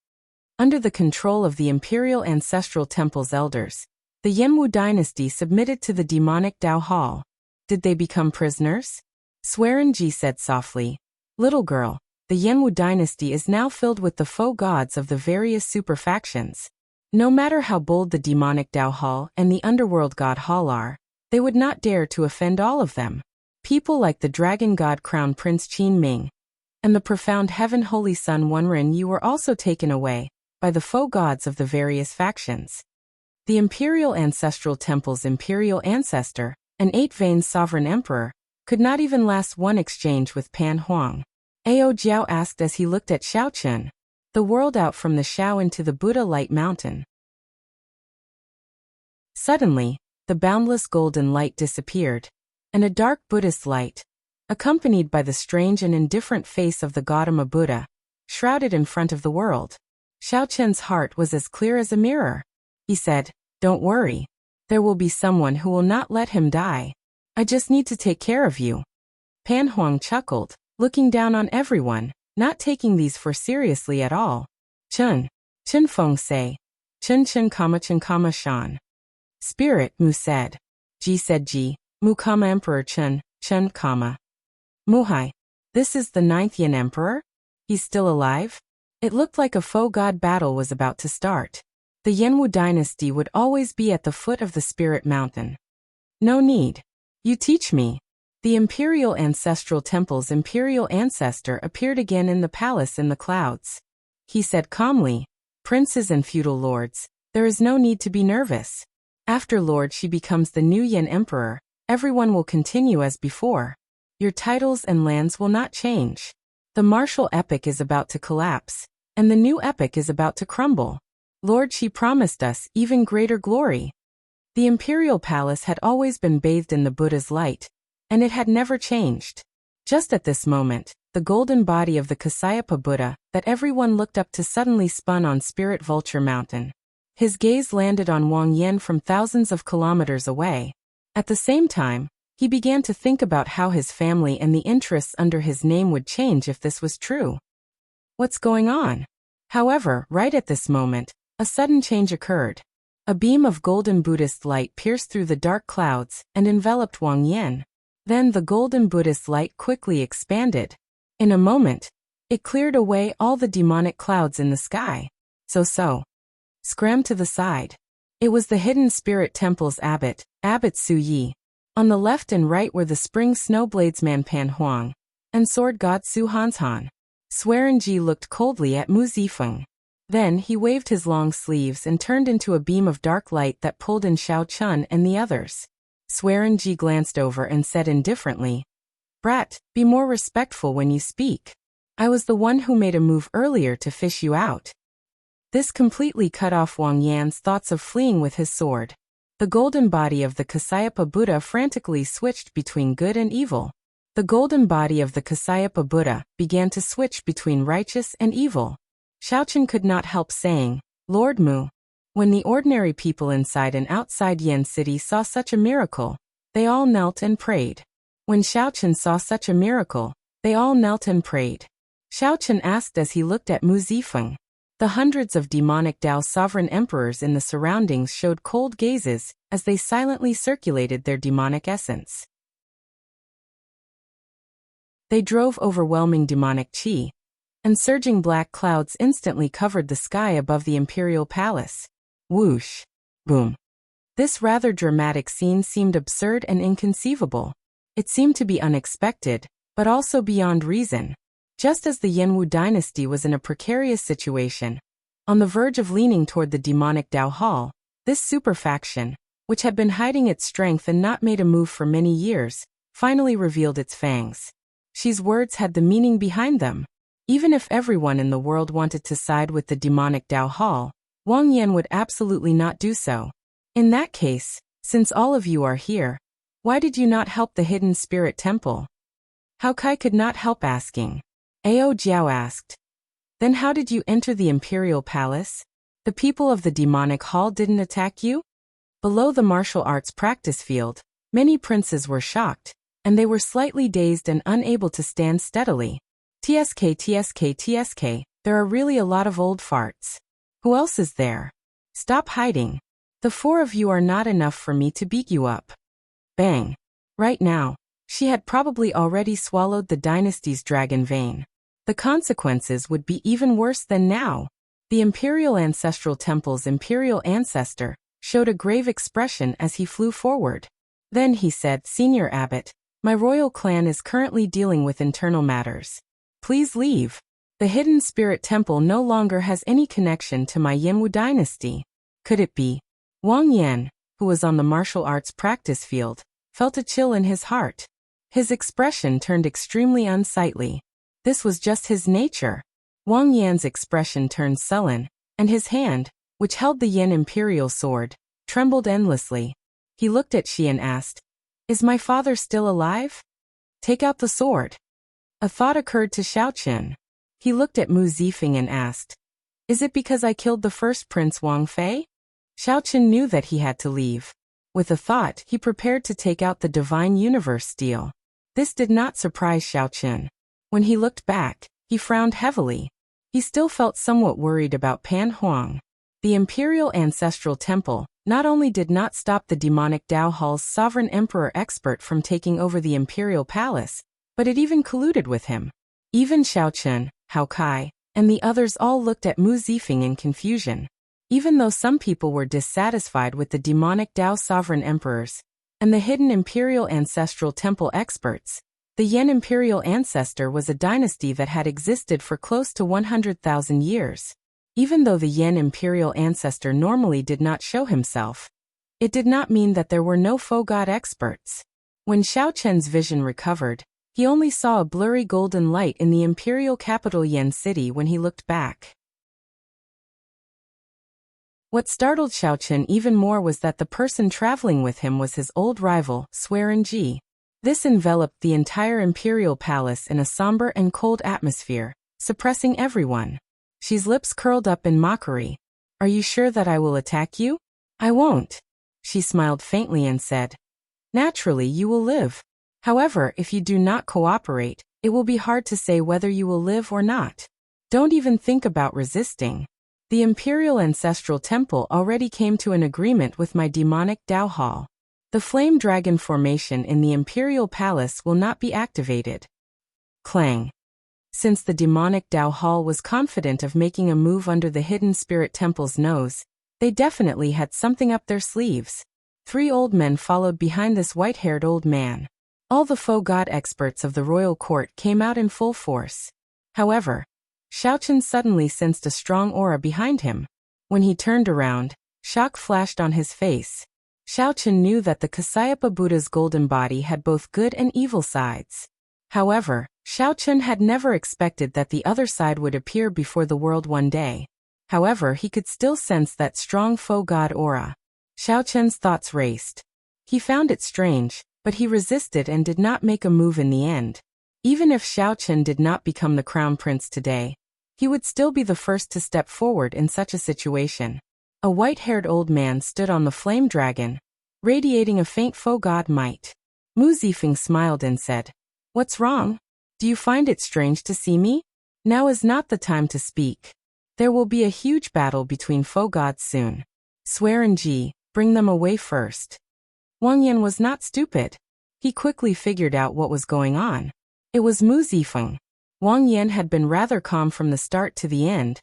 Under the control of the Imperial Ancestral Temple's elders, the Yanwu dynasty submitted to the demonic Dao Hall. Did they become prisoners? Swearenji said softly. Little girl, the Yanwu dynasty is now filled with the faux gods of the various superfactions. No matter how bold the demonic Dao Hall and the underworld god Hall are, they would not dare to offend all of them. People like the dragon god Crown Prince Qin Ming and the profound heaven holy son Wenren Yu were also taken away by the faux gods of the various factions. The Imperial Ancestral Temple's imperial ancestor, an 8-vein sovereign emperor, could not even last one exchange with Pan Huang. Ao Jiao asked as he looked at Xiaochun, the world out from the Shao into the Buddha Light Mountain. Suddenly, the boundless golden light disappeared, and a dark Buddhist light, accompanied by the strange and indifferent face of the Gautama Buddha, shrouded in front of the world. Xiaochun's heart was as clear as a mirror. He said, "Don't worry. There will be someone who will not let him die. I just need to take care of you." Pan Huang chuckled, looking down on everyone, not taking these for seriously at all. Chun Feng say. Chun Shan. Spirit, Mu said. Ji said Ji. Mu, Emperor Chun, Muhai. This is the 9th Yan Emperor? He's still alive? It looked like a faux god battle was about to start. The Yanwu dynasty would always be at the foot of the Spirit Mountain. No need. You teach me. The Imperial Ancestral Temple's imperial ancestor appeared again in the palace in the clouds. He said calmly, "Princes and feudal lords, there is no need to be nervous. After Lord Shi becomes the new Yan Emperor, everyone will continue as before. Your titles and lands will not change. The martial epic is about to collapse, and the new epic is about to crumble. Lord Shi promised us even greater glory." The imperial palace had always been bathed in the Buddha's light, and it had never changed. Just at this moment, the golden body of the Kasayapa Buddha that everyone looked up to suddenly spun on Spirit Vulture Mountain. His gaze landed on Wang Yan from thousands of kilometers away. At the same time, he began to think about how his family and the interests under his name would change if this was true. What's going on? However, right at this moment, a sudden change occurred. A beam of golden Buddhist light pierced through the dark clouds and enveloped Wang Yan. Then the golden Buddhist light quickly expanded. In a moment, it cleared away all the demonic clouds in the sky. So. Scram to the side. It was the hidden spirit temple's abbot, Abbot Su Yi. On the left and right were the spring snowbladesman Pan Huang and sword god Su Hanshan. Swearenji looked coldly at Mu Zifeng. Then he waved his long sleeves and turned into a beam of dark light that pulled in Xiaochun and the others. Swearenji glanced over and said indifferently, "Brat, be more respectful when you speak. I was the one who made a move earlier to fish you out." This completely cut off Wang Yan's thoughts of fleeing with his sword. The golden body of the Kasayapa Buddha frantically switched between good and evil. The golden body of the Kasayapa Buddha began to switch between righteous and evil. Xiaochun could not help saying, "Lord Mu." When the ordinary people inside and outside Yan City saw such a miracle, they all knelt and prayed. When Xiaochun saw such a miracle, they all knelt and prayed. Xiaochun asked as he looked at Mu Zifeng. The hundreds of demonic Dao sovereign emperors in the surroundings showed cold gazes as they silently circulated their demonic essence. They drove overwhelming demonic qi, and surging black clouds instantly covered the sky above the imperial palace. Whoosh! Boom! This rather dramatic scene seemed absurd and inconceivable. It seemed to be unexpected, but also beyond reason. Just as the Yanwu dynasty was in a precarious situation, on the verge of leaning toward the demonic Dao Hall, this superfaction, which had been hiding its strength and not made a move for many years, finally revealed its fangs. Xi's words had the meaning behind them. Even if everyone in the world wanted to side with the demonic Dao Hall, Wang Yan would absolutely not do so. In that case, since all of you are here, why did you not help the hidden spirit temple? Hao Kai could not help asking. Ao Jiao asked. Then how did you enter the imperial palace? The people of the demonic hall didn't attack you? Below the martial arts practice field, many princes were shocked, and they were slightly dazed and unable to stand steadily. TSK, there are really a lot of old farts. Who else is there? Stop hiding. The four of you are not enough for me to beat you up. Bang. Right now, she had probably already swallowed the dynasty's dragon vein. The consequences would be even worse than now. The Imperial Ancestral Temple's Imperial Ancestor showed a grave expression as he flew forward. Then he said, Senior Abbot, my royal clan is currently dealing with internal matters. Please leave. The Hidden Spirit Temple no longer has any connection to my Yanwu dynasty. Could it be? Wang Yan, who was on the martial arts practice field, felt a chill in his heart. His expression turned extremely unsightly. This was just his nature. Wang Yan's expression turned sullen, and his hand, which held the Yan Imperial sword, trembled endlessly. He looked at Xi and asked, Is my father still alive? Take out the sword. A thought occurred to Xiaochen. He looked at Mu Zifeng and asked, Is it because I killed the first Prince Wang Fei? Xiaochen knew that he had to leave. With a thought, he prepared to take out the Divine Universe steel. This did not surprise Xiaochen. When he looked back, he frowned heavily. He still felt somewhat worried about Pan Huang. The Imperial Ancestral Temple not only did not stop the demonic Dao Hall's sovereign emperor expert from taking over the Imperial Palace, but it even colluded with him. Even Xiaochen, Hao Kai, and the others all looked at Mu Zifeng in confusion. Even though some people were dissatisfied with the demonic Dao sovereign emperors and the hidden Imperial Ancestral Temple experts, the Yan Imperial Ancestor was a dynasty that had existed for close to 100,000 years. Even though the Yan Imperial Ancestor normally did not show himself, it did not mean that there were no faux god experts. When Xiaochen's vision recovered, he only saw a blurry golden light in the imperial capital Yan City when he looked back. What startled Xiaochen even more was that the person traveling with him was his old rival, Swearenji. This enveloped the entire imperial palace in a somber and cold atmosphere, suppressing everyone. Xi's lips curled up in mockery. Are you sure that I will attack you? I won't. Xi smiled faintly and said, Naturally, you will live. However, if you do not cooperate, it will be hard to say whether you will live or not. Don't even think about resisting. The Imperial Ancestral Temple already came to an agreement with my demonic Dao Hall. The Flame Dragon formation in the Imperial Palace will not be activated. Clang. Since the demonic Dao Hall was confident of making a move under the Hidden Spirit Temple's nose, they definitely had something up their sleeves. 3 old men followed behind this white-haired old man. All the faux god experts of the royal court came out in full force. However, Xiaochen suddenly sensed a strong aura behind him. When he turned around, shock flashed on his face. Xiaochen knew that the Kasyapa Buddha's golden body had both good and evil sides. However, Xiaochen had never expected that the other side would appear before the world one day. However, he could still sense that strong faux god aura. Xiaochen's thoughts raced. He found it strange, but he resisted and did not make a move in the end. Even if Xiaochen did not become the crown prince today, he would still be the first to step forward in such a situation. A white-haired old man stood on the flame dragon, radiating a faint faux god might. Mu Zifeng smiled and said, What's wrong? Do you find it strange to see me? Now is not the time to speak. There will be a huge battle between faux gods soon. Swearenji, bring them away first. Wang Yan was not stupid. He quickly figured out what was going on. It was Mu Zifeng. Wang Yan had been rather calm from the start to the end,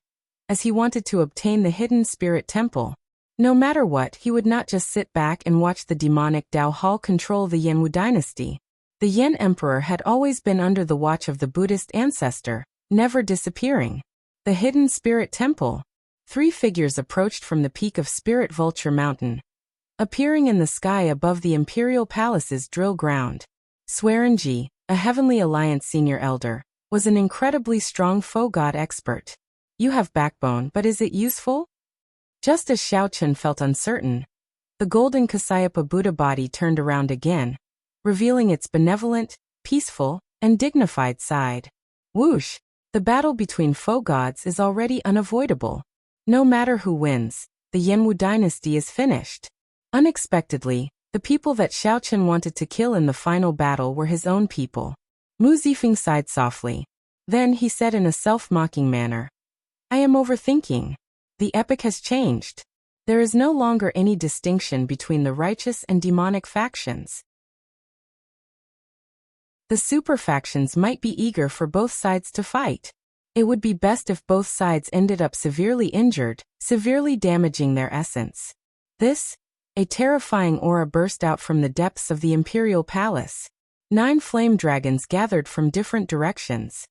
as he wanted to obtain the Hidden Spirit Temple. No matter what, he would not just sit back and watch the demonic Dao Hall control the Yanwu dynasty. The Yan Emperor had always been under the watch of the Buddhist ancestor, never disappearing. The Hidden Spirit Temple. 3 figures approached from the peak of Spirit Vulture Mountain, appearing in the sky above the Imperial Palace's drill ground. Swearenji, a Heavenly Alliance senior elder, was an incredibly strong faux god expert. You have backbone, but is it useful? Just as Xiaochen felt uncertain, the golden Kasyapa Buddha body turned around again, revealing its benevolent, peaceful, and dignified side. Whoosh! The battle between faux gods is already unavoidable. No matter who wins, the Yanwu dynasty is finished. Unexpectedly, the people that Xiaochen wanted to kill in the final battle were his own people. Mu Zifeng sighed softly. Then he said in a self-mocking manner, I am overthinking. The epic has changed. There is no longer any distinction between the righteous and demonic factions. The super factions might be eager for both sides to fight. It would be best if both sides ended up severely injured, severely damaging their essence. A terrifying aura burst out from the depths of the imperial palace. 9 flame dragons gathered from different directions.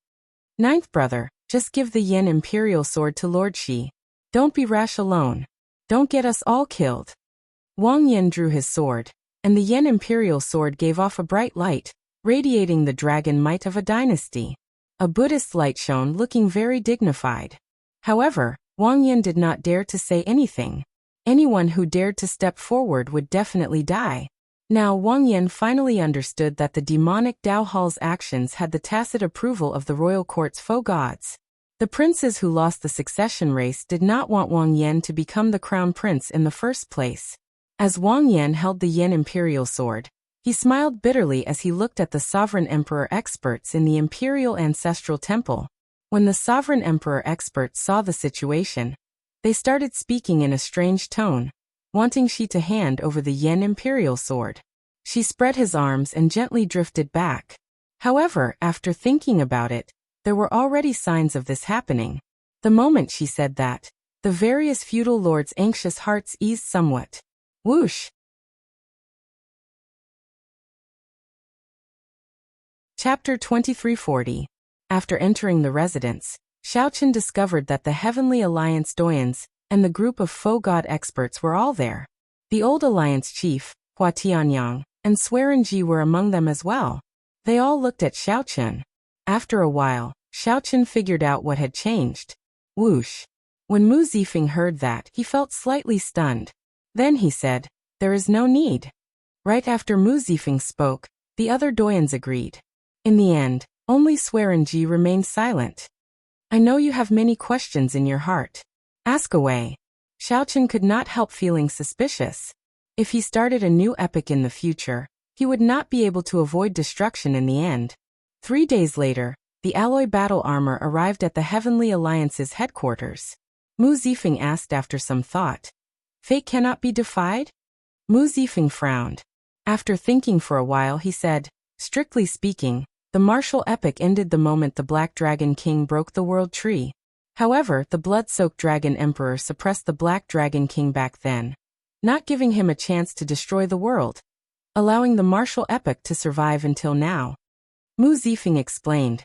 Ninth brother, just give the Yin imperial sword to Lord Shi. Don't be rash alone. Don't get us all killed. Wang Yin drew his sword, and the Yin imperial sword gave off a bright light, radiating the dragon might of a dynasty. A Buddhist light shone, looking very dignified. However, Wang Yin did not dare to say anything. Anyone who dared to step forward would definitely die. Now Wang Yin finally understood that the demonic Dao Hall's actions had the tacit approval of the royal court's faux gods. The princes who lost the succession race did not want Wang Yin to become the crown prince in the first place. As Wang Yin held the Yin imperial sword, he smiled bitterly as he looked at the sovereign emperor experts in the imperial ancestral temple. When the sovereign emperor experts saw the situation, they started speaking in a strange tone, wanting Shi to hand over the Yin imperial sword. She spread his arms and gently drifted back. However, after thinking about it, there were already signs of this happening. The moment she said that, the various feudal lords' anxious hearts eased somewhat. Whoosh! Chapter 2340. After entering the residence, Xiaochen discovered that the Heavenly Alliance doyens and the group of faux god experts were all there. The old alliance chief, Hua Tianyang, and Swearenji were among them as well. They all looked at Xiaochen. After a while, Xiaochen figured out what had changed. Whoosh! When Mu Zifeng heard that, he felt slightly stunned. Then he said, "There is no need." Right after Mu Zifeng spoke, the other doyens agreed. In the end, only Swearenji remained silent. "I know you have many questions in your heart. Ask away." Xiaochen could not help feeling suspicious. If he started a new epic in the future, he would not be able to avoid destruction in the end. 3 days later, the alloy battle armor arrived at the Heavenly Alliance's headquarters. Mu Zifeng asked after some thought. "Fate cannot be defied?" Mu Zifeng frowned. After thinking for a while, he said, "Strictly speaking, the martial epic ended the moment the Black Dragon King broke the world tree. However, the blood-soaked Dragon Emperor suppressed the Black Dragon King back then, not giving him a chance to destroy the world, allowing the martial epic to survive until now." Mu Zifeng explained,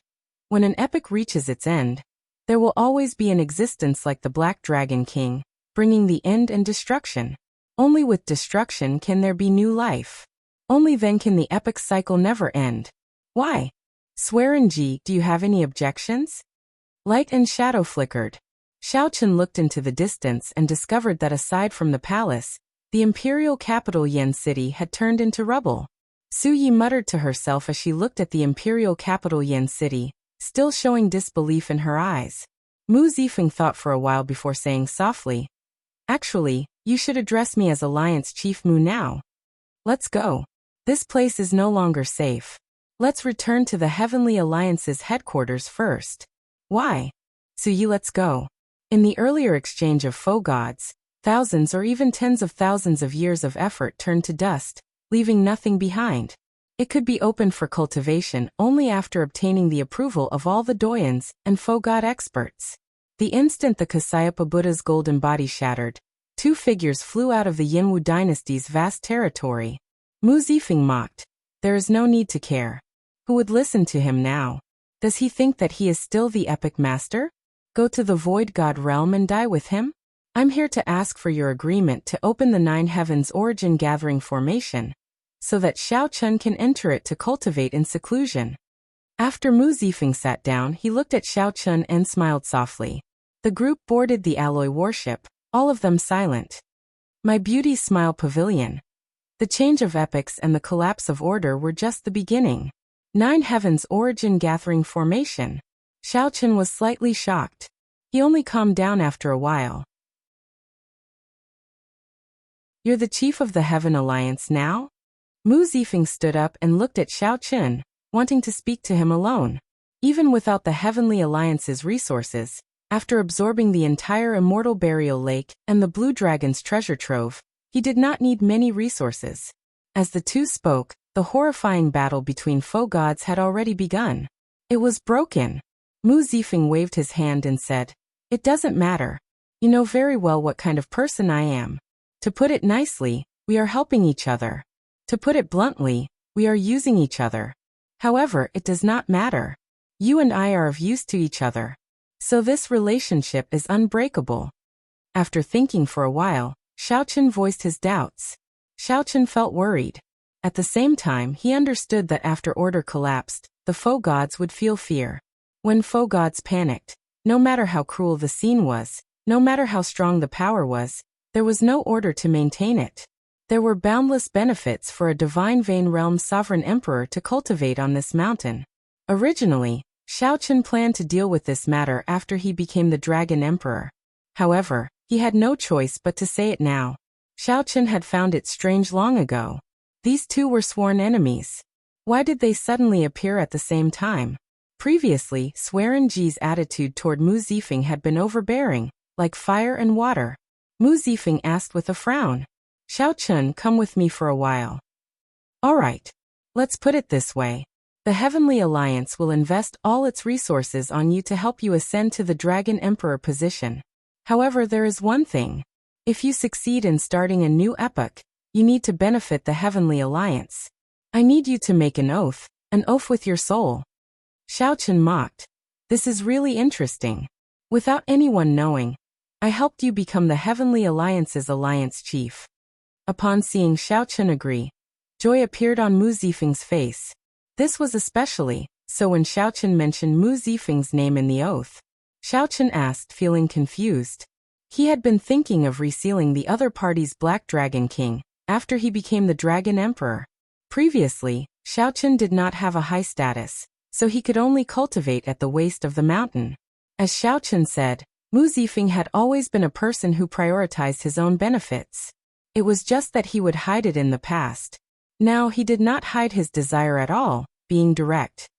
"When an epic reaches its end, there will always be an existence like the Black Dragon King, bringing the end and destruction. Only with destruction can there be new life. Only then can the epic cycle never end. Why? Swearenji, do you have any objections?" Light and shadow flickered. Xiaochen looked into the distance and discovered that aside from the palace, the imperial capital Yen City had turned into rubble. Su Yi muttered to herself as she looked at the imperial capital Yen City, still showing disbelief in her eyes. Mu Zifeng thought for a while before saying softly, "Actually, you should address me as Alliance Chief Mu now. Let's go. This place is no longer safe. Let's return to the Heavenly Alliance's headquarters first." "Why?" "Su Yi, let's go." In the earlier exchange of faux gods, thousands or even tens of thousands of years of effort turned to dust, leaving nothing behind. It could be opened for cultivation only after obtaining the approval of all the doyens and faux god experts. The instant the Kasayapa Buddha's golden body shattered, 2 figures flew out of the Yinwu dynasty's vast territory. Mu Zifeng mocked, "There is no need to care. Who would listen to him now? Does he think that he is still the epic master? Go to the Void God realm and die with him? I'm here to ask for your agreement to open the 9 Heavens Origin Gathering Formation, so that Xiaochen can enter it to cultivate in seclusion." After Mu Zifeng sat down, he looked at Xiaochen and smiled softly. The group boarded the alloy warship, all of them silent. My Beauty Smile Pavilion. The change of epics and the collapse of order were just the beginning. 9 Heavens Origin Gathering Formation. Xiaochen was slightly shocked. He only calmed down after a while. "You're the chief of the Heaven Alliance now?" Mu Zifeng stood up and looked at Xiaochen, wanting to speak to him alone. Even without the Heavenly Alliance's resources, After absorbing the entire immortal burial lake and the blue dragon's treasure trove, he did not need many resources. As the two spoke, the horrifying battle between foe gods had already begun. It was broken. Mu Zifeng waved his hand and said, "It doesn't matter. You know very well what kind of person I am. To put it nicely, we are helping each other. To put it bluntly, we are using each other. However, it does not matter. You and I are of use to each other. So this relationship is unbreakable." After thinking for a while, Xiaochen voiced his doubts. Xiaochen felt worried. At the same time, he understood that after order collapsed, the foe gods would feel fear. When foe gods panicked, no matter how cruel the scene was, no matter how strong the power was, there was no order to maintain it. There were boundless benefits for a divine Vein Realm sovereign emperor to cultivate on this mountain. Originally, Xiaochen planned to deal with this matter after he became the Dragon Emperor. However, he had no choice but to say it now. Xiaochen had found it strange long ago. These two were sworn enemies. Why did they suddenly appear at the same time? Previously, Swearenji's attitude toward Mu Zifeng had been overbearing, like fire and water. Mu Zifeng asked with a frown. "Xiaochen, come with me for a while." "All right. Let's put it this way. The Heavenly Alliance will invest all its resources on you to help you ascend to the Dragon Emperor position. However, there is one thing. If you succeed in starting a new epoch, you need to benefit the Heavenly Alliance. I need you to make an oath with your soul." Xiaochen mocked. "This is really interesting. Without anyone knowing, I helped you become the Heavenly Alliance's alliance chief." Upon seeing Xiaochen agree, joy appeared on Mu Zifeng's face. This was especially so when Xiaochen mentioned Mu Zifeng's name in the oath. Xiaochen asked, feeling confused. He had been thinking of resealing the other party's Black Dragon King after he became the Dragon Emperor. Previously, Xiaochen did not have a high status, so he could only cultivate at the waist of the mountain. As Xiaochen said, Mu Zifeng had always been a person who prioritized his own benefits. It was just that he would hide it in the past. Now he did not hide his desire at all, being direct.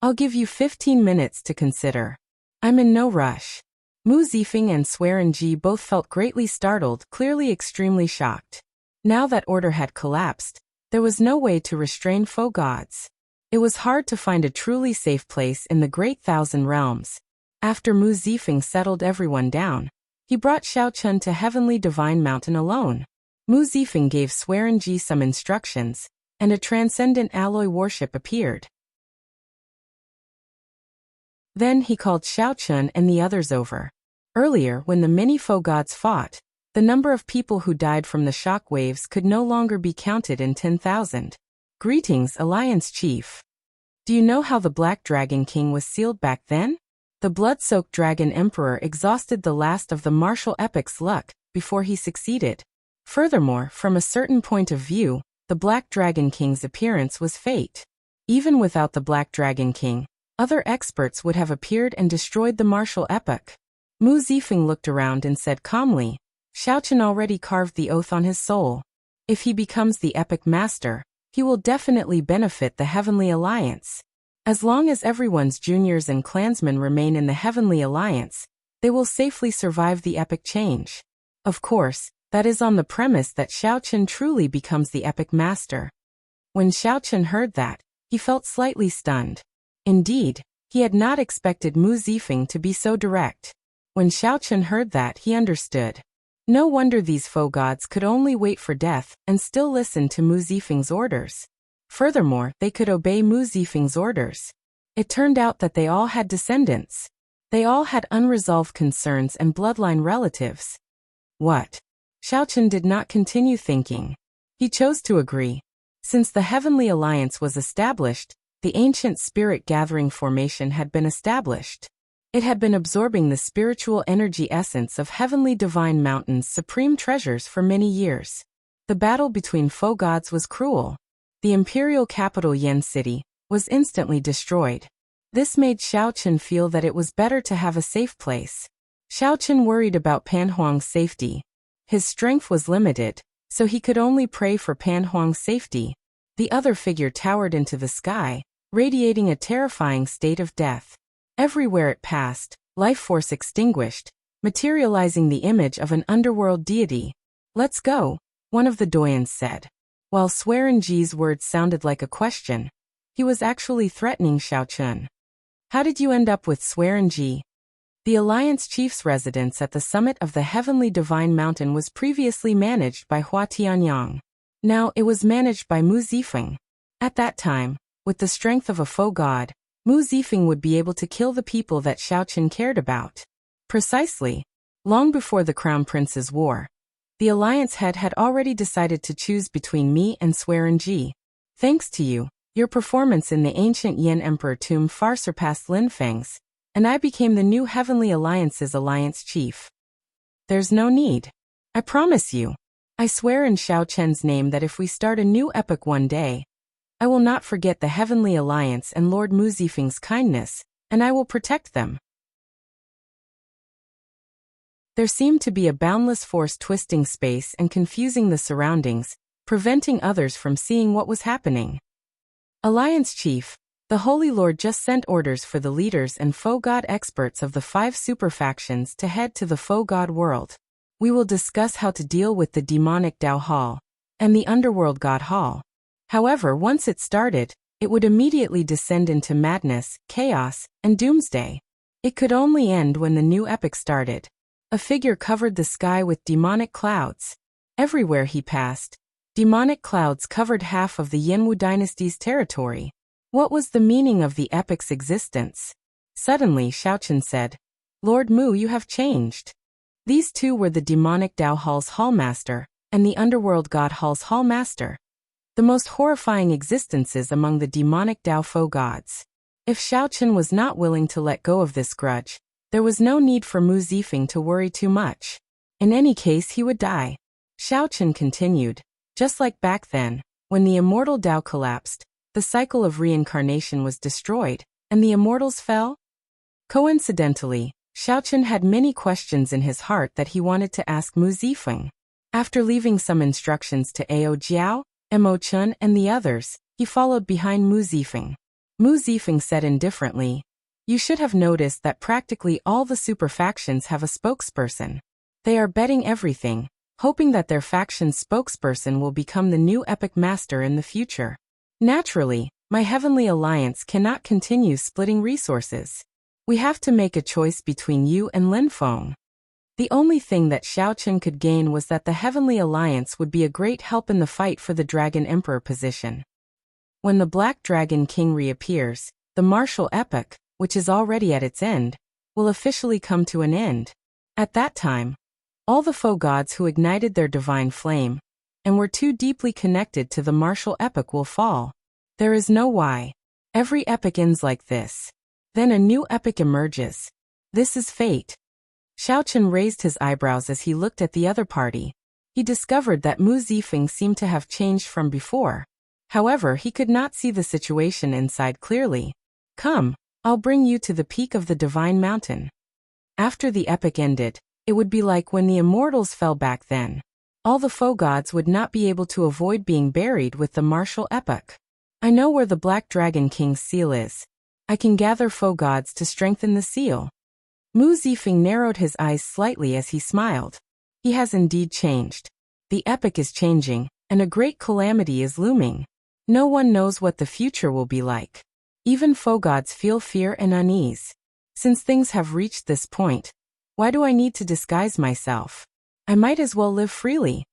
"I'll give you 15 minutes to consider. I'm in no rush." Mu Zifeng and Swearenji both felt greatly startled, clearly extremely shocked. Now that order had collapsed, there was no way to restrain foe gods. It was hard to find a truly safe place in the Great Thousand Realms. After Mu Zifeng settled everyone down, he brought Xiaochen to Heavenly Divine Mountain alone. Mu Zifeng gave Swearenji some instructions, and a transcendent alloy warship appeared. Then he called Xiaochen and the others over. Earlier, when the many foe gods fought, the number of people who died from the shock waves could no longer be counted in 10,000. "Greetings, Alliance Chief. Do you know how the Black Dragon King was sealed back then? The blood-soaked Dragon Emperor exhausted the last of the martial epic's luck before he succeeded. Furthermore, from a certain point of view, the Black Dragon King's appearance was fate. Even without the Black Dragon King, other experts would have appeared and destroyed the martial epoch." Mu Zifeng looked around and said calmly, "Xiaochen already carved the oath on his soul. If he becomes the epic master, he will definitely benefit the Heavenly Alliance. As long as everyone's juniors and clansmen remain in the Heavenly Alliance, they will safely survive the epic change. Of course, that is on the premise that Xiaochen truly becomes the epic master." When Xiaochen heard that, he felt slightly stunned. Indeed, he had not expected Mu Zifeng to be so direct. When Xiaochen heard that, he understood. No wonder these foe gods could only wait for death and still listen to Mu Zifeng's orders. Furthermore, they could obey Mu Zifeng's orders. It turned out that they all had descendants. They all had unresolved concerns and bloodline relatives. What? Xiaochen did not continue thinking. He chose to agree. Since the Heavenly Alliance was established, the ancient spirit gathering formation had been established. It had been absorbing the spiritual energy essence of Heavenly Divine Mountain's supreme treasures for many years. The battle between foe gods was cruel. The imperial capital Yen City was instantly destroyed. This made Xiaochen feel that it was better to have a safe place. Xiaochen worried about Pan Huang's safety. His strength was limited, so he could only pray for Pan Huang's safety. The other figure towered into the sky, radiating a terrifying state of death. Everywhere it passed, life force extinguished, materializing the image of an underworld deity. Let's go, one of the doyens said. While Swearenji's words sounded like a question, he was actually threatening Xiaochun. How did you end up with Swearenji? The Alliance Chief's residence at the summit of the Heavenly Divine Mountain was previously managed by Hua Tianyang. Now it was managed by Mu Zifeng. At that time, with the strength of a faux god, Mu Zifeng would be able to kill the people that Xiaochun cared about. Precisely. Long before the Crown Prince's war, the Alliance head had already decided to choose between me and Swearenji. Thanks to you, your performance in the ancient Yin Emperor tomb far surpassed Lin Feng's, and I became the new Heavenly Alliance's Alliance Chief. There's no need. I promise you. I swear in Xiaochun's name that if we start a new epoch one day, I will not forget the Heavenly Alliance and Lord Mu Zifeng's kindness, and I will protect them. There seemed to be a boundless force twisting space and confusing the surroundings, preventing others from seeing what was happening. Alliance Chief, the Holy Lord just sent orders for the leaders and faux god experts of the 5 super factions to head to the faux god world. We will discuss how to deal with the demonic Dao Hall and the underworld god hall. However, once it started, it would immediately descend into madness, chaos, and doomsday. It could only end when the new epoch started. A figure covered the sky with demonic clouds. Everywhere he passed, demonic clouds covered half of the Yanwu dynasty's territory. What was the meaning of the epoch's existence? Suddenly Xiaochun said, Lord Mu, you have changed. These two were the demonic Dao Hall's Hallmaster and the underworld god Hall's Hallmaster. The most horrifying existences among the demonic Dao faux gods. If Xiaochun was not willing to let go of this grudge, there was no need for Mu Zifeng to worry too much. In any case, he would die. Xiaochun continued, just like back then, when the immortal Dao collapsed, the cycle of reincarnation was destroyed, and the immortals fell? Coincidentally, Xiaochun had many questions in his heart that he wanted to ask Mu Zifeng. After leaving some instructions to Ao Jiao, Mo Chun, and the others, he followed behind Mu Zifeng. Mu Zifeng said indifferently, You should have noticed that practically all the super factions have a spokesperson. They are betting everything, hoping that their faction's spokesperson will become the new epic master in the future. Naturally, my Heavenly Alliance cannot continue splitting resources. We have to make a choice between you and Lin Feng. The only thing that Xiaochun could gain was that the Heavenly Alliance would be a great help in the fight for the Dragon Emperor position. When the Black Dragon King reappears, the martial epoch, which is already at its end, will officially come to an end. At that time, all the faux gods who ignited their divine flame and were too deeply connected to the martial epoch will fall. There is no why. Every epoch ends like this. Then a new epoch emerges. This is fate. Xiaochun raised his eyebrows as he looked at the other party. He discovered that Mu Zifeng seemed to have changed from before. However, he could not see the situation inside clearly. Come, I'll bring you to the peak of the Divine Mountain. After the epoch ended, it would be like when the immortals fell back then. All the faux gods would not be able to avoid being buried with the martial epoch. I know where the Black Dragon King's seal is. I can gather faux gods to strengthen the seal. Mu Zifeng narrowed his eyes slightly as he smiled. He has indeed changed. The epoch is changing, and a great calamity is looming. No one knows what the future will be like. Even faux gods feel fear and unease. Since things have reached this point, why do I need to disguise myself? I might as well live freely.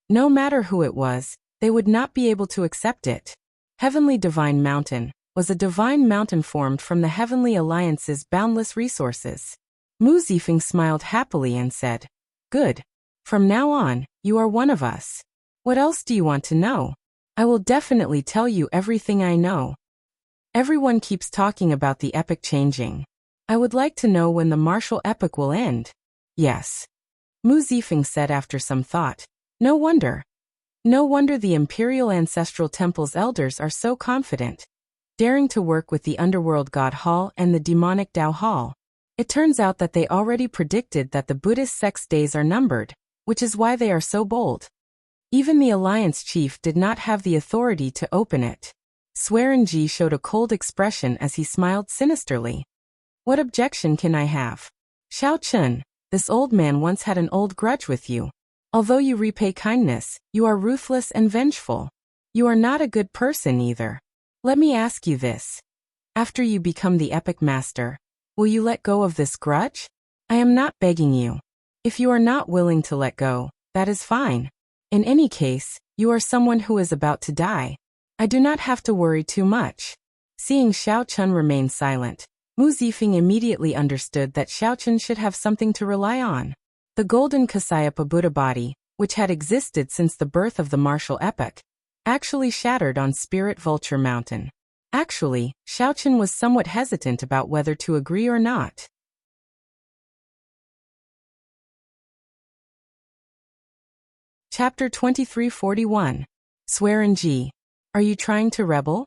No matter who it was, they would not be able to accept it. Heavenly Divine Mountain was a divine mountain formed from the Heavenly Alliance's boundless resources. Mu Zifeng smiled happily and said, Good. From now on, you are one of us. What else do you want to know? I will definitely tell you everything I know. Everyone keeps talking about the epoch changing. I would like to know when the martial epoch will end. Yes. Mu Zifeng said after some thought. No wonder. No wonder the Imperial Ancestral Temple's elders are so confident, daring to work with the Underworld God Hall and the Demonic Dao Hall. It turns out that they already predicted that the Buddhist sect's days are numbered, which is why they are so bold. Even the Alliance Chief did not have the authority to open it. Swearenji showed a cold expression as he smiled sinisterly. What objection can I have? Xiao Chun, this old man once had an old grudge with you. Although you repay kindness, you are ruthless and vengeful. You are not a good person either. Let me ask you this. After you become the epic master, will you let go of this grudge? I am not begging you. If you are not willing to let go, that is fine. In any case, you are someone who is about to die. I do not have to worry too much. Seeing Xiao Chun remain silent, Mu Zifeng immediately understood that Xiao Chun should have something to rely on. The golden Kasayapa Buddha body, which had existed since the birth of the martial epoch, actually shattered on Spirit Vulture Mountain. Actually, Xiao Chun was somewhat hesitant about whether to agree or not. Chapter 2341. Swearenji. Are you trying to rebel?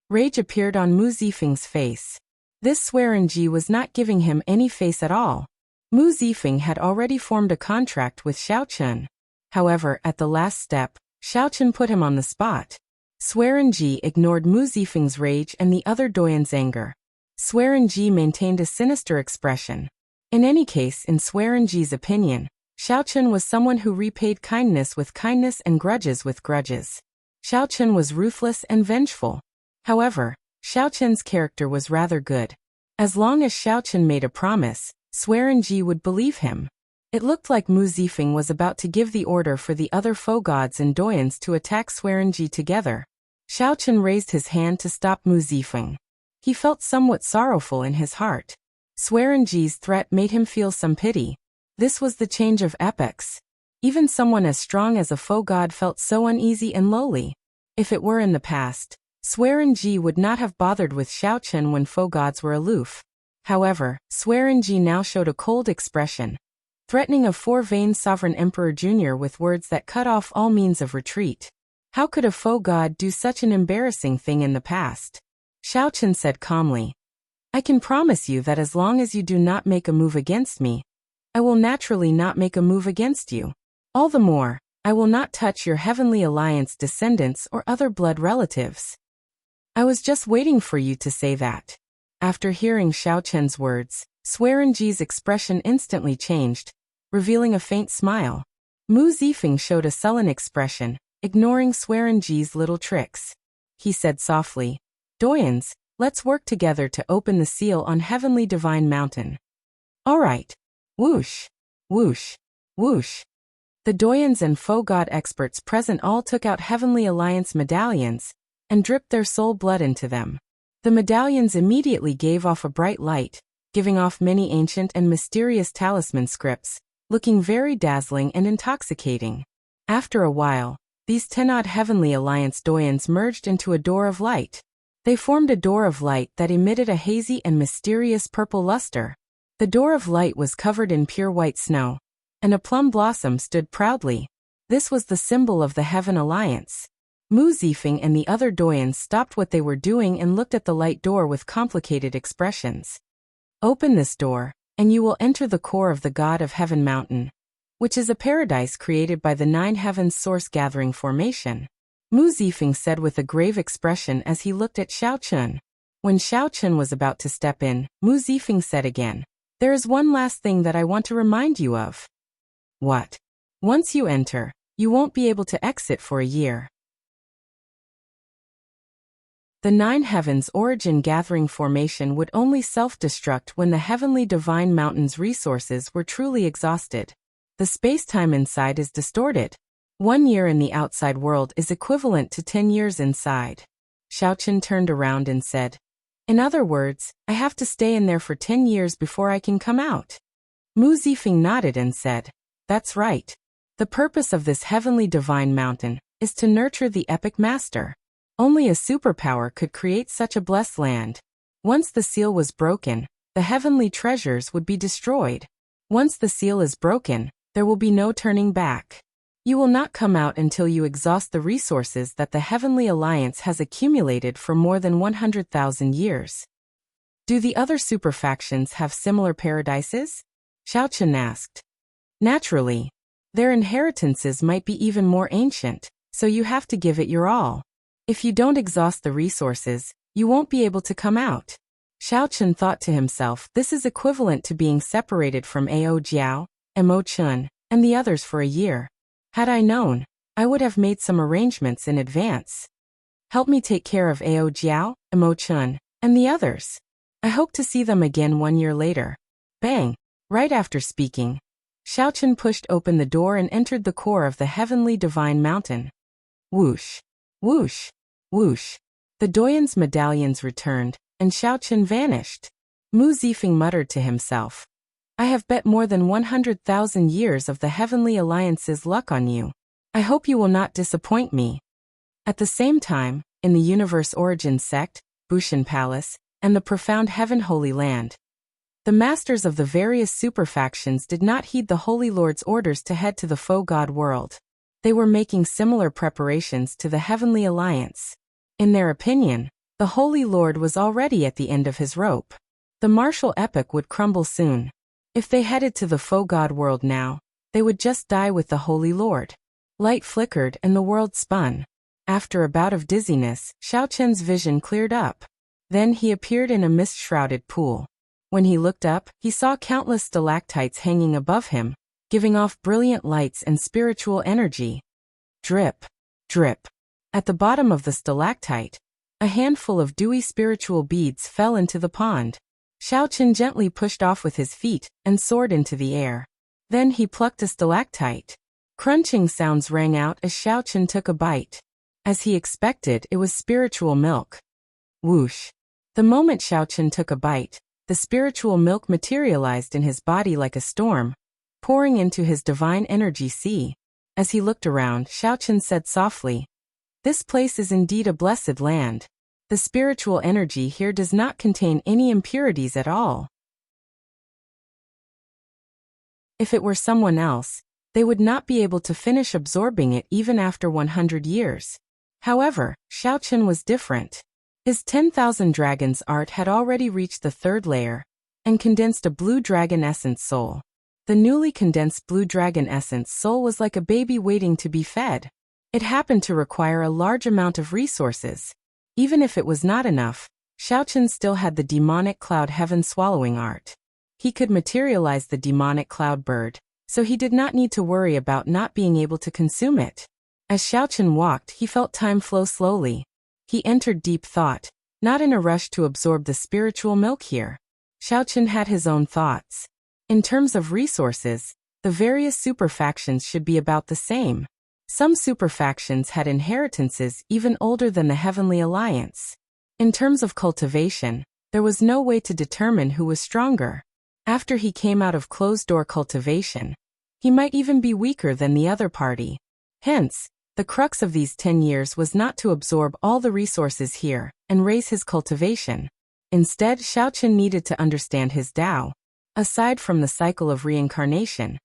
Rage appeared on Mu Zifeng's face. This Swearenji was not giving him any face at all. Mu Zifeng had already formed a contract with Xiao Chun. However, at the last step, Xiao Chun put him on the spot. Swearenji ignored Mu Zifeng's rage and the other doyen's anger. Swearenji maintained a sinister expression. In any case, in Swearenji's opinion, Xiao Chun was someone who repaid kindness with kindness and grudges with grudges. Xiao Chun was ruthless and vengeful. However, Xiao Chun's character was rather good. As long as Xiao Chun made a promise, Swearenji would believe him. It looked like Mu Zifeng was about to give the order for the other foe gods and doyens to attack Swearenji together. Xiao Chun raised his hand to stop Mu Zifeng. He felt somewhat sorrowful in his heart. Swearenji's threat made him feel some pity. This was the change of epochs. Even someone as strong as a foe god felt so uneasy and lowly. If it were in the past, Swearenji would not have bothered with Xiao Chun when foe gods were aloof. However, Swearenji now showed a cold expression, threatening a four-veined sovereign emperor junior with words that cut off all means of retreat. How could a foe god do such an embarrassing thing in the past? Xiao Chun said calmly, I can promise you that as long as you do not make a move against me, I will naturally not make a move against you. All the more, I will not touch your Heavenly Alliance descendants or other blood relatives. I was just waiting for you to say that. After hearing Xiao Chun's words, Swearenji's expression instantly changed, revealing a faint smile. Mu Zifeng showed a sullen expression, ignoring Swearenji's little tricks. He said softly, Doyens, let's work together to open the seal on Heavenly Divine Mountain. All right. Whoosh, whoosh, whoosh. The doyens and foe god experts present all took out Heavenly Alliance medallions and dripped their soul blood into them. The medallions immediately gave off a bright light, giving off many ancient and mysterious talisman scripts, looking very dazzling and intoxicating. After a while, these 10-odd Heavenly Alliance doyens merged into a door of light. They formed a door of light that emitted a hazy and mysterious purple luster. The door of light was covered in pure white snow, and a plum blossom stood proudly. This was the symbol of the Heaven Alliance. Mu Zifeng and the other doyens stopped what they were doing and looked at the light door with complicated expressions. Open this door, and you will enter the core of the God of Heaven Mountain, which is a paradise created by the Nine Heavens Source Gathering Formation. Mu Zifeng said with a grave expression as he looked at Xiao Chun. When Xiao Chun was about to step in, Mu Zifeng said again, There is one last thing that I want to remind you of. What? Once you enter, you won't be able to exit for a year. The Nine Heavens Origin Gathering Formation would only self-destruct when the Heavenly Divine Mountain's resources were truly exhausted. The space-time inside is distorted. 1 year in the outside world is equivalent to 10 years inside. Xiao Chun turned around and said, In other words, I have to stay in there for 10 years before I can come out. Mu Zifeng nodded and said, That's right. The purpose of this Heavenly Divine Mountain is to nurture the epic master. Only a superpower could create such a blessed land. Once the seal was broken, the heavenly treasures would be destroyed. Once the seal is broken, there will be no turning back. You will not come out until you exhaust the resources that the Heavenly Alliance has accumulated for more than 100,000 years. Do the other superfactions have similar paradises? Xiao Chun asked. Naturally. Their inheritances might be even more ancient, so you have to give it your all. If you don't exhaust the resources, you won't be able to come out. Xiao Chen thought to himself, this is equivalent to being separated from Ao Jiao, Mo Chun, and the others for a year. Had I known, I would have made some arrangements in advance. Help me take care of Ao Jiao, Mo Chun, and the others. I hope to see them again 1 year later. Bang! Right after speaking, Xiao Chen pushed open the door and entered the core of the heavenly divine mountain. Whoosh! Whoosh! Whoosh! The Doyan's medallions returned, and Xiao Chen vanished. Mu Zifeng muttered to himself. I have bet more than 100,000 years of the Heavenly Alliance's luck on you. I hope you will not disappoint me. At the same time, in the Universe Origin Sect, Bushan Palace, and the Profound Heaven Holy Land, the masters of the various superfactions did not heed the Holy Lord's orders to head to the Foe God world. They were making similar preparations to the Heavenly Alliance. In their opinion, the Holy Lord was already at the end of his rope. The martial epic would crumble soon. If they headed to the Foe God world now, they would just die with the Holy Lord. Light flickered and the world spun. After a bout of dizziness, Xiao Chen's vision cleared up. Then he appeared in a mist-shrouded pool. When he looked up, he saw countless stalactites hanging above him, giving off brilliant lights and spiritual energy. Drip, drip. At the bottom of the stalactite, a handful of dewy spiritual beads fell into the pond. Xiao Chen gently pushed off with his feet and soared into the air. Then he plucked a stalactite. Crunching sounds rang out as Xiao Chen took a bite. As he expected, it was spiritual milk. Whoosh! The moment Xiao Chen took a bite, the spiritual milk materialized in his body like a storm, pouring into his divine energy sea. As he looked around, Xiao Chen said softly, "This place is indeed a blessed land. The spiritual energy here does not contain any impurities at all. If it were someone else, they would not be able to finish absorbing it even after 100 years. However, Xiao Chen was different. His 10,000 dragons art had already reached the 3rd layer, and condensed a blue dragon essence soul. The newly condensed blue dragon essence soul was like a baby waiting to be fed. It happened to require a large amount of resources. Even if it was not enough, Xiao Chen still had the demonic cloud heaven swallowing art. He could materialize the demonic cloud bird, so he did not need to worry about not being able to consume it. As Xiao Chen walked, he felt time flow slowly. He entered deep thought, not in a rush to absorb the spiritual milk here. Xiao Chen had his own thoughts. In terms of resources, the various superfactions should be about the same. Some superfactions had inheritances even older than the Heavenly Alliance. In terms of cultivation, there was no way to determine who was stronger. After he came out of closed-door cultivation, he might even be weaker than the other party. Hence, the crux of these 10 years was not to absorb all the resources here and raise his cultivation. Instead, Xiao Chen needed to understand his Tao. Aside from the cycle of reincarnation,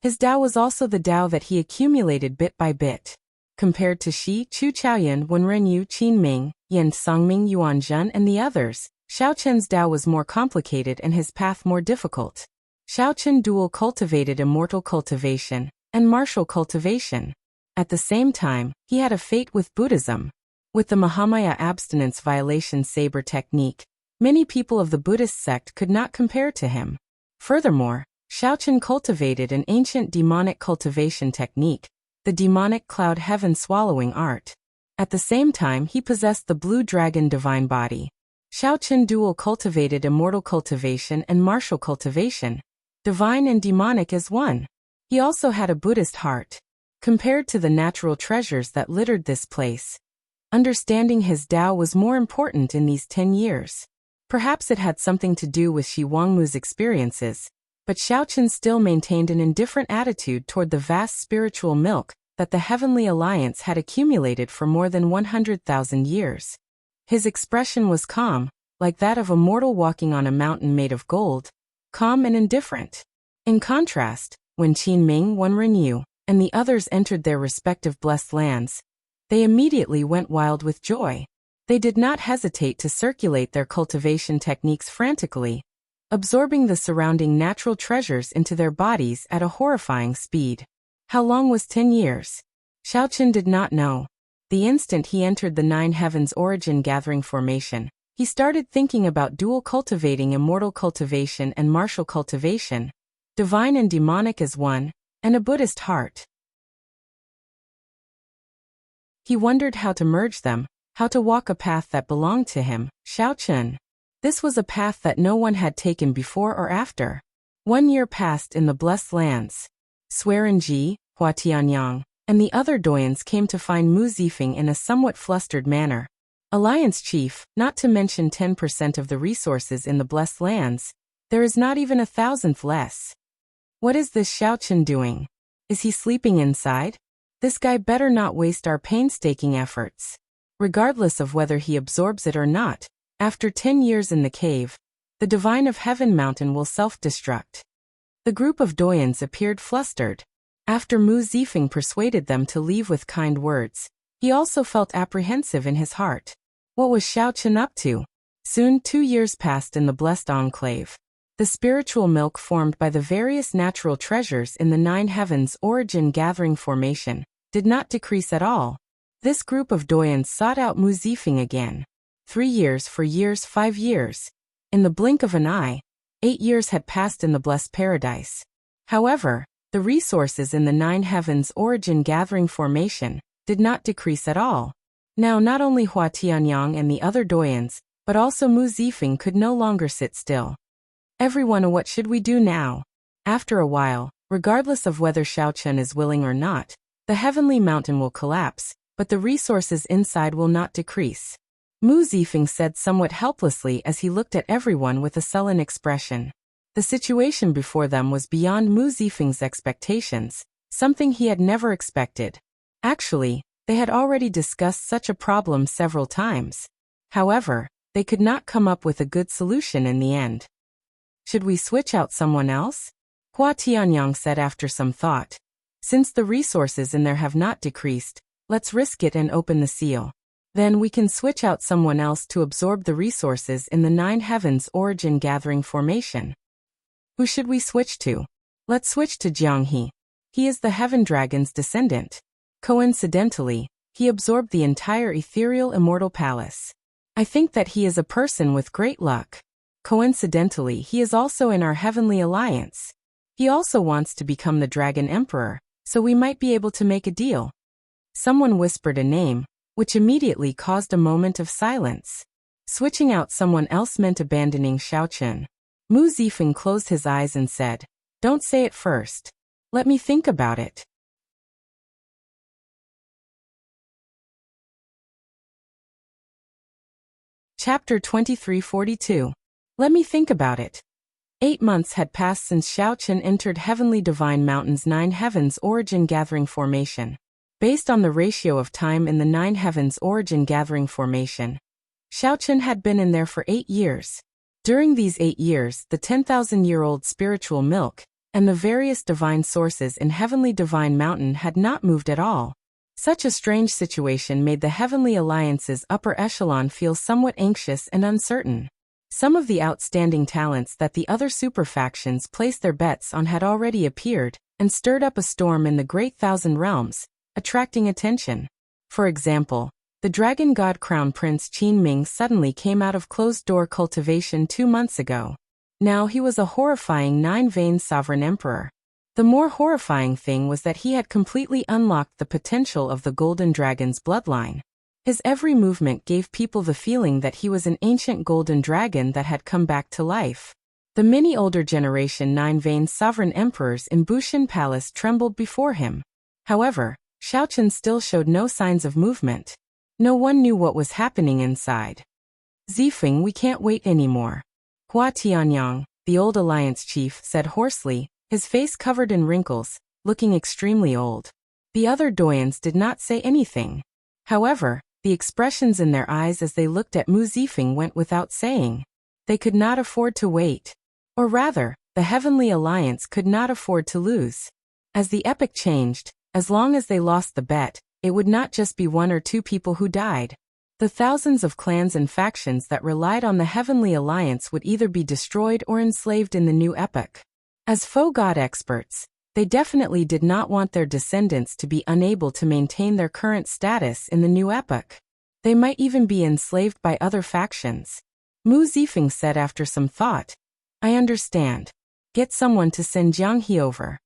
his Tao was also the Tao that he accumulated bit by bit. Compared to Shi, Chu Chaoyan, Wenrenyu, Qin Ming, Yan Songming, Yuan Zhen, and the others, Xiao Chen's Tao was more complicated and his path more difficult. Xiao Chen dual cultivated immortal cultivation and martial cultivation. At the same time, he had a fate with Buddhism. With the Mahamaya abstinence violation saber technique, many people of the Buddhist sect could not compare to him. Furthermore, Xiao Chen cultivated an ancient demonic cultivation technique, the demonic cloud heaven swallowing art. At the same time, he possessed the blue dragon divine body. Xiao Chen dual cultivated immortal cultivation and martial cultivation, divine and demonic as one. He also had a Buddhist heart. Compared to the natural treasures that littered this place, understanding his Tao was more important in these 10 years. Perhaps it had something to do with Shi Wangmu's experiences, but Xiao Chen still maintained an indifferent attitude toward the vast spiritual milk that the Heavenly Alliance had accumulated for more than 100,000 years. His expression was calm, like that of a mortal walking on a mountain made of gold, calm and indifferent. In contrast, when Qin Ming, Wenrenyu, and the others entered their respective blessed lands, they immediately went wild with joy. They did not hesitate to circulate their cultivation techniques frantically, absorbing the surrounding natural treasures into their bodies at a horrifying speed. How long was 10 years? Xiao Chen did not know. The instant he entered the Nine Heavens origin gathering formation, he started thinking about dual cultivating, immortal cultivation and martial cultivation, divine and demonic as one, and a Buddhist heart. He wondered how to merge them, how to walk a path that belonged to him, Shaochen. This was a path that no one had taken before or after. 1 year passed in the Blessed Lands. Swearenji, Hua Tianyang, and the other doyens came to find Mu Zifeng in a somewhat flustered manner. Alliance chief, not to mention 10% of the resources in the Blessed Lands, there is not even 1,000th less. What is this Shaochen doing? Is he sleeping inside? This guy better not waste our painstaking efforts. Regardless of whether he absorbs it or not, after 10 years in the cave, the Divine of Heaven mountain will self-destruct. The group of doyens appeared flustered. After Mu Zifeng persuaded them to leave with kind words, he also felt apprehensive in his heart. What was Shaochen up to? Soon 2 years passed in the Blessed Enclave. The spiritual milk formed by the various natural treasures in the Nine Heavens origin gathering formation did not decrease at all. This group of doyens sought out Mu Zifeng again. 3 years, 4 years, 5 years. In the blink of an eye, 8 years had passed in the Blessed Paradise. However, the resources in the Nine Heavens origin gathering formation did not decrease at all. Now not only Hua Tianyang and the other doyens, but also Mu Zifeng could no longer sit still. Everyone, what should we do now? After a while, regardless of whether Shaochen is willing or not, the heavenly mountain will collapse, but the resources inside will not decrease. Mu Zifeng said somewhat helplessly as he looked at everyone with a sullen expression. The situation before them was beyond Mu Zifeng's expectations, something he had never expected. Actually, they had already discussed such a problem several times. However, they could not come up with a good solution in the end. Should we switch out someone else? Hua Tianyang said after some thought. Since the resources in there have not decreased, let's risk it and open the seal. Then we can switch out someone else to absorb the resources in the Nine Heavens origin gathering formation. Who should we switch to? Let's switch to Jianghe. He is the Heaven Dragon's descendant. Coincidentally, he absorbed the entire ethereal immortal palace. I think that he is a person with great luck. Coincidentally, he is also in our heavenly alliance. He also wants to become the Dragon Emperor, so we might be able to make a deal. Someone whispered a name, which immediately caused a moment of silence. Switching out someone else meant abandoning Shaochen. Mu Zifeng closed his eyes and said, "Don't say it first. Let me think about it." Chapter 2342. Let me think about it. 8 months had passed since Shaochen entered Heavenly Divine Mountain's Nine Heavens origin gathering formation. Based on the ratio of time in the Nine Heavens origin gathering formation, Shaochen had been in there for 8 years. During these 8 years, the 10,000-year-old spiritual milk and the various divine sources in Heavenly Divine Mountain had not moved at all. Such a strange situation made the Heavenly Alliance's upper echelon feel somewhat anxious and uncertain. Some of the outstanding talents that the other superfactions placed their bets on had already appeared and stirred up a storm in the Great Thousand Realms, attracting attention. For example, the Dragon God Crown Prince Qin Ming suddenly came out of closed-door cultivation 2 months ago. Now he was a horrifying nine-vein sovereign emperor. The more horrifying thing was that he had completely unlocked the potential of the Golden Dragon's bloodline. His every movement gave people the feeling that he was an ancient golden dragon that had come back to life. The many older generation nine-vein sovereign emperors in Bushan Palace trembled before him. However, Shaochen still showed no signs of movement. No one knew what was happening inside. "Zifeng, we can't wait anymore." Hua Tianyang, the old alliance chief, said hoarsely, his face covered in wrinkles, looking extremely old. The other doyens did not say anything. However, the expressions in their eyes as they looked at Mu Zifeng went without saying. They could not afford to wait. Or rather, the Heavenly Alliance could not afford to lose. As the epoch changed, as long as they lost the bet, it would not just be 1 or 2 people who died. The thousands of clans and factions that relied on the Heavenly Alliance would either be destroyed or enslaved in the new epoch. As faux god experts, They definitely did not want their descendants to be unable to maintain their current status in the new epoch. They might even be enslaved by other factions. Mu Zifeng said after some thought. I understand. Get someone to send Jiang He over.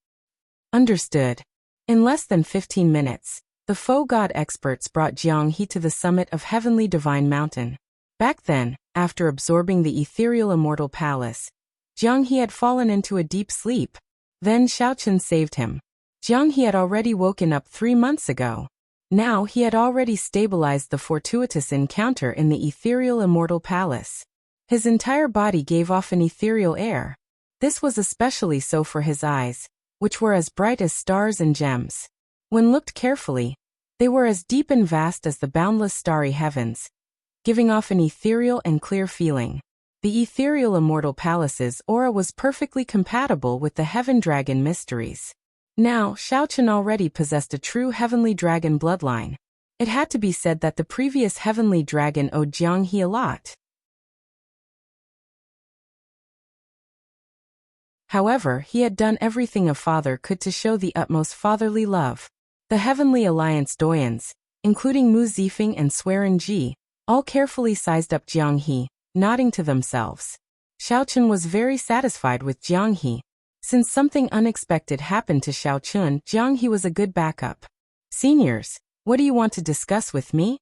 Understood. In less than 15 minutes, the foe god experts brought Jiang He to the summit of Heavenly Divine Mountain. Back then, after absorbing the ethereal immortal palace, Jiang He had fallen into a deep sleep. Then Xiaochen saved him. Jiang He had already woken up 3 months ago. Now he had already stabilized the fortuitous encounter in the ethereal immortal palace. His entire body gave off an ethereal air. This was especially so for his eyes, which were as bright as stars and gems. When looked carefully, they were as deep and vast as the boundless starry heavens, giving off an ethereal and clear feeling. The ethereal immortal palace's aura was perfectly compatible with the heaven dragon mysteries. Now, Xiaochen already possessed a true heavenly dragon bloodline. It had to be said that the previous heavenly dragon owed Jiang He a lot. However, he had done everything a father could to show the utmost fatherly love. The Heavenly Alliance doyens, including Mu Zifeng and Swearenji, all carefully sized up Jiang He, nodding to themselves. Xiaochen was very satisfied with Jiang He. Since something unexpected happened to Xiaochen, Jiang He was a good backup. Seniors, what do you want to discuss with me?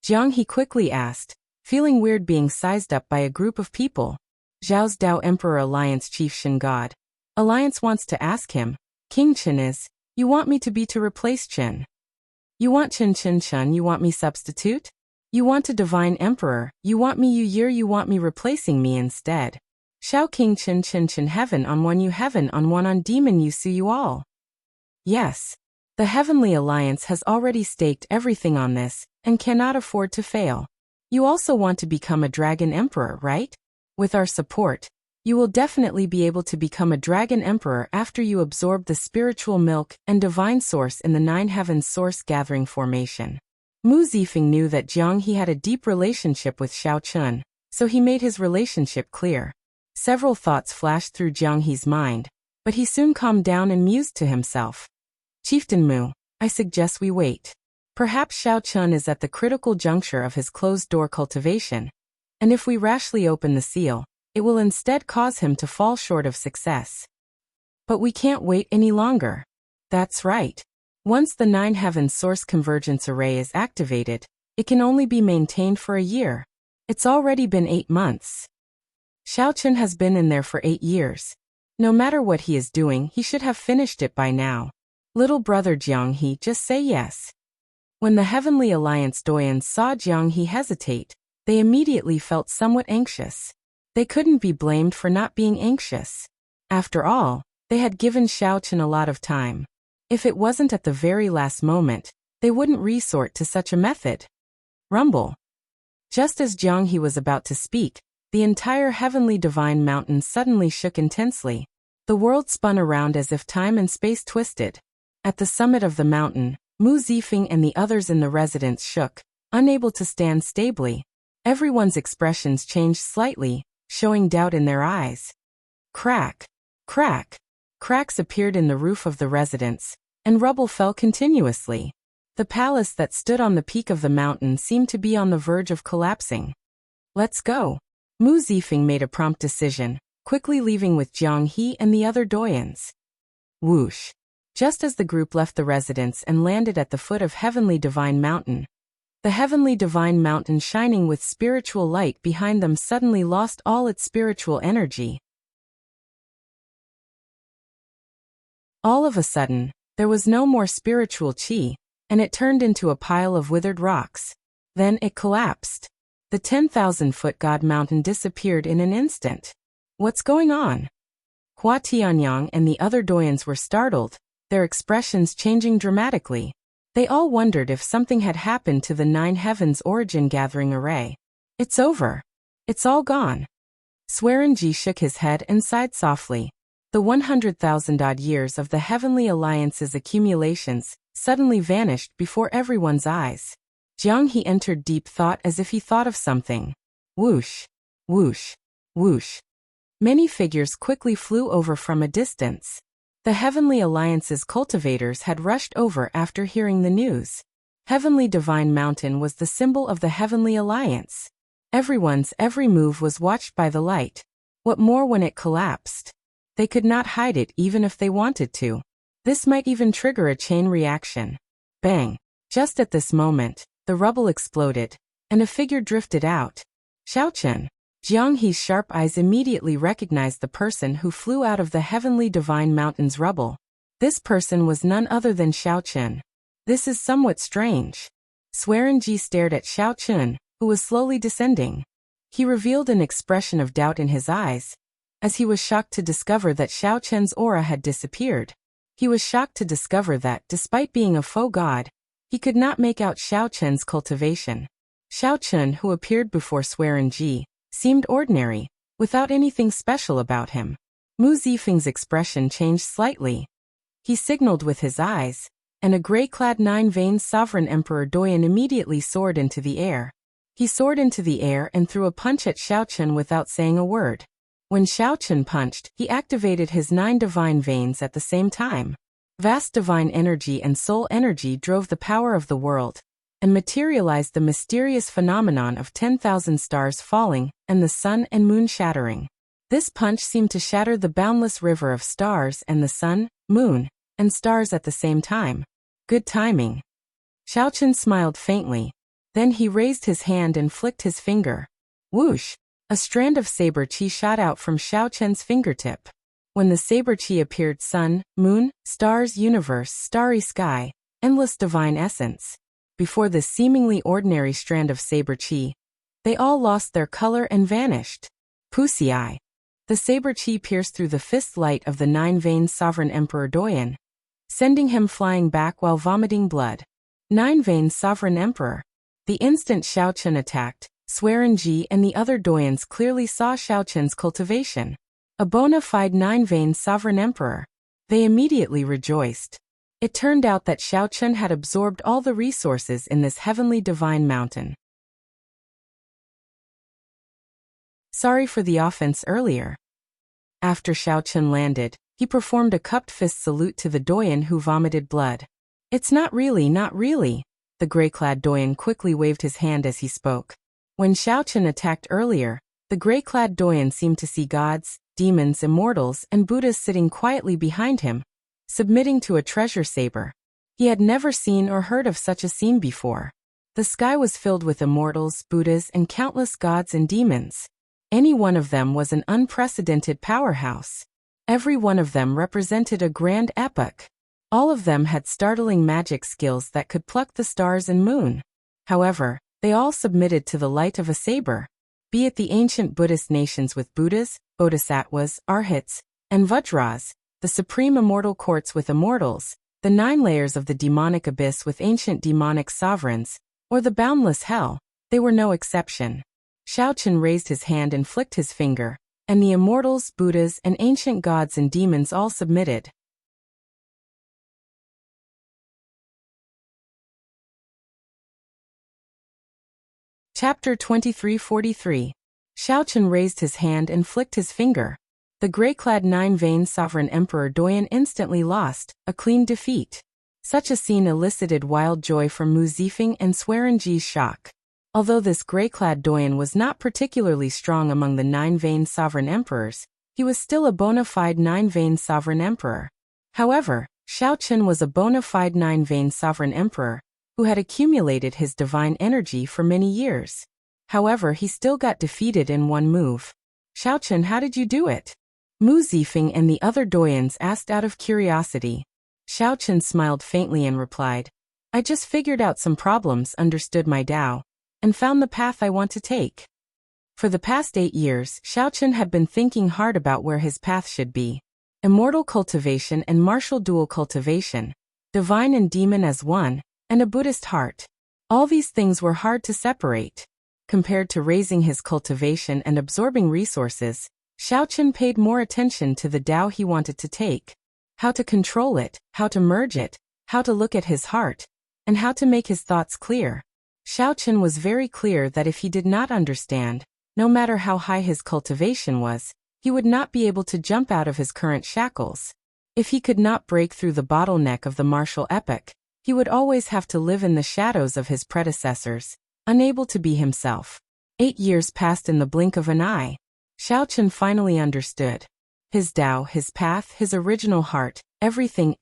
Jiang He quickly asked, feeling weird being sized up by a group of people. Zhao's Dao Emperor Alliance Chief Shen God. Alliance wants to ask him, King Chen is, you want me to be to replace Chen? You want Chen Chen Chen, you want me substitute? You want a divine emperor, you want me you want me replacing me instead. Xiao King Chen Chen Chen heaven on one you heaven on one on demon you sue you all. Yes. The Heavenly Alliance has already staked everything on this, and cannot afford to fail. You also want to become a dragon emperor, right? With our support, you will definitely be able to become a dragon emperor after you absorb the spiritual milk and divine source in the Nine Heavens source gathering formation. Mu Zifeng knew that Jiang He had a deep relationship with Xiaochen, so he made his relationship clear. Several thoughts flashed through Jiang He's mind, but he soon calmed down and mused to himself. Chieftain Mu, I suggest we wait. Perhaps Xiaochen is at the critical juncture of his closed-door cultivation, and if we rashly open the seal, it will instead cause him to fall short of success. But we can't wait any longer. That's right. Once the Nine Heavens Source Convergence Array is activated, it can only be maintained for a year. It's already been 8 months. Xiaochen has been in there for 8 years. No matter what he is doing, he should have finished it by now. Little brother Jiang He, just say yes. When the Heavenly Alliance doyens saw Jiang He hesitate, they immediately felt somewhat anxious. They couldn't be blamed for not being anxious. After all, they had given Xiaochen a lot of time. If it wasn't at the very last moment, they wouldn't resort to such a method. Rumble. Just as Jiang He was about to speak, the entire Heavenly Divine Mountain suddenly shook intensely. The world spun around as if time and space twisted. At the summit of the mountain, Mu Zifeng and the others in the residence shook, unable to stand stably. Everyone's expressions changed slightly, showing doubt in their eyes. Crack, crack. Cracks appeared in the roof of the residence, and rubble fell continuously. The palace that stood on the peak of the mountain seemed to be on the verge of collapsing. Let's go. Mu Zifeng made a prompt decision, quickly leaving with Jiang He and the other doyens. Whoosh. Just as the group left the residence and landed at the foot of Heavenly Divine Mountain, the Heavenly Divine Mountain shining with spiritual light behind them suddenly lost all its spiritual energy. All of a sudden, there was no more spiritual chi, and it turned into a pile of withered rocks. Then it collapsed. The 10,000-foot God Mountain disappeared in an instant. What's going on? Hua Tianyang and the other doyens were startled, their expressions changing dramatically. They all wondered if something had happened to the Nine Heavens Origin Gathering Array. It's over. It's all gone. Swearenji shook his head and sighed softly. The 100,000-odd years of the Heavenly Alliance's accumulations suddenly vanished before everyone's eyes. Jiang He entered deep thought as if he thought of something. Whoosh, whoosh, whoosh. Many figures quickly flew over from a distance. The Heavenly Alliance's cultivators had rushed over after hearing the news. Heavenly Divine Mountain was the symbol of the Heavenly Alliance. Everyone's every move was watched by the light. What more when it collapsed? They could not hide it even if they wanted to. This might even trigger a chain reaction. Bang! Just at this moment, the rubble exploded, and a figure drifted out. Xiaochen. Jiang He's sharp eyes immediately recognized the person who flew out of the Heavenly Divine Mountain's rubble. This person was none other than Xiaochen. This is somewhat strange. Swearenji stared at Xiaochen, who was slowly descending. He revealed an expression of doubt in his eyes, as he was shocked to discover that Xiaochen's aura had disappeared. He was shocked to discover that, despite being a faux god, he could not make out Xiaochen's cultivation. Xiaochen, who appeared before Swearenji, seemed ordinary, without anything special about him. Mu Zifeng's expression changed slightly. He signaled with his eyes, and a gray-clad nine-veined sovereign Emperor Doyan immediately soared into the air. He soared into the air and threw a punch at Xiaochen without saying a word. When Xiaochen punched, he activated his 9 divine veins at the same time. Vast divine energy and soul energy drove the power of the world, and materialized the mysterious phenomenon of 10,000 stars falling and the sun and moon shattering. This punch seemed to shatter the boundless river of stars and the sun, moon, and stars at the same time. Good timing. Xiaochen smiled faintly. Then he raised his hand and flicked his finger. Whoosh! A strand of saber chi shot out from Xiaochen's fingertip. When the saber chi appeared, sun, moon, stars, universe, starry sky, endless divine essence. Before this seemingly ordinary strand of saber chi, they all lost their color and vanished. Pusi. The saber chi pierced through the fist light of the 9-veined sovereign Emperor Doyan, sending him flying back while vomiting blood. 9-veined sovereign emperor. The instant Xiaochen attacked, Swearenji and the other Doyans clearly saw Xiaochen's cultivation. A bona fide 9-veined sovereign emperor. They immediately rejoiced. It turned out that Xiaochen had absorbed all the resources in this heavenly divine mountain. Sorry for the offense earlier. After Xiaochen landed, he performed a cupped fist salute to the Doyan who vomited blood. It's not really. The gray-clad Doyan quickly waved his hand as he spoke. When Xiaochen attacked earlier, the gray-clad Doyan seemed to see gods, demons, immortals, and Buddhas sitting quietly behind him, submitting to a treasure saber. He had never seen or heard of such a scene before. The sky was filled with immortals, Buddhas, and countless gods and demons. Any one of them was an unprecedented powerhouse. Every one of them represented a grand epoch. All of them had startling magic skills that could pluck the stars and moon. However, they all submitted to the light of a saber. Be it the ancient Buddhist nations with Buddhas, Bodhisattvas, Arhats, and Vajras, the supreme immortal courts with immortals, the 9 layers of the demonic abyss with ancient demonic sovereigns, or the boundless hell, they were no exception. Xiaochen raised his hand and flicked his finger, and the immortals, Buddhas, and ancient gods and demons all submitted. Chapter 2343. Xiaochen raised his hand and flicked his finger. The gray-clad 9-veined sovereign Emperor Doyan instantly lost, a clean defeat. Such a scene elicited wild joy from Mu Zifeng and Swearenji's shock. Although this gray-clad Doyan was not particularly strong among the 9-veined sovereign emperors, he was still a bona fide 9-veined sovereign emperor. However, Xiaochen was a bona fide 9-veined sovereign emperor, who had accumulated his divine energy for many years. However, he still got defeated in one move. Xiaochen, how did you do it? Mu Zifeng and the other Doyans asked out of curiosity. Xiaochen smiled faintly and replied, I just figured out some problems, understood my Tao, and found the path I want to take. For the past 8 years, Xiaochen had been thinking hard about where his path should be. Immortal cultivation and martial dual cultivation, divine and demon as one, and a Buddhist heart. All these things were hard to separate. Compared to raising his cultivation and absorbing resources, Xiaochen paid more attention to the Tao he wanted to take. How to control it, how to merge it, how to look at his heart, and how to make his thoughts clear. Xiaochen was very clear that if he did not understand, no matter how high his cultivation was, he would not be able to jump out of his current shackles. If he could not break through the bottleneck of the martial epoch, he would always have to live in the shadows of his predecessors, unable to be himself. 8 years passed in the blink of an eye. Xiao Chen finally understood. His Tao, his path, his original heart, everything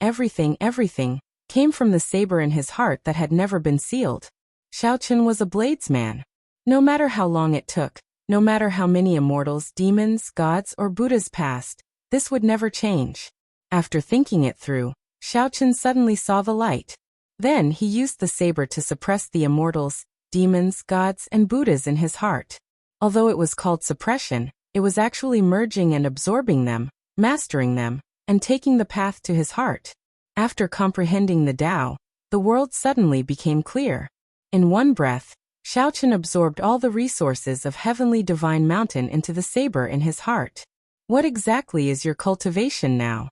came from the saber in his heart that had never been sealed. Xiao Chen was a bladesman. No matter how long it took, no matter how many immortals, demons, gods, or Buddhas passed, this would never change. After thinking it through, Xiao Chen suddenly saw the light. Then he used the saber to suppress the immortals, demons, gods, and Buddhas in his heart. Although it was called suppression, it was actually merging and absorbing them, mastering them, and taking the path to his heart. After comprehending the Tao, the world suddenly became clear. In one breath, Xiao Chen absorbed all the resources of heavenly divine mountain into the saber in his heart. What exactly is your cultivation now?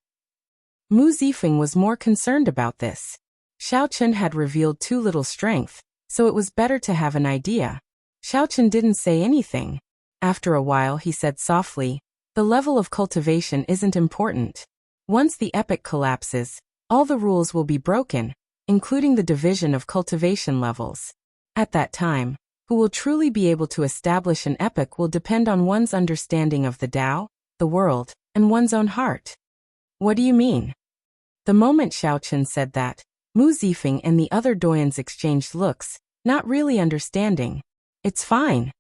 Mu Zifeng was more concerned about this. Xiao Chen had revealed too little strength, so it was better to have an idea. Xiao Chen didn't say anything. After a while he said softly, "The level of cultivation isn't important. Once the epoch collapses, all the rules will be broken, including the division of cultivation levels. At that time, who will truly be able to establish an epoch will depend on one's understanding of the Tao, the world, and one's own heart." What do you mean? The moment Xiao Chen said that, Mu Zifeng and the other doyens exchanged looks, not really understanding. It's fine.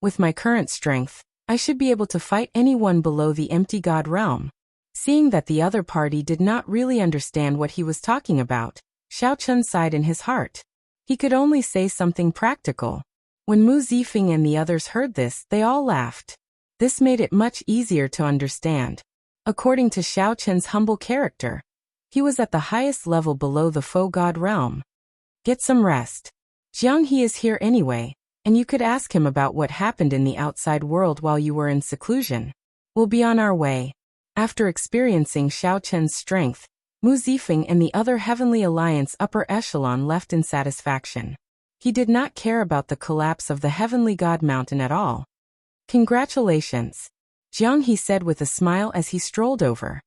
With my current strength, I should be able to fight anyone below the empty god realm. Seeing that the other party did not really understand what he was talking about, Xiao Chen sighed in his heart. He could only say something practical. When Mu Zifeng and the others heard this, they all laughed. This made it much easier to understand. According to Xiao Chen's humble character, he was at the highest level below the faux god realm. Get some rest. Jiang He is here anyway, and you could ask him about what happened in the outside world while you were in seclusion. We'll be on our way. After experiencing Xiao Chen's strength, Mu Zifeng and the other Heavenly Alliance upper echelon left in satisfaction. He did not care about the collapse of the Heavenly God Mountain at all. Congratulations, Jiang He said with a smile as he strolled over.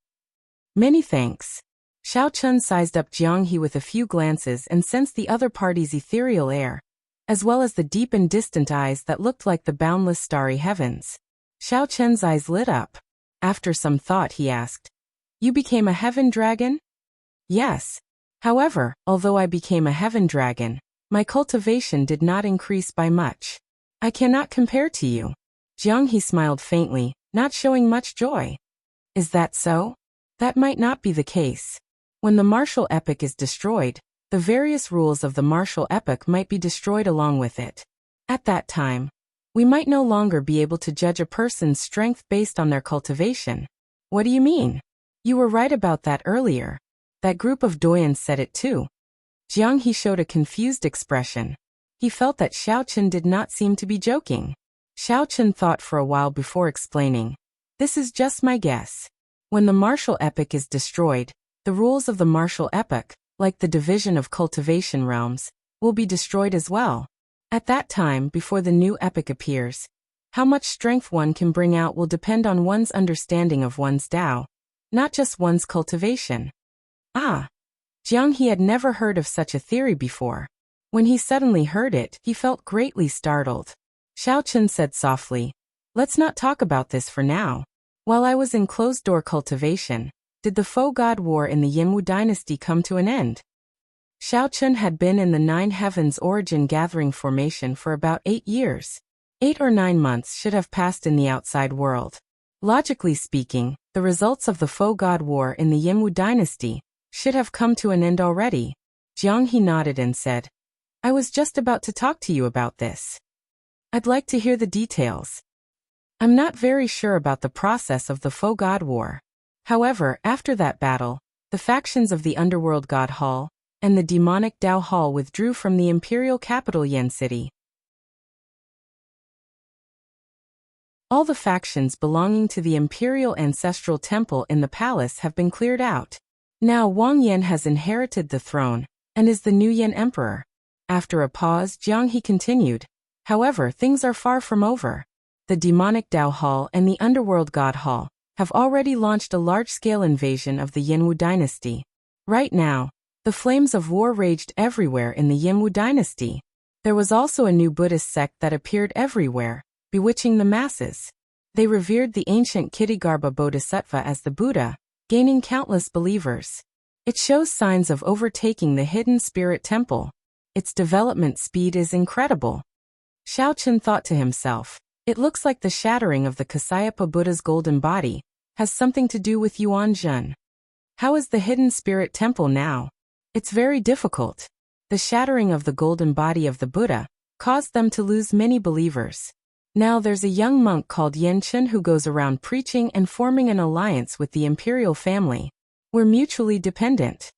Many thanks. Xiao Chen sized up Jiang He with a few glances and sensed the other party's ethereal air, as well as the deep and distant eyes that looked like the boundless starry heavens. Xiao Chen's eyes lit up. After some thought he asked, "You became a heaven dragon?" "Yes. However, although I became a heaven dragon, my cultivation did not increase by much. I cannot compare to you." Jiang He smiled faintly, not showing much joy. "Is that so? That might not be the case. When the martial epoch is destroyed, the various rules of the martial epoch might be destroyed along with it. At that time, we might no longer be able to judge a person's strength based on their cultivation." "What do you mean?" "You were right about that earlier. That group of doyens said it too." Jiang He showed a confused expression. He felt that Xiao Chen did not seem to be joking. Xiao Chen thought for a while before explaining. "This is just my guess. When the martial epoch is destroyed, the rules of the martial epoch, like the division of cultivation realms, will be destroyed as well. At that time, before the new epoch appears, how much strength one can bring out will depend on one's understanding of one's Tao, not just one's cultivation." Ah! Jiang He had never heard of such a theory before. When he suddenly heard it, he felt greatly startled. Xiao Chen said softly, "Let's not talk about this for now. While I was in closed-door cultivation, did the faux god war in the Yanwu dynasty come to an end?" Xiao Chen had been in the Nine Heavens origin gathering formation for about 8 years. 8 or 9 months should have passed in the outside world. Logically speaking, the results of the faux god war in the Yanwu dynasty should have come to an end already. Jiang He nodded and said, "I was just about to talk to you about this. I'd like to hear the details. I'm not very sure about the process of the faux god war. However, after that battle, the factions of the Underworld God Hall and the demonic Dao Hall withdrew from the imperial capital Yen City. All the factions belonging to the imperial ancestral temple in the palace have been cleared out. Now Wang Yan has inherited the throne and is the new Yen emperor." After a pause, Jiang He continued, "However, things are far from over. the demonic Dao Hall and the underworld God Hall, have already launched a large-scale invasion of the Yinwu dynasty. Right now, the flames of war raged everywhere in the Yinwu dynasty. There was also a new Buddhist sect that appeared everywhere, bewitching the masses. They revered the ancient Kittigarbha Bodhisattva as the Buddha, gaining countless believers. It shows signs of overtaking the hidden spirit temple. Its development speed is incredible. Xiaochen thought to himself, it looks like the shattering of the Kasyapa Buddha's golden body has something to do with Yuan Zhen. How is the hidden spirit temple now? It's very difficult. The shattering of the golden body of the Buddha caused them to lose many believers. Now there's a young monk called Yenchen who goes around preaching and forming an alliance with the imperial family. We're mutually dependent.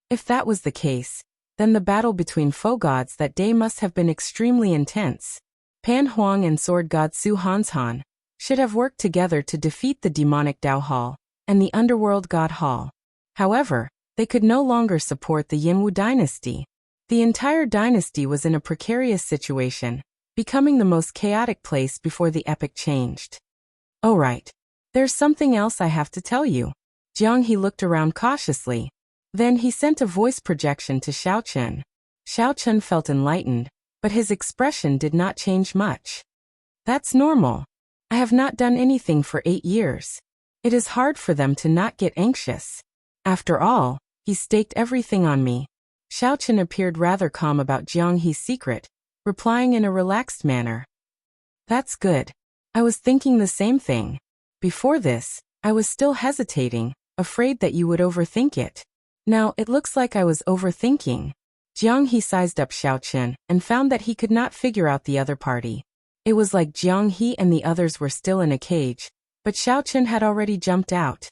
If that was the case, then the battle between foe gods that day must have been extremely intense. Pan Huang and sword god Su Hanshan should have worked together to defeat the demonic Dao Hall and the underworld god Hall. However, they could no longer support the Yinwu dynasty. The entire dynasty was in a precarious situation, becoming the most chaotic place before the epoch changed. Oh right. There's something else I have to tell you. Jiang He looked around cautiously. Then he sent a voice projection to Xiaochen. Xiaochen felt enlightened, but his expression did not change much. That's normal. I have not done anything for 8 years. It is hard for them to not get anxious. After all, he staked everything on me. Xiaochen appeared rather calm about Jiang He's secret, replying in a relaxed manner. That's good. I was thinking the same thing. Before this, I was still hesitating, afraid that you would overthink it. Now it looks like I was overthinking. Jiang He sized up Xiaochen and found that he could not figure out the other party. It was like Jiang He and the others were still in a cage, but Xiaochen had already jumped out.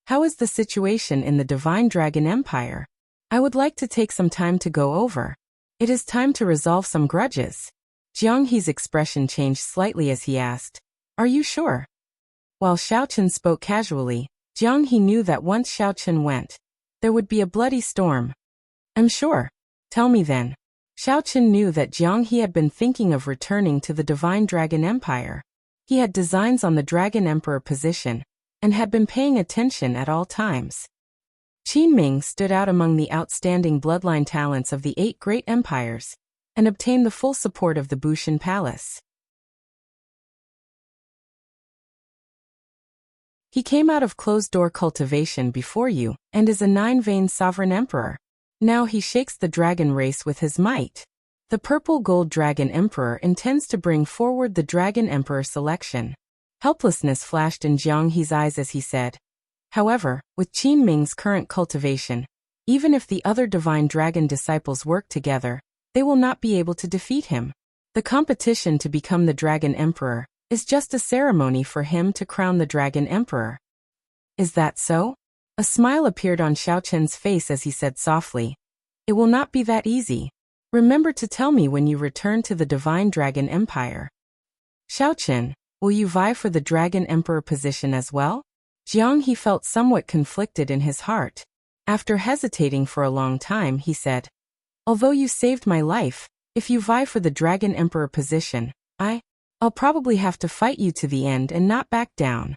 How is the situation in the Divine Dragon Empire? I would like to take some time to go over. It is time to resolve some grudges. Jiang He's expression changed slightly as he asked, Are you sure? While Xiaochen spoke casually, Jiang He knew that once Xiaochen went, there would be a bloody storm. I'm sure. Tell me then. Xiaochen knew that Jiang He had been thinking of returning to the Divine Dragon Empire. He had designs on the Dragon Emperor position, and had been paying attention at all times. Qin Ming stood out among the outstanding bloodline talents of the 8 great empires, and obtained the full support of the Bushan Palace. He came out of closed-door cultivation before you, and is a 9-vein sovereign emperor. Now he shakes the dragon race with his might. The purple gold dragon emperor intends to bring forward the dragon emperor selection. Helplessness flashed in Jiang He's eyes as he said. However, with Qin Ming's current cultivation, even if the other divine dragon disciples work together, they will not be able to defeat him. The competition to become the dragon emperor is just a ceremony for him to crown the dragon emperor. Is that so? A smile appeared on Xiaochen's face as he said softly, It will not be that easy. Remember to tell me when you return to the Divine Dragon Empire. Xiaochen, will you vie for the Dragon Emperor position as well? Jiang He felt somewhat conflicted in his heart. After hesitating for a long time, he said, Although you saved my life, if you vie for the Dragon Emperor position, I'll probably have to fight you to the end and not back down.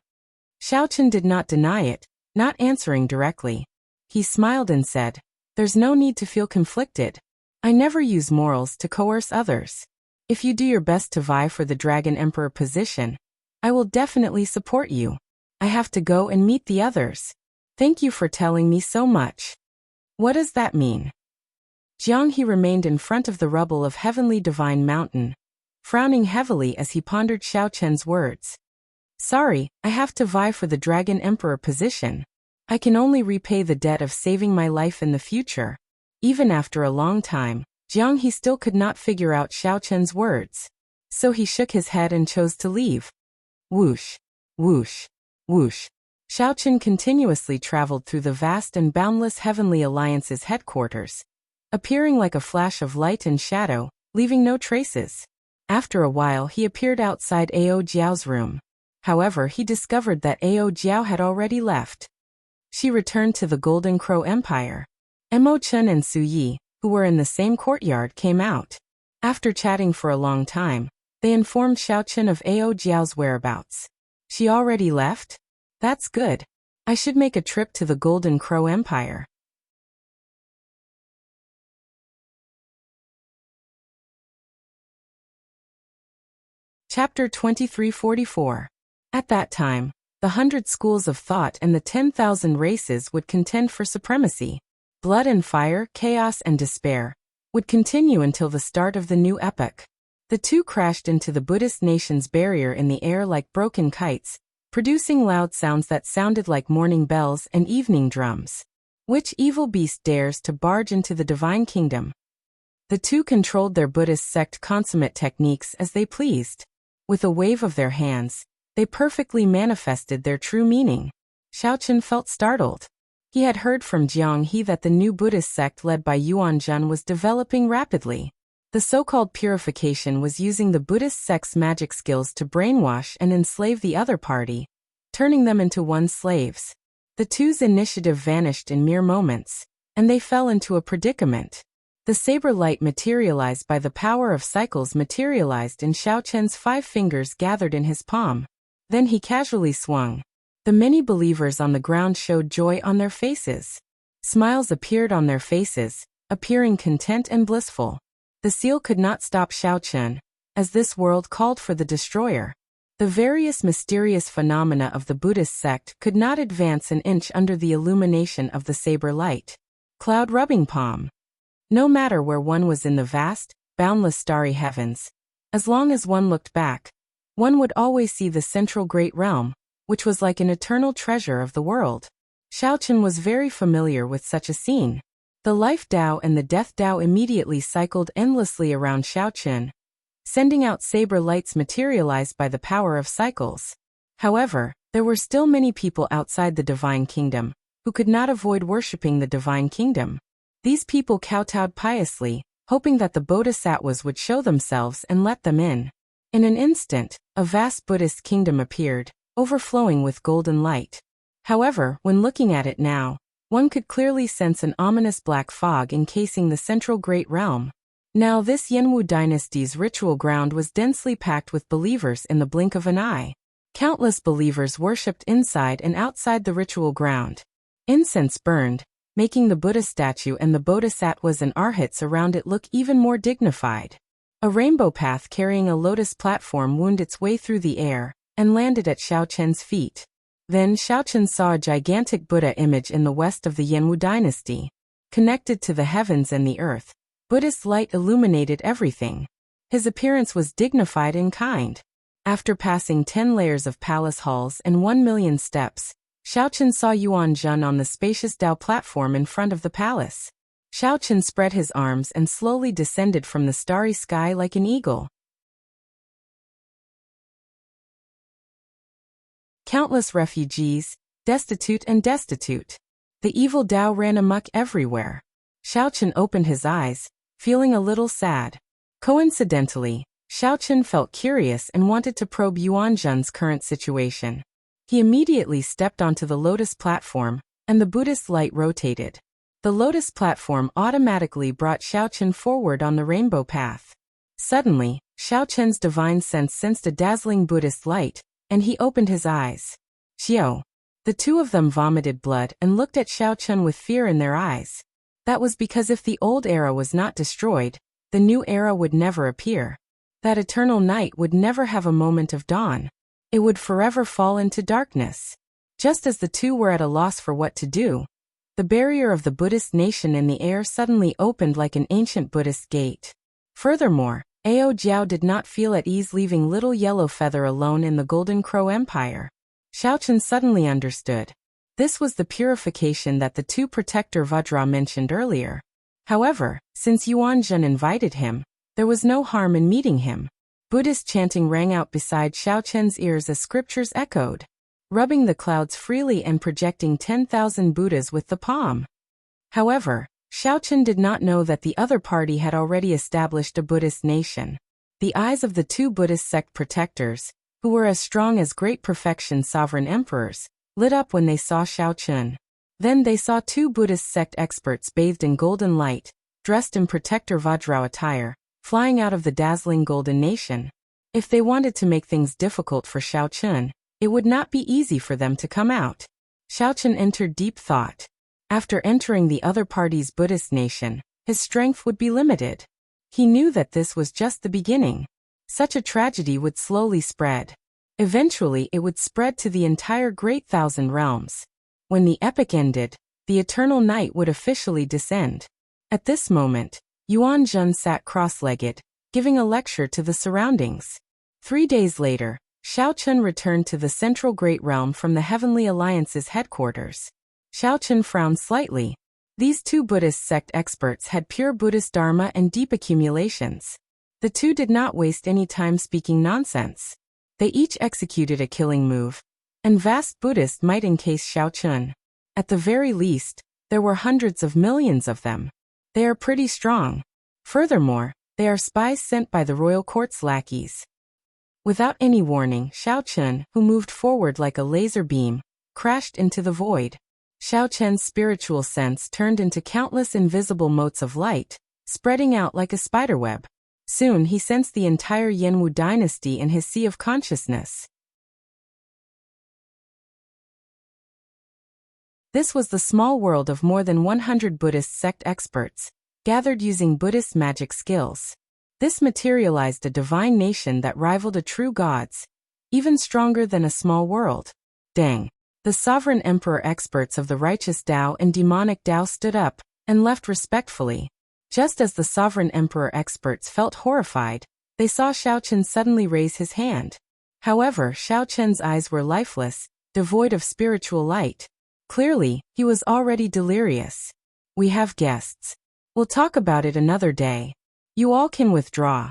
Xiaochen did not deny it, not answering directly. He smiled and said, There's no need to feel conflicted. I never use morals to coerce others. If you do your best to vie for the Dragon Emperor position, I will definitely support you. I have to go and meet the others. Thank you for telling me so much. What does that mean? Jiang He remained in front of the rubble of Heavenly Divine Mountain, frowning heavily as he pondered Xiaochen's words. Sorry, I have to vie for the Dragon Emperor position. I can only repay the debt of saving my life in the future. Even after a long time, Jiang He still could not figure out Xiaochen's words. So he shook his head and chose to leave. Whoosh, whoosh, whoosh. Xiaochen continuously traveled through the vast and boundless Heavenly Alliance's headquarters, appearing like a flash of light and shadow, leaving no traces. After a while he appeared outside Ao Jiao's room. However, he discovered that Ao Jiao had already left. She returned to the Golden Crow Empire. Mo Chen and Su Yi, who were in the same courtyard, came out. After chatting for a long time, They informed Xiaochen of Ao Jiao's whereabouts. She already left? That's good. I should make a trip to the Golden Crow Empire. Chapter 2344. At that time, the 100 schools of thought and the 10,000 races would contend for supremacy. Blood and fire, chaos and despair would continue until the start of the new epoch. The two crashed into the Buddhist nation's barrier in the air like broken kites, producing loud sounds that sounded like morning bells and evening drums. Which evil beast dares to barge into the divine kingdom? The two controlled their Buddhist sect consummate techniques as they pleased. With a wave of their hands, they perfectly manifested their true meaning. Xiaochen felt startled. He had heard from Jiang He that the new Buddhist sect led by Yuan Zhen was developing rapidly. The so-called purification was using the Buddhist sect's magic skills to brainwash and enslave the other party, turning them into one's slaves. The two's initiative vanished in mere moments, and they fell into a predicament. The saber light materialized by the power of cycles materialized in Xiaochen's 5 fingers gathered in his palm. Then he casually swung. The many believers on the ground showed joy on their faces. Smiles appeared on their faces, appearing content and blissful. The seal could not stop Xiaochen, as this world called for the destroyer. The various mysterious phenomena of the Buddhist sect could not advance an inch under the illumination of the saber light. Cloud rubbing palm. No matter where one was in the vast, boundless starry heavens, as long as one looked back, one would always see the central great realm, which was like an eternal treasure of the world. Xiaochen was very familiar with such a scene. The Life Tao and the Death Tao immediately cycled endlessly around Xiaochen, sending out saber lights materialized by the power of cycles. However, there were still many people outside the Divine Kingdom, who could not avoid worshipping the Divine Kingdom. These people kowtowed piously, hoping that the bodhisattvas would show themselves and let them in. In an instant, a vast Buddhist kingdom appeared, overflowing with golden light. However, when looking at it now, one could clearly sense an ominous black fog encasing the central great realm. Now this Yanwu dynasty's ritual ground was densely packed with believers in the blink of an eye. Countless believers worshipped inside and outside the ritual ground. Incense burned, making the Buddha statue and the bodhisattvas and arhats around it look even more dignified. A rainbow path carrying a lotus platform wound its way through the air and landed at Xiaochen's feet. Then Xiaochen saw a gigantic Buddha image in the west of the Yanwu dynasty. Connected to the heavens and the earth, Buddhist light illuminated everything. His appearance was dignified and kind. After passing 10 layers of palace halls and 1,000,000 steps, Xiaochen saw Yuan Zhen on the spacious Dao platform in front of the palace. Xiaochen spread his arms and slowly descended from the starry sky like an eagle. Countless refugees, destitute. The evil Dao ran amok everywhere. Xiaochen opened his eyes, feeling a little sad. Coincidentally, Xiaochen felt curious and wanted to probe Yuan Zhen's current situation. He immediately stepped onto the lotus platform, and the Buddhist light rotated. The lotus platform automatically brought Xiaochen forward on the rainbow path. Suddenly, Xiaochen's divine sense sensed a dazzling Buddhist light, and he opened his eyes. Xiao. The two of them vomited blood and looked at Xiaochen with fear in their eyes. That was because if the old era was not destroyed, the new era would never appear. That eternal night would never have a moment of dawn. It would forever fall into darkness. Just as the two were at a loss for what to do, the barrier of the Buddhist nation in the air suddenly opened like an ancient Buddhist gate. Furthermore, Ao Jiao did not feel at ease leaving little Yellow Feather alone in the Golden Crow Empire. Xiaochen suddenly understood. This was the purification that the two Protector Vajra mentioned earlier. However, since Yuan Zhen invited him, there was no harm in meeting him. Buddhist chanting rang out beside Xiaochen's ears as scriptures echoed, rubbing the clouds freely and projecting 10,000 Buddhas with the palm. However, Xiaochen did not know that the other party had already established a Buddhist nation. The eyes of the two Buddhist sect protectors, who were as strong as great perfection sovereign emperors, lit up when they saw Xiaochen. Then they saw two Buddhist sect experts bathed in golden light, dressed in Protector Vajra attire, flying out of the dazzling golden nation. If they wanted to make things difficult for Xiao Chun, it would not be easy for them to come out. Xiao Chun entered deep thought. After entering the other party's Buddhist nation, his strength would be limited. He knew that this was just the beginning. Such a tragedy would slowly spread. Eventually it would spread to the entire Great Thousand Realms. When the epic ended, the eternal night would officially descend. At this moment, Yuan Zhen sat cross-legged, giving a lecture to the surroundings. 3 days later, Xiao Chun returned to the Central Great Realm from the Heavenly Alliance's headquarters. Xiao Chun frowned slightly. These two Buddhist sect experts had pure Buddhist dharma and deep accumulations. The two did not waste any time speaking nonsense. They each executed a killing move, and vast Buddhist might encase Xiao Chun. At the very least, there were hundreds of millions of them. They are pretty strong. Furthermore, they are spies sent by the royal court's lackeys. Without any warning, Xiao Chun, who moved forward like a laser beam, crashed into the void. Xiao Chun's spiritual sense turned into countless invisible motes of light, spreading out like a spiderweb. Soon he sensed the entire Yanwu dynasty in his sea of consciousness. This was the small world of more than 100 Buddhist sect experts, gathered using Buddhist magic skills. This materialized a divine nation that rivaled a true god's, even stronger than a small world. Deng. The sovereign emperor experts of the righteous Tao and demonic Tao stood up and left respectfully. Just as the sovereign emperor experts felt horrified, they saw Xiao Chun suddenly raise his hand. However, Xiao Chun's eyes were lifeless, devoid of spiritual light. Clearly, he was already delirious. We have guests. We'll talk about it another day. You all can withdraw.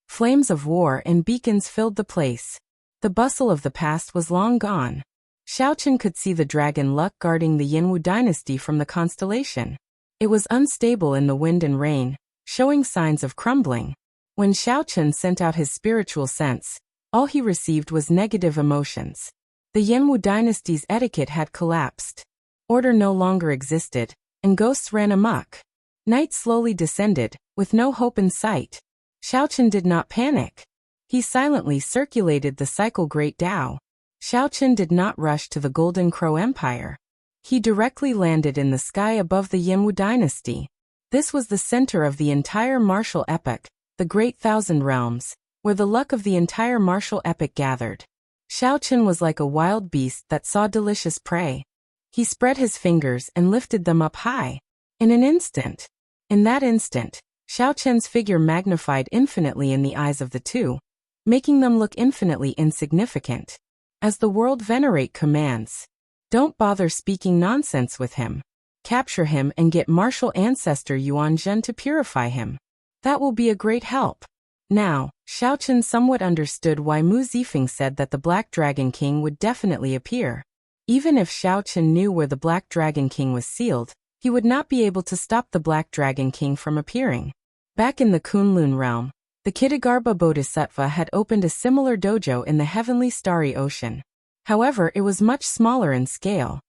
Flames of war and beacons filled the place. The bustle of the past was long gone. Xiao Chun could see the dragon Luck guarding the Yanwu dynasty from the constellation. It was unstable in the wind and rain, showing signs of crumbling. When Xiao Chun sent out his spiritual sense, all he received was negative emotions. The Yanwu dynasty's etiquette had collapsed. Order no longer existed, and ghosts ran amok. Night slowly descended, with no hope in sight. Xiao Chun did not panic. He silently circulated the cycle Great Tao. Xiao Chun did not rush to the Golden Crow Empire. He directly landed in the sky above the Yanwu dynasty. This was the center of the entire martial epic, the Great Thousand Realms, where the luck of the entire martial epic gathered. Xiao Chun was like a wild beast that saw delicious prey. He spread his fingers and lifted them up high. In that instant, Xiao Chun's figure magnified infinitely in the eyes of the two, making them look infinitely insignificant. As the world venerate commands, don't bother speaking nonsense with him. Capture him and get martial ancestor Yuan Zhen to purify him. That will be a great help. Now, Xiao Chun somewhat understood why Mu Zifeng said that the Black Dragon King would definitely appear. Even if Xiao Chun knew where the Black Dragon King was sealed, he would not be able to stop the Black Dragon King from appearing. Back in the Kunlun realm, the Kitagarbha Bodhisattva had opened a similar dojo in the heavenly starry ocean. However, it was much smaller in scale.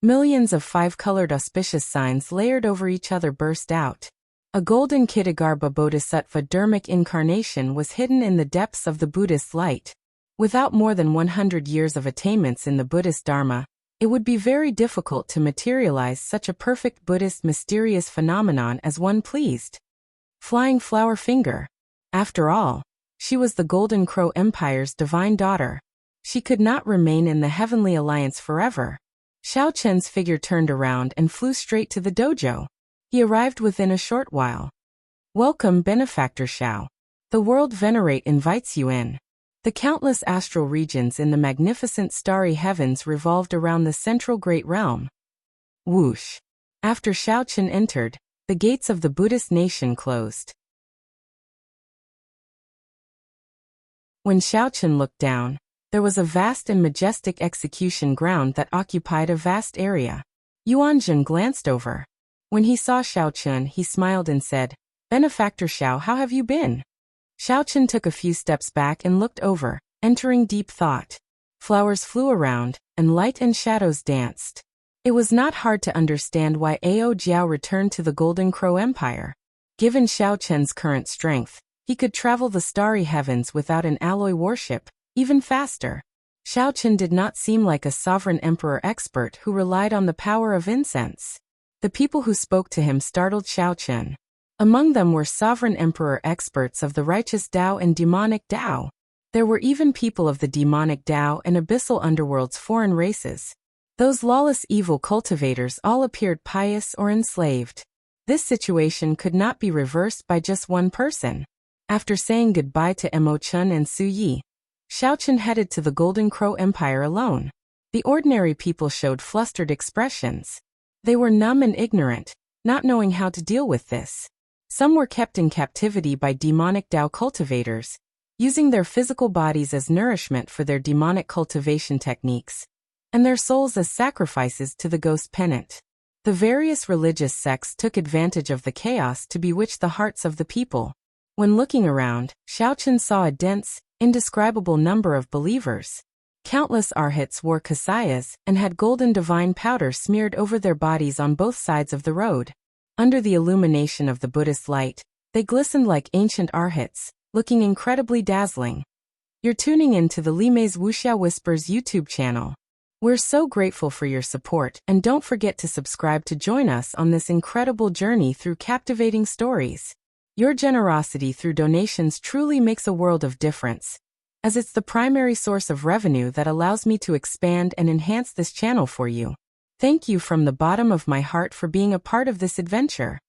Millions of five-colored auspicious signs layered over each other burst out. A golden Kitagarbha Bodhisattva Dharmic incarnation was hidden in the depths of the Buddhist light. Without more than 100 years of attainments in the Buddhist Dharma, it would be very difficult to materialize such a perfect Buddhist mysterious phenomenon as one pleased. Flying Flower Finger. After all, she was the Golden Crow Empire's divine daughter. She could not remain in the Heavenly Alliance forever. Xiao Chun's figure turned around and flew straight to the dojo. He arrived within a short while. Welcome, Benefactor Xiao. The world venerate invites you in. The countless astral regions in the magnificent starry heavens revolved around the central great realm. Whoosh. After Xiao Chun entered, the gates of the Buddhist nation closed. When Xiao Chun looked down, there was a vast and majestic execution ground that occupied a vast area. Yuan Zhen glanced over. When he saw Xiao Chun, he smiled and said, Benefactor Xiao, how have you been? Xiao Chun took a few steps back and looked over, entering deep thought. Flowers flew around, and light and shadows danced. It was not hard to understand why Ao Jiao returned to the Golden Crow Empire. Given Xiao Chun's current strength, He could travel the starry heavens without an alloy warship, even faster. Xiaochen did not seem like a sovereign emperor expert who relied on the power of incense. The people who spoke to him startled Xiaochen. Among them were sovereign emperor experts of the righteous Dao and demonic Dao. There were even people of the demonic Dao and abyssal underworld's foreign races. Those lawless evil cultivators all appeared pious or enslaved. This situation could not be reversed by just one person. After saying goodbye to Mo Chun and Su Yi, Xiaochen headed to the Golden Crow Empire alone. The ordinary people showed flustered expressions. They were numb and ignorant, not knowing how to deal with this. Some were kept in captivity by demonic Dao cultivators, using their physical bodies as nourishment for their demonic cultivation techniques, and their souls as sacrifices to the ghost pennant. The various religious sects took advantage of the chaos to bewitch the hearts of the people. When looking around, Xiaochen saw a dense, indescribable number of believers. Countless arhats wore kasayas and had golden divine powder smeared over their bodies on both sides of the road. Under the illumination of the Buddhist light, they glistened like ancient arhats, looking incredibly dazzling. You're tuning in to the Limei's Wuxia Whispers YouTube channel. We're so grateful for your support, and don't forget to subscribe to join us on this incredible journey through captivating stories. Your generosity through donations truly makes a world of difference, as it's the primary source of revenue that allows me to expand and enhance this channel for you. Thank you from the bottom of my heart for being a part of this adventure.